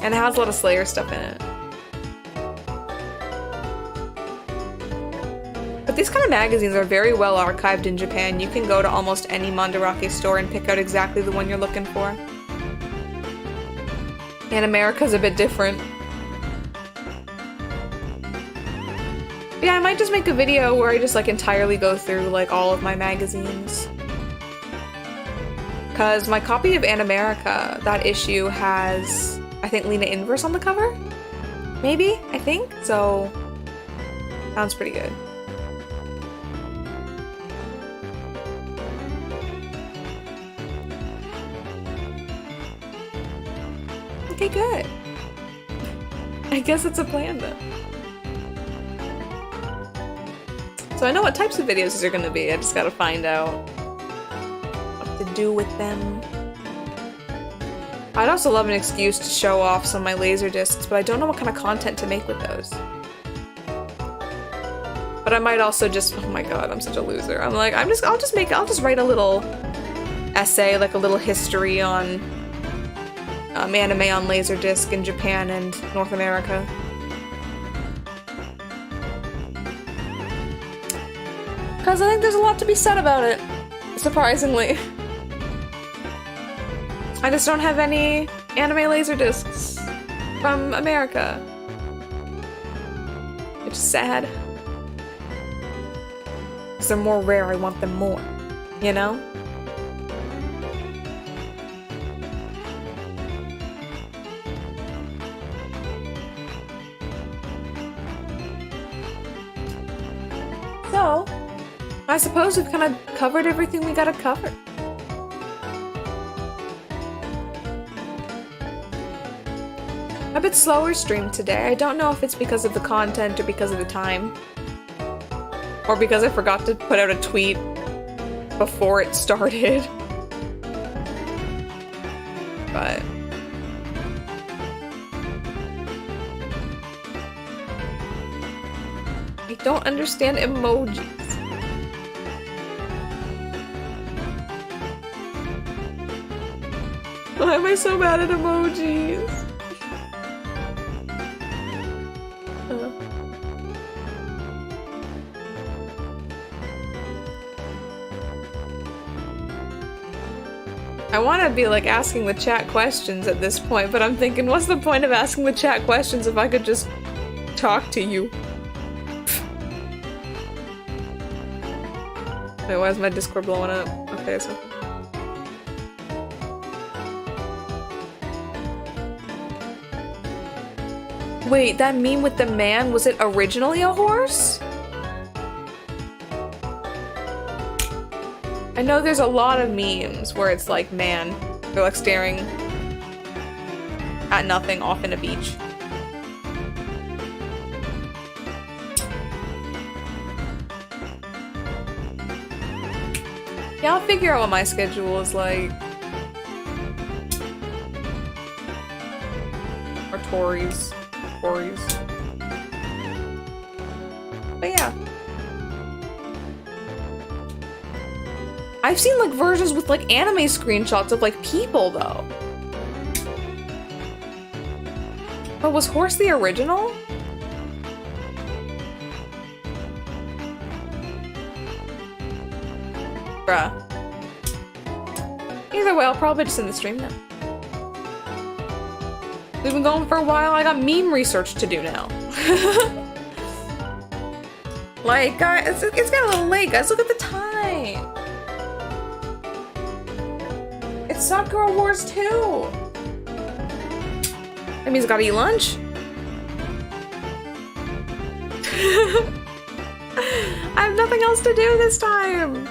Speaker 1: And it has a lot of Slayer stuff in it. But these kind of magazines are very well archived in Japan. You can go to almost any mandarake store and pick out exactly the one you're looking for. And America's a bit different. Yeah, I might just make a video where I just like entirely go through like all of my magazines. Cause my copy of Animerica, that issue has, I think, Lena Inverse on the cover? Maybe? I think? So, sounds pretty good. Okay, good. I guess it's a plan then. So I know what types of videos these are gonna be, I just gotta find out what to do with them. I'd also love an excuse to show off some of my Laserdiscs, but I don't know what kind of content to make with those. But I might also just, oh my god, I'm such a loser. I'm like, I'll just write a little essay, like a little history on anime on Laserdisc in Japan and North America. Because I think there's a lot to be said about it, surprisingly. I just don't have any anime Laserdiscs from America. Which is sad. Because they're more rare, I want them more, you know? So, I suppose we've kind of covered everything we gotta cover. A bit slower stream today. I don't know if it's because of the content or because of the time. Or because I forgot to put out a tweet before it started. But... I don't understand emojis. Why am I so bad at emojis? I want to be like asking the chat questions at this point, but I'm thinking, what's the point of asking the chat questions if I could just talk to you? Wait, why is my Discord blowing up? Okay, so. Wait, that meme with the man, was it originally a horse? I know there's a lot of memes where it's like, man, they're like staring at nothing off in a beach. Yeah, I'll figure out what my schedule is like. Or Tori's. But yeah. I've seen like versions with like anime screenshots of like people though. But was Horse the original? Bruh. Either way, I'll probably just end the stream now. We've been going for a while. I got meme research to do now. Like, guys, it's got a little late, guys. Look at the time. It's Sakura Wars 2. That means I gotta eat lunch. I have nothing else to do this time.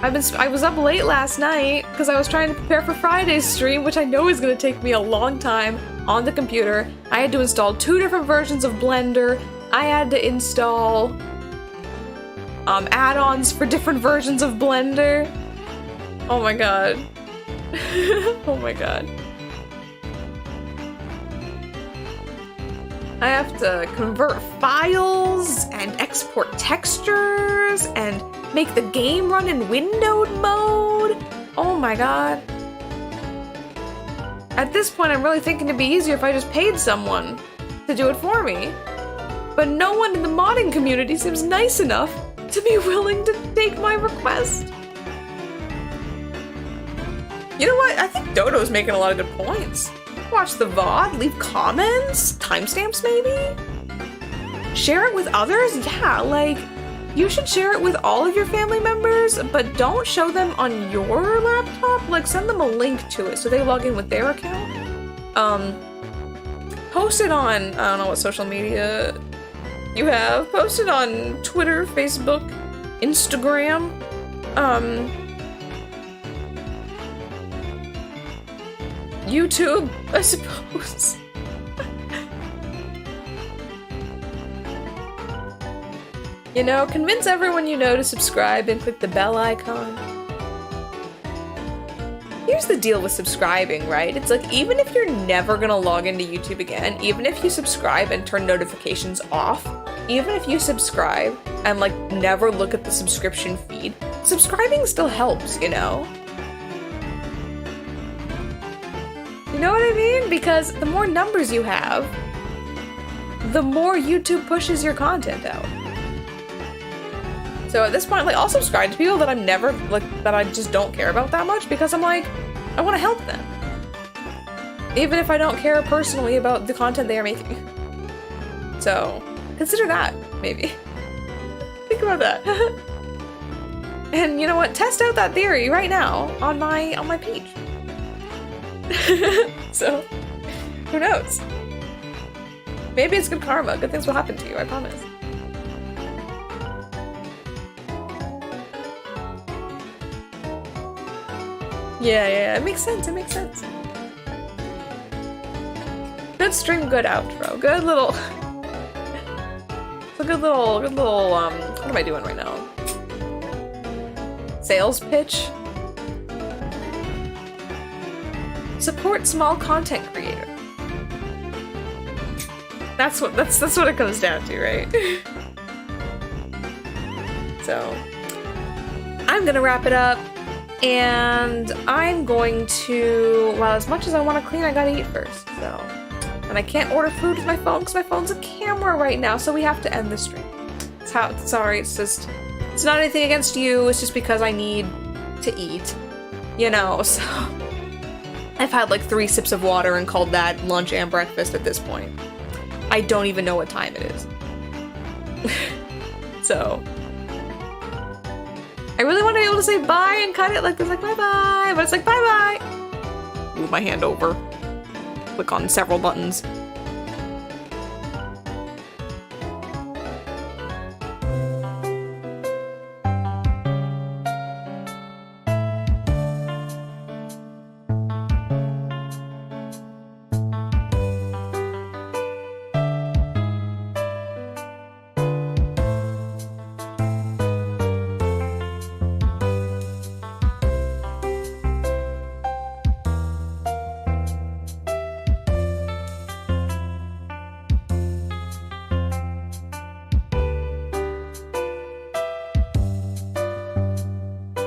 Speaker 1: I was up late last night because I was trying to prepare for Friday's stream, which I know is going to take me a long time on the computer. I had to install 2 different versions of Blender. I had to install add-ons for different versions of Blender. Oh my god. Oh my god. I have to convert files and export textures and make the game run in windowed mode. Oh my god. At this point, I'm really thinking it'd be easier if I just paid someone to do it for me. But no one in the modding community seems nice enough to be willing to take my request. You know what? I think Dodo's making a lot of good points. Watch the VOD, leave comments, timestamps maybe? Share it with others? Yeah, like, you should share it with all of your family members, but don't show them on your laptop. Like, send them a link to it so they log in with their account. Post it on, I don't know what social media you have. Post it on Twitter, Facebook, Instagram. YouTube, I suppose. You know, convince everyone you know to subscribe and click the bell icon. Here's the deal with subscribing, right? It's like, even if you're never gonna log into YouTube again, even if you subscribe and turn notifications off, even if you subscribe and like never look at the subscription feed, subscribing still helps, you know? You know what I mean? Because the more numbers you have, the more YouTube pushes your content out. So at this point, like, I'll subscribe to people that I'm never, like, that I just don't care about that much because I'm like, I want to help them. Even if I don't care personally about the content they are making. So, consider that, maybe. Think about that. And you know what? Test out that theory right now on my page. So, who knows? Maybe it's good karma. Good things will happen to you, I promise. Yeah, it makes sense, it makes sense. Good stream, good outro. Good little... It's a good little, what am I doing right now? Sales pitch? Support small content creator. That's what it comes down to, right? So, I'm gonna wrap it up. And I'm going to, well, as much as I want to clean, I gotta eat first. So, I'm And I can't order food with my phone because my phone's a camera right now, so we have to end the stream. Sorry, it's just, it's not anything against you, it's just because I need to eat, you know, so. I've had like 3 sips of water and called that lunch and breakfast at this point. I don't even know what time it is. So. I really want to be able to say bye and cut it like this, like bye-bye, but it's like bye-bye. Move my hand over. Click on several buttons.